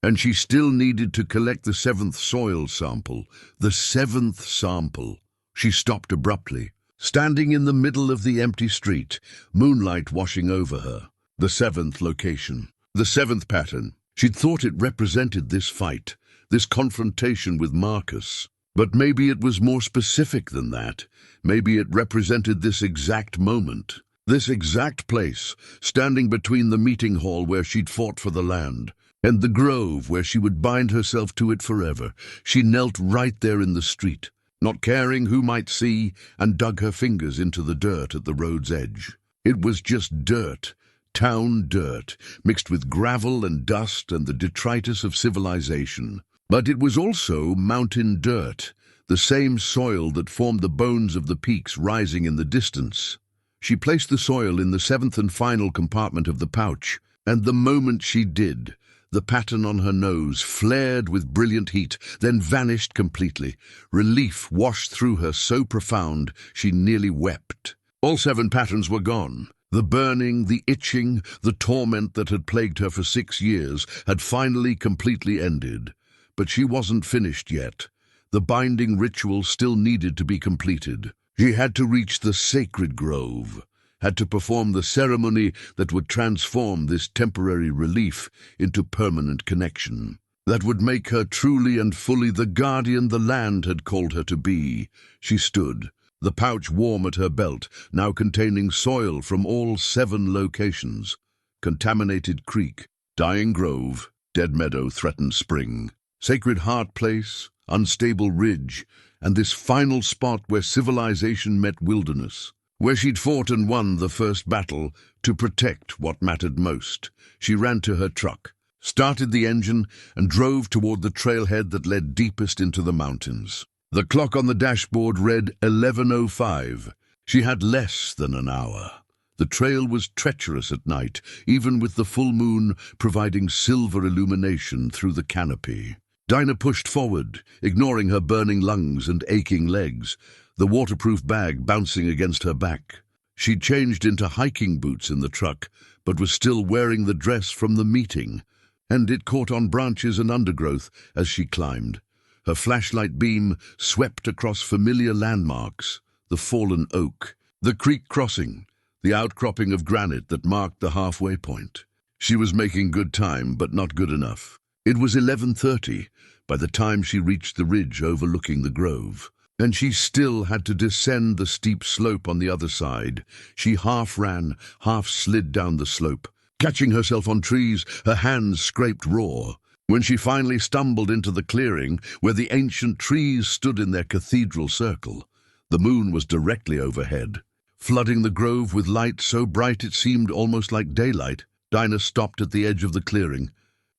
And she still needed to collect the 7th soil sample. The 7th sample. She stopped abruptly, standing in the middle of the empty street, moonlight washing over her. The 7th location. The 7th pattern. She'd thought it represented this fight, this confrontation with Marcus. But maybe it was more specific than that. Maybe it represented this exact moment, this exact place, standing between the meeting hall where she'd fought for the land, and the grove where she would bind herself to it forever. She knelt right there in the street, not caring who might see, and dug her fingers into the dirt at the road's edge. It was just dirt. Town dirt, mixed with gravel and dust and the detritus of civilization. But it was also mountain dirt, the same soil that formed the bones of the peaks rising in the distance. She placed the soil in the 7th and final compartment of the pouch, and the moment she did, the pattern on her nose flared with brilliant heat, then vanished completely. Relief washed through her so profound she nearly wept. All 7 patterns were gone. The burning, the itching, the torment that had plagued her for 6 years had finally completely ended. But she wasn't finished yet. The binding ritual still needed to be completed. She had to reach the sacred grove, had to perform the ceremony that would transform this temporary relief into permanent connection, that would make her truly and fully the guardian the land had called her to be. She stood, the pouch warm at her belt, now containing soil from all 7 locations. Contaminated Creek, Dying Grove, Dead Meadow threatened spring, Sacred Heart Place, unstable ridge, and this final spot where civilization met wilderness, where she'd fought and won the first battle to protect what mattered most. She ran to her truck, started the engine, and drove toward the trailhead that led deepest into the mountains. The clock on the dashboard read 11:05. She had less than an hour. The trail was treacherous at night, even with the full moon providing silver illumination through the canopy. Dinah pushed forward, ignoring her burning lungs and aching legs, the waterproof bag bouncing against her back. She'd changed into hiking boots in the truck, but was still wearing the dress from the meeting, and it caught on branches and undergrowth as she climbed. Her flashlight beam swept across familiar landmarks, the fallen oak, the creek crossing, the outcropping of granite that marked the halfway point. She was making good time, but not good enough. It was 11:30 by the time she reached the ridge overlooking the grove, and she still had to descend the steep slope on the other side. She half ran, half slid down the slope, catching herself on trees, her hands scraped raw. When she finally stumbled into the clearing where the ancient trees stood in their cathedral circle, the moon was directly overhead, flooding the grove with light so bright it seemed almost like daylight. Dinah stopped at the edge of the clearing,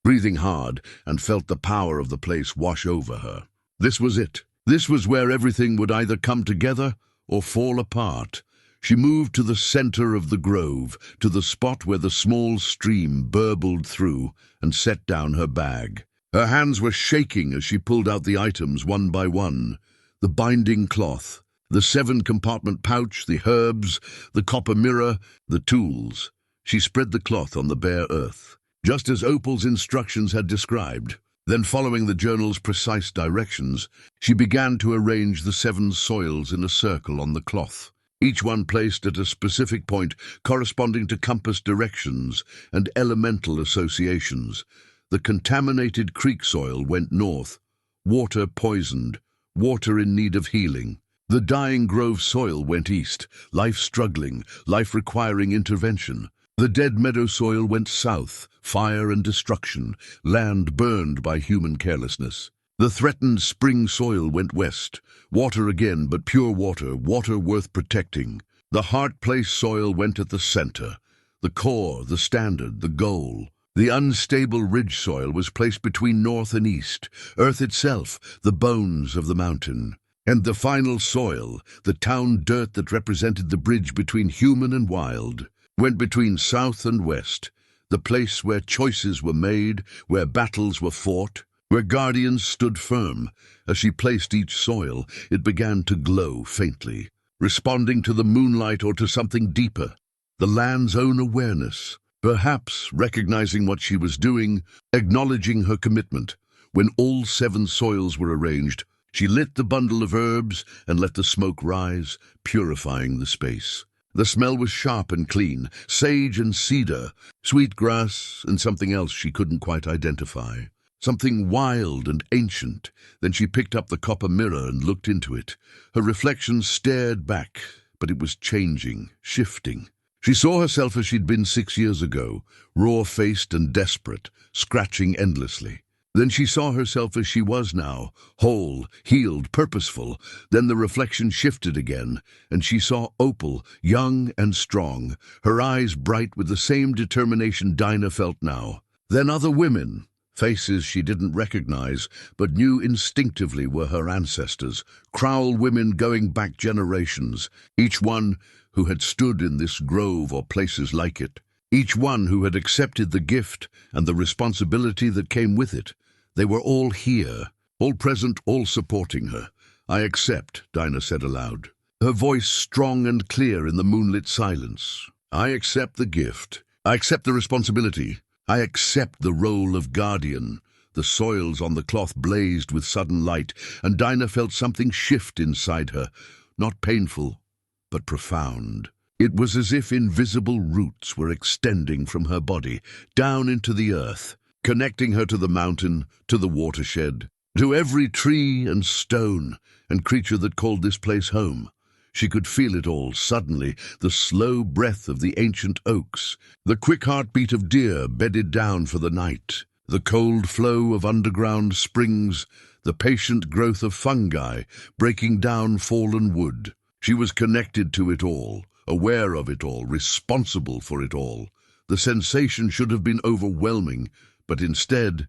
breathing hard, and felt the power of the place wash over her. This was it. This was where everything would either come together or fall apart. She moved to the center of the grove, to the spot where the small stream burbled through, and set down her bag. Her hands were shaking as she pulled out the items one by one. The binding cloth, the 7-compartment pouch, the herbs, the copper mirror, the tools. She spread the cloth on the bare earth, just as Opal's instructions had described. Then, following the journal's precise directions, she began to arrange the 7 soils in a circle on the cloth, each one placed at a specific point corresponding to compass directions and elemental associations. The contaminated creek soil went north, water poisoned, water in need of healing. The Dying Grove soil went east, life struggling, life requiring intervention. The Dead Meadow soil went south, fire and destruction, land burned by human carelessness. The threatened spring soil went west, water again, but pure water, water worth protecting. The Heart Place soil went at the center, the core, the standard, the goal. The unstable ridge soil was placed between north and east, earth itself, the bones of the mountain. And the final soil, the town dirt that represented the bridge between human and wild, went between south and west, the place where choices were made, where battles were fought, where guardians stood firm. As she placed each soil, it began to glow faintly, responding to the moonlight or to something deeper, the land's own awareness, perhaps recognizing what she was doing, acknowledging her commitment. When all 7 soils were arranged, she lit the bundle of herbs and let the smoke rise, purifying the space. The smell was sharp and clean, sage and cedar, sweet grass, and something else she couldn't quite identify. Something wild and ancient. Then she picked up the copper mirror and looked into it. Her reflection stared back, but it was changing, shifting. She saw herself as she'd been 6 years ago, raw-faced and desperate, scratching endlessly. Then she saw herself as she was now, whole, healed, purposeful. Then the reflection shifted again, and she saw Opal, young and strong, her eyes bright with the same determination Dinah felt now. Then other women, faces she didn't recognize, but knew instinctively were her ancestors, Crowell women going back generations, each one who had stood in this grove or places like it, each one who had accepted the gift and the responsibility that came with it. They were all here, all present, all supporting her. "I accept," Dinah said aloud, her voice strong and clear in the moonlit silence. "I accept the gift. I accept the responsibility. I accept the role of guardian." The soils on the cloth blazed with sudden light, and Dinah felt something shift inside her, not painful, but profound. It was as if invisible roots were extending from her body, down into the earth, connecting her to the mountain, to the watershed, to every tree and stone and creature that called this place home. She could feel it all suddenly, the slow breath of the ancient oaks, the quick heartbeat of deer bedded down for the night, the cold flow of underground springs, the patient growth of fungi breaking down fallen wood. She was connected to it all, aware of it all, responsible for it all. The sensation should have been overwhelming, but instead,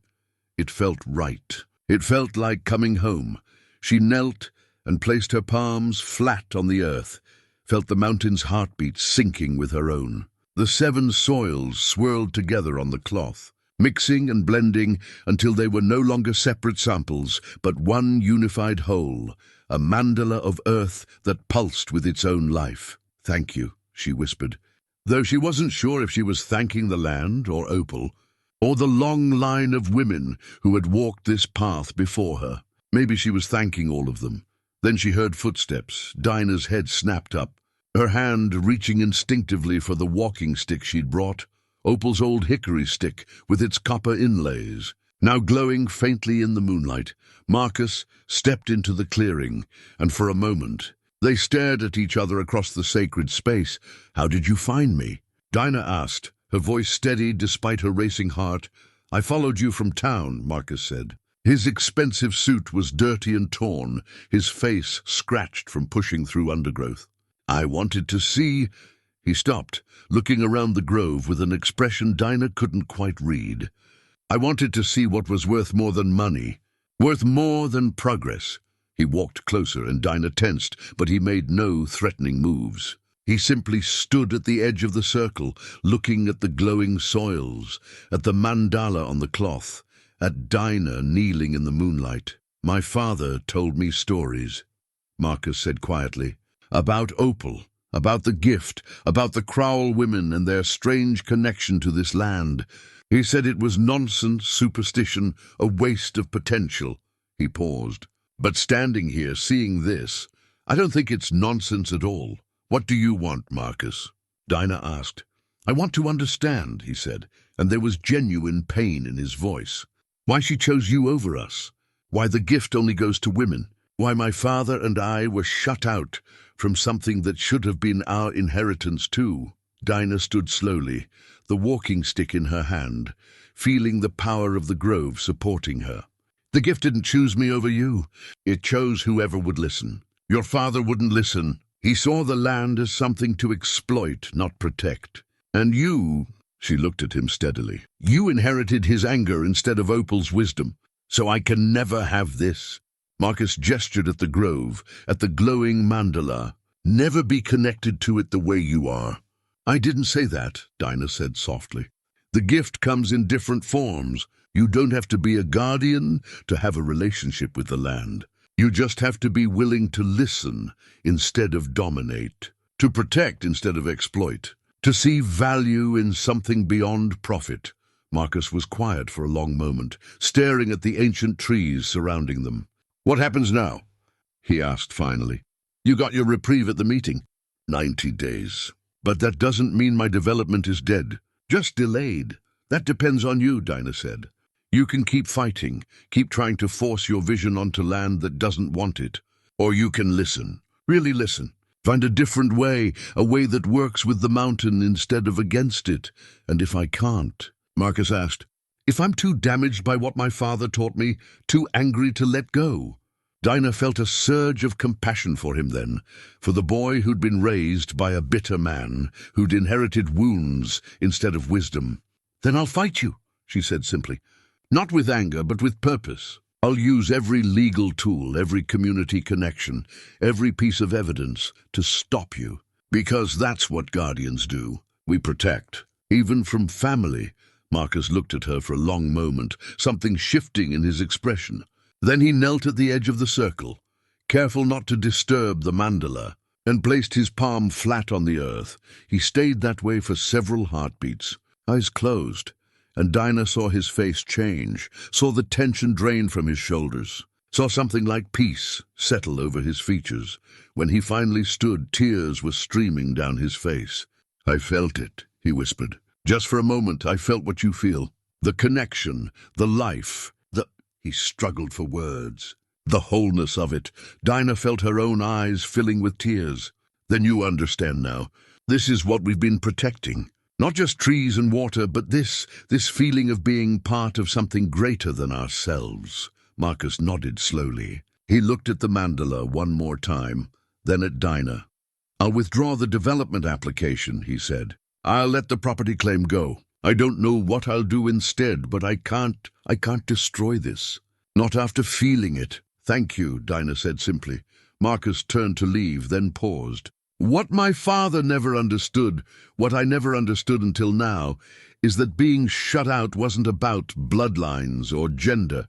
it felt right. It felt like coming home. She knelt and placed her palms flat on the earth, felt the mountain's heartbeat sinking with her own. The 7 soils swirled together on the cloth, mixing and blending until they were no longer separate samples, but one unified whole, a mandala of earth that pulsed with its own life. "Thank you," she whispered, though she wasn't sure if she was thanking the land or Opal, or the long line of women who had walked this path before her. Maybe she was thanking all of them. Then she heard footsteps. Dinah's head snapped up, her hand reaching instinctively for the walking stick she'd brought, Opal's old hickory stick with its copper inlays. Now glowing faintly in the moonlight, Marcus stepped into the clearing, and for a moment they stared at each other across the sacred space. "How did you find me?" Dinah asked, her voice steady despite her racing heart. "I followed you from town," Marcus said. His expensive suit was dirty and torn, his face scratched from pushing through undergrowth. "I wanted to see—" He stopped, looking around the grove with an expression Dinah couldn't quite read. "I wanted to see what was worth more than money, worth more than progress." He walked closer and Dinah tensed, but he made no threatening moves. He simply stood at the edge of the circle, looking at the glowing soils, at the mandala on the cloth, at Dinah kneeling in the moonlight. "My father told me stories," Marcus said quietly, "about Opal, about the gift, about the Crowell women and their strange connection to this land. He said it was nonsense, superstition, a waste of potential." He paused. "But standing here, seeing this, I don't think it's nonsense at all. What do you want, Marcus?" Dinah asked. "I want to understand," he said, and there was genuine pain in his voice. "Why she chose you over us. Why the gift only goes to women. Why my father and I were shut out from something that should have been our inheritance too." Dinah stood slowly, the walking stick in her hand, feeling the power of the grove supporting her. "The gift didn't choose me over you. It chose whoever would listen. Your father wouldn't listen. He saw the land as something to exploit, not protect. And you," she looked at him steadily, "you inherited his anger instead of Opal's wisdom. So I can never have this." Marcus gestured at the grove, at the glowing mandala. "Never be connected to it the way you are." "I didn't say that," Dinah said softly. "The gift comes in different forms. You don't have to be a guardian to have a relationship with the land. You just have to be willing to listen instead of dominate, to protect instead of exploit, to see value in something beyond profit." Marcus was quiet for a long moment, staring at the ancient trees surrounding them. "What happens now?" he asked finally. "You got your reprieve at the meeting." 90 days. "But that doesn't mean my development is dead. Just delayed. That depends on you," Dinah said. "You can keep fighting, keep trying to force your vision onto land that doesn't want it. Or you can listen, really listen. Find a different way, a way that works with the mountain instead of against it. And if I can't," Marcus asked, "if I'm too damaged by what my father taught me, too angry to let go?" Dinah felt a surge of compassion for him then, for the boy who'd been raised by a bitter man, who'd inherited wounds instead of wisdom. "Then I'll fight you," she said simply. "Not with anger, but with purpose. I'll use every legal tool, every community connection, every piece of evidence to stop you. Because that's what guardians do. We protect. Even from family." Marcus looked at her for a long moment, something shifting in his expression. Then he knelt at the edge of the circle, careful not to disturb the mandala, and placed his palm flat on the earth. He stayed that way for several heartbeats, eyes closed, and Dinah saw his face change, saw the tension drain from his shoulders, saw something like peace settle over his features. When he finally stood, tears were streaming down his face. "I felt it," he whispered. "Just for a moment, I felt what you feel. The connection, the life, the—" He struggled for words. The wholeness of it. Dinah felt her own eyes filling with tears. Then you understand now. This is what we've been protecting. Not just trees and water, but this feeling of being part of something greater than ourselves. Marcus nodded slowly. He looked at the mandala one more time, then at Dinah. I'll withdraw the development application, he said. I'll let the property claim go. I don't know what I'll do instead, but I can't destroy this. Not after feeling it. Thank you, Dinah said simply. Marcus turned to leave, then paused. What my father never understood, what I never understood until now, is that being shut out wasn't about bloodlines or gender.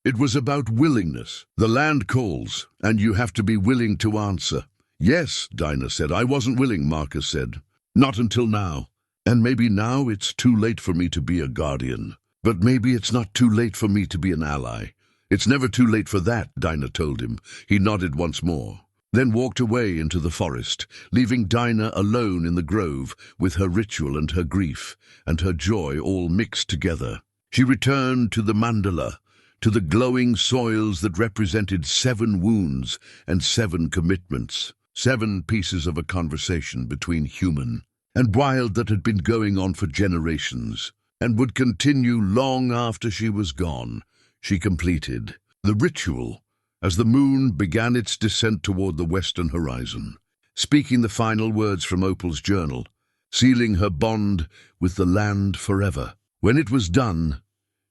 It was about willingness. The land calls, and you have to be willing to answer. Yes, Dinah said. I wasn't willing, Marcus said. Not until now. And maybe now it's too late for me to be a guardian. But maybe it's not too late for me to be an ally. It's never too late for that, Dinah told him. He nodded once more, then walked away into the forest, leaving Dinah alone in the grove with her ritual and her grief and her joy all mixed together. She returned to the mandala, to the glowing soils that represented 7 wounds and 7 commitments, 7 pieces of a conversation between human and wild that had been going on for generations and would continue long after she was gone. She completed the ritual as the moon began its descent toward the western horizon, speaking the final words from Opal's journal, sealing her bond with the land forever. When it was done,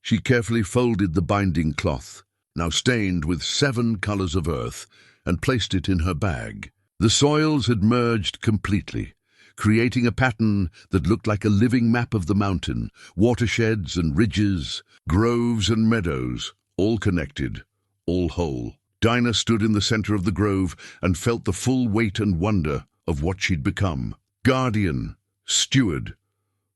she carefully folded the binding cloth, now stained with 7 colors of earth, and placed it in her bag. The soils had merged completely, creating a pattern that looked like a living map of the mountain, watersheds and ridges, groves and meadows, all connected, all whole. Dinah stood in the center of the grove and felt the full weight and wonder of what she'd become. Guardian, steward,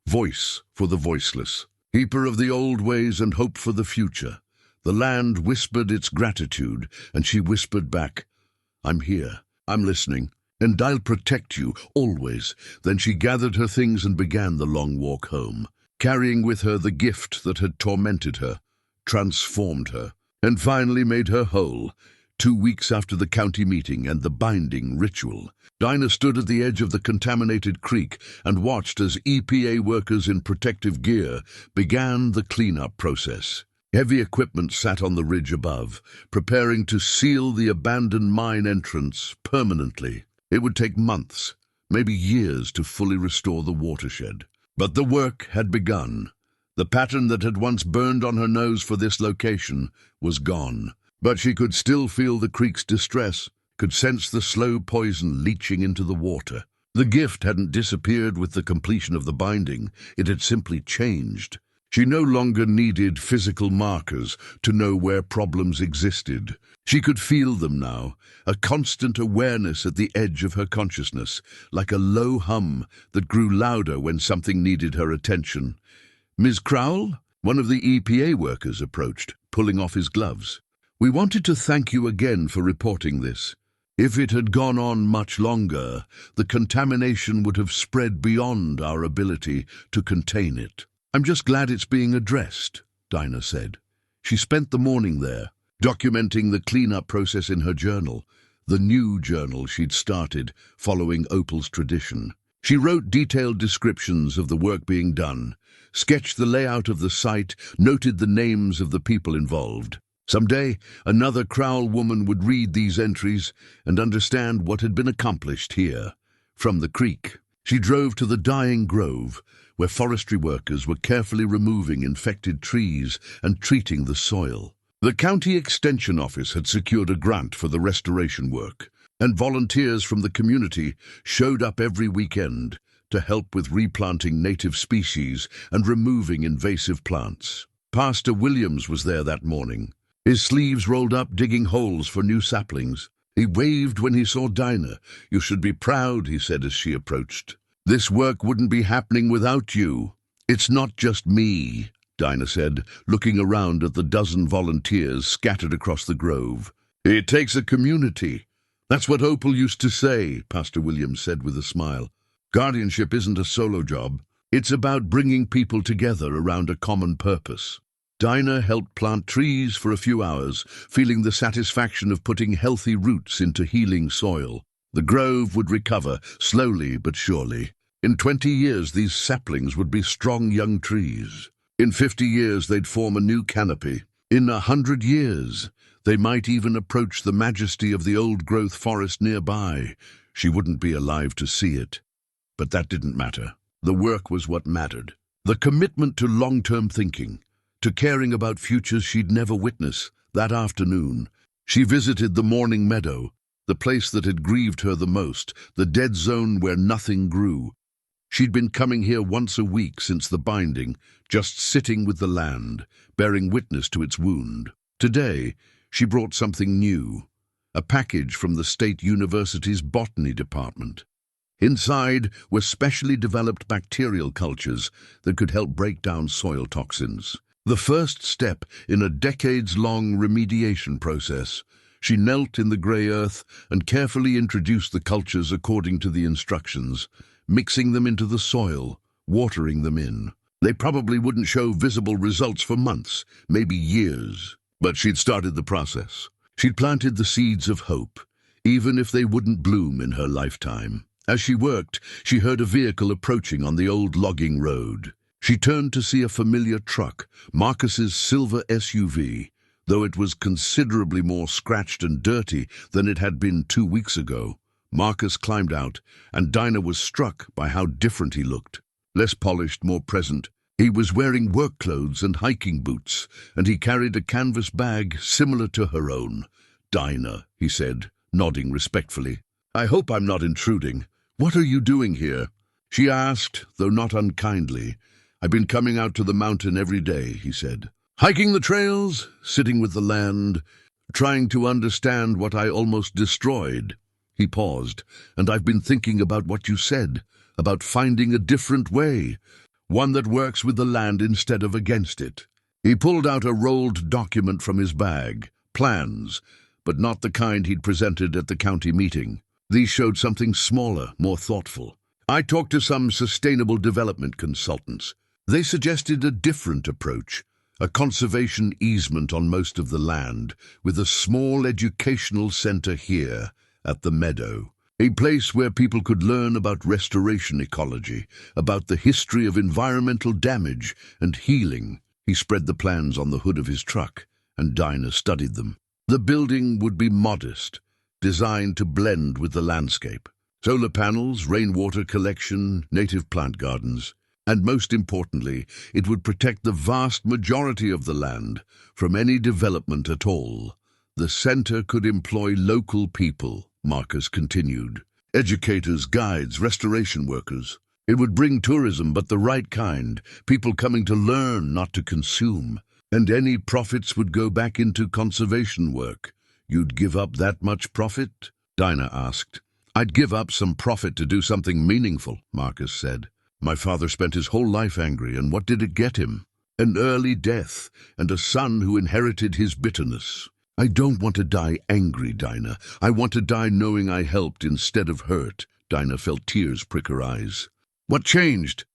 voice for the voiceless, keeper of the old ways and hope for the future. The land whispered its gratitude, and she whispered back, I'm here, I'm listening. And I'll protect you, always. Then she gathered her things and began the long walk home, carrying with her the gift that had tormented her, transformed her, and finally made her whole. 2 weeks after the county meeting and the binding ritual, Dinah stood at the edge of the contaminated creek and watched as EPA workers in protective gear began the cleanup process. Heavy equipment sat on the ridge above, preparing to seal the abandoned mine entrance permanently. It would take months, maybe years, to fully restore the watershed. But the work had begun. The pattern that had once burned on her nose for this location was gone. But she could still feel the creek's distress, could sense the slow poison leaching into the water. The gift hadn't disappeared with the completion of the binding. It had simply changed. She no longer needed physical markers to know where problems existed. She could feel them now, a constant awareness at the edge of her consciousness, like a low hum that grew louder when something needed her attention. Ms. Crowell? One of the EPA workers approached, pulling off his gloves. We wanted to thank you again for reporting this. If it had gone on much longer, the contamination would have spread beyond our ability to contain it. I'm just glad it's being addressed, Dinah said. She spent the morning there, documenting the cleanup process in her journal, the new journal she'd started following Opal's tradition. She wrote detailed descriptions of the work being done, sketched the layout of the site, noted the names of the people involved. Someday, another Crowell woman would read these entries and understand what had been accomplished here. From the creek, she drove to the dying grove, where forestry workers were carefully removing infected trees and treating the soil. The county extension office had secured a grant for the restoration work, and volunteers from the community showed up every weekend to help with replanting native species and removing invasive plants. Pastor Williams was there that morning, his sleeves rolled up, digging holes for new saplings. He waved when he saw Dinah. You should be proud, he said as she approached. This work wouldn't be happening without you. It's not just me, Dinah said, looking around at the dozen volunteers scattered across the grove. It takes a community. That's what Opal used to say, Pastor Williams said with a smile. Guardianship isn't a solo job. It's about bringing people together around a common purpose. Dinah helped plant trees for a few hours, feeling the satisfaction of putting healthy roots into healing soil. The grove would recover, slowly but surely. In 20 years, these saplings would be strong young trees. In 50 years, they'd form a new canopy. In 100 years, they might even approach the majesty of the old-growth forest nearby. She wouldn't be alive to see it. But that didn't matter. The work was what mattered. The commitment to long-term thinking, to caring about futures she'd never witness. That afternoon, she visited the morning meadow, the place that had grieved her the most, the dead zone where nothing grew. She'd been coming here once a week since the binding, just sitting with the land, bearing witness to its wound. Today, she brought something new, a package from the State University's botany department. Inside were specially developed bacterial cultures that could help break down soil toxins. The first step in a decades-long remediation process. She knelt in the grey earth and carefully introduced the cultures according to the instructions, mixing them into the soil, watering them in. They probably wouldn't show visible results for months, maybe years. But she'd started the process. She'd planted the seeds of hope, even if they wouldn't bloom in her lifetime. As she worked, she heard a vehicle approaching on the old logging road. She turned to see a familiar truck, Marcus's silver SUV, though it was considerably more scratched and dirty than it had been 2 weeks ago. Marcus climbed out, and Dinah was struck by how different he looked. Less polished, more present. He was wearing work clothes and hiking boots, and he carried a canvas bag similar to her own. "Dinah," he said, nodding respectfully. "I hope I'm not intruding. What are you doing here?" She asked, though not unkindly. "I've been coming out to the mountain every day," he said. "Hiking the trails, sitting with the land, trying to understand what I almost destroyed." He paused. "And I've been thinking about what you said, about finding a different way, one that works with the land instead of against it." He pulled out a rolled document from his bag, plans, but not the kind he'd presented at the county meeting. These showed something smaller, more thoughtful. "I talked to some sustainable development consultants. They suggested a different approach, a conservation easement on most of the land, with a small educational center here at the meadow. A place where people could learn about restoration ecology, about the history of environmental damage and healing." He spread the plans on the hood of his truck, and Dinah studied them. The building would be modest, designed to blend with the landscape. Solar panels, rainwater collection, native plant gardens. And most importantly, it would protect the vast majority of the land from any development at all. The center could employ local people, Marcus continued. Educators, guides, restoration workers. It would bring tourism, but the right kind. People coming to learn, not to consume. And any profits would go back into conservation work. "You'd give up that much profit?" Dinah asked. "I'd give up some profit to do something meaningful," Marcus said. "My father spent his whole life angry, and what did it get him? An early death, and a son who inherited his bitterness. I don't want to die angry, Dinah. I want to die knowing I helped instead of hurt." Dinah felt tears prick her eyes. "What changed?"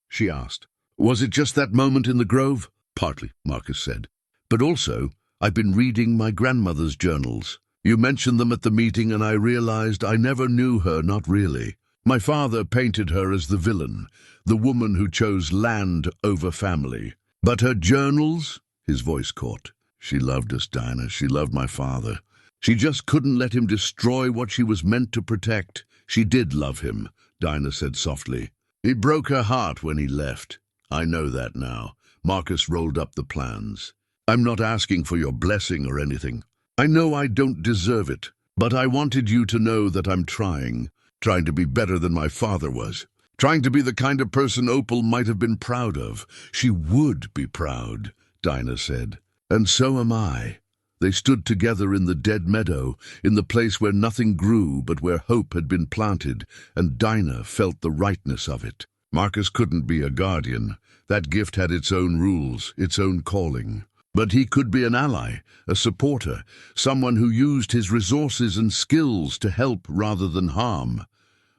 she asked. "Was it just that moment in the grove?" "Partly," Marcus said. "But also, I've been reading my grandmother's journals. You mentioned them at the meeting, and I realized I never knew her, not really. My father painted her as the villain, the woman who chose land over family. But her journals," his voice caught. "She loved us, Dinah. She loved my father. She just couldn't let him destroy what she was meant to protect. She did love him," Dinah said softly. "He broke her heart when he left. I know that now." Marcus rolled up the plans. "I'm not asking for your blessing or anything. I know I don't deserve it, but I wanted you to know that I'm trying to be better than my father was. Trying to be the kind of person Opal might have been proud of. She would be proud," Dinah said. "And so am I." They stood together in the dead meadow, in the place where nothing grew but where hope had been planted, and Dinah felt the rightness of it. Marcus couldn't be a guardian. That gift had its own rules, its own calling. But he could be an ally, a supporter, someone who used his resources and skills to help rather than harm.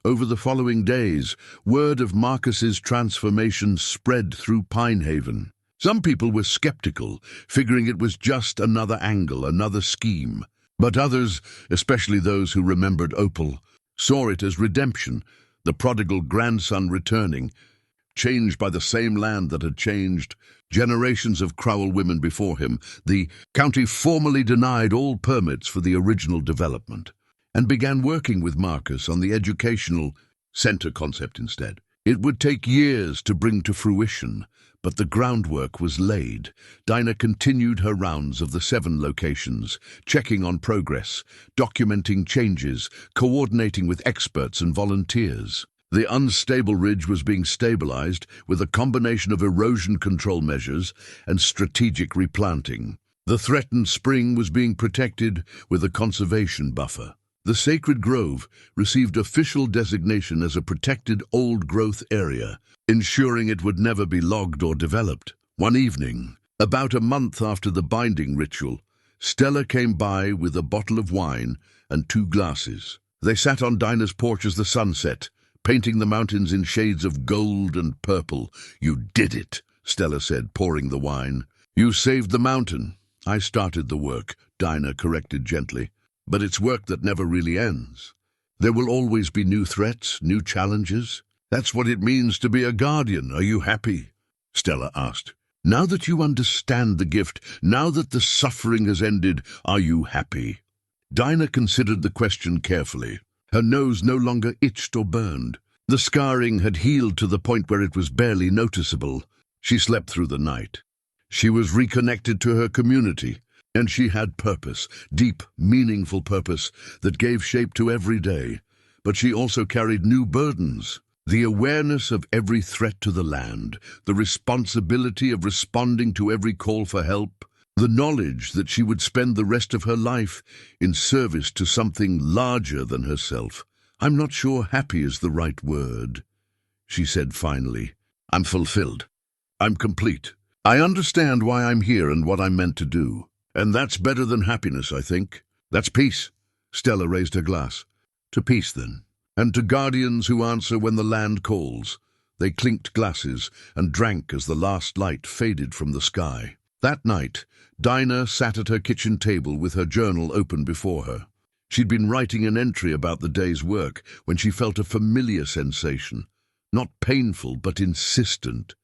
Over the following days, word of Marcus's transformation spread through Pinehaven. Some people were skeptical, figuring it was just another angle, another scheme. But others, especially those who remembered Opal, saw it as redemption, the prodigal grandson returning, changed by the same land that had changed generations of Crowell women before him. The county formally denied all permits for the original development and began working with Marcus on the educational center concept instead. It would take years to bring to fruition, but the groundwork was laid. Dinah continued her rounds of the 7 locations, checking on progress, documenting changes, coordinating with experts and volunteers. The unstable ridge was being stabilized with a combination of erosion control measures and strategic replanting. The threatened spring was being protected with a conservation buffer. The sacred grove received official designation as a protected old-growth area, ensuring it would never be logged or developed. One evening, about a month after the binding ritual, Stella came by with a bottle of wine and 2 glasses. They sat on Dinah's porch as the sun set, painting the mountains in shades of gold and purple. "You did it," Stella said, pouring the wine. "You saved the mountain." "I started the work," Dinah corrected gently. "But it's work that never really ends. There will always be new threats, new challenges. That's what it means to be a guardian. Are you happy?" Stella asked. "Now that you understand the gift, now that the suffering has ended, are you happy?" Dinah considered the question carefully. Her nose no longer itched or burned. The scarring had healed to the point where it was barely noticeable. She slept through the night. She was reconnected to her community, and she had purpose, deep, meaningful purpose that gave shape to every day. But she also carried new burdens. The awareness of every threat to the land, the responsibility of responding to every call for help, the knowledge that she would spend the rest of her life in service to something larger than herself. "I'm not sure happy is the right word," she said finally. "I'm fulfilled. I'm complete. I understand why I'm here and what I'm meant to do. And that's better than happiness, I think. That's peace." Stella raised her glass. "To peace, then. And to guardians who answer when the land calls." They clinked glasses and drank as the last light faded from the sky. That night, Dinah sat at her kitchen table with her journal open before her. She'd been writing an entry about the day's work when she felt a familiar sensation, not painful but insistent.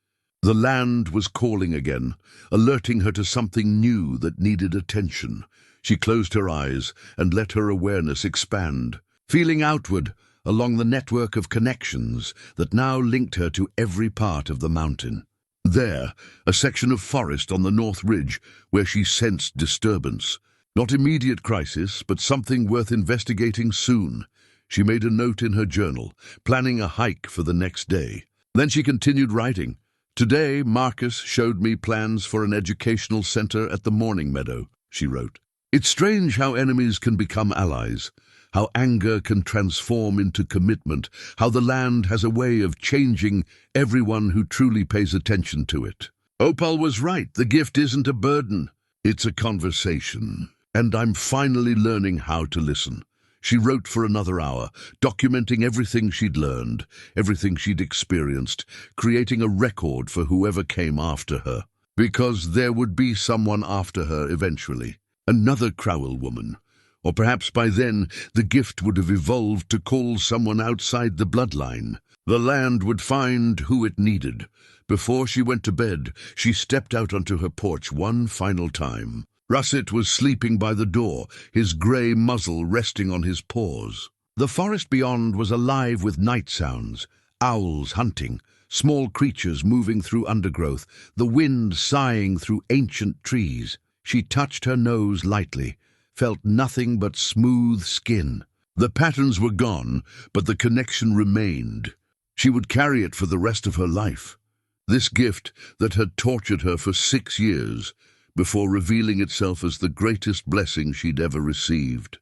The land was calling again, alerting her to something new that needed attention. She closed her eyes and let her awareness expand, feeling outward along the network of connections that now linked her to every part of the mountain. There, a section of forest on the north ridge where she sensed disturbance. Not immediate crisis, but something worth investigating soon. She made a note in her journal, planning a hike for the next day. Then she continued writing. "Today, Marcus showed me plans for an educational center at the Morning Meadow," she wrote. "It's strange how enemies can become allies, how anger can transform into commitment, how the land has a way of changing everyone who truly pays attention to it. Opal was right, the gift isn't a burden, it's a conversation. And I'm finally learning how to listen." She wrote for another hour, documenting everything she'd learned, everything she'd experienced, creating a record for whoever came after her. Because there would be someone after her eventually, another Crowell woman. Or perhaps by then the gift would have evolved to call someone outside the bloodline. The land would find who it needed. Before she went to bed, she stepped out onto her porch one final time. Russet was sleeping by the door, his grey muzzle resting on his paws. The forest beyond was alive with night sounds, owls hunting, small creatures moving through undergrowth, the wind sighing through ancient trees. She touched her nose lightly, felt nothing but smooth skin. The patterns were gone, but the connection remained. She would carry it for the rest of her life. This gift that had tortured her for 6 years, before revealing itself as the greatest blessing she'd ever received.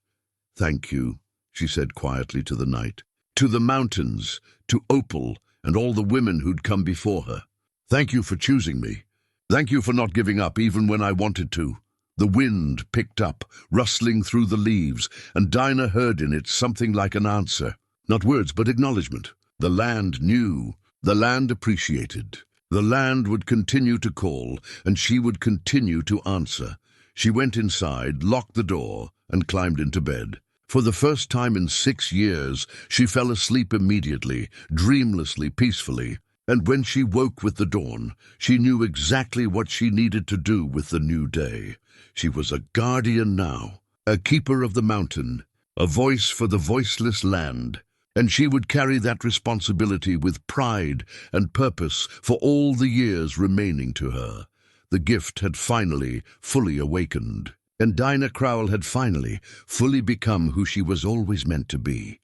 "Thank you," she said quietly to the night. To the mountains, to Opal, and all the women who'd come before her. "Thank you for choosing me. Thank you for not giving up even when I wanted to." The wind picked up, rustling through the leaves, and Dinah heard in it something like an answer. Not words, but acknowledgement. The land knew. The land appreciated. The land would continue to call, and she would continue to answer. She went inside, locked the door, and climbed into bed. For the first time in 6 years, she fell asleep immediately, dreamlessly, peacefully. And when she woke with the dawn, she knew exactly what she needed to do with the new day. She was a guardian now, a keeper of the mountain, a voice for the voiceless land. And she would carry that responsibility with pride and purpose for all the years remaining to her. The gift had finally, fully awakened. And Dinah Crowell had finally, fully become who she was always meant to be.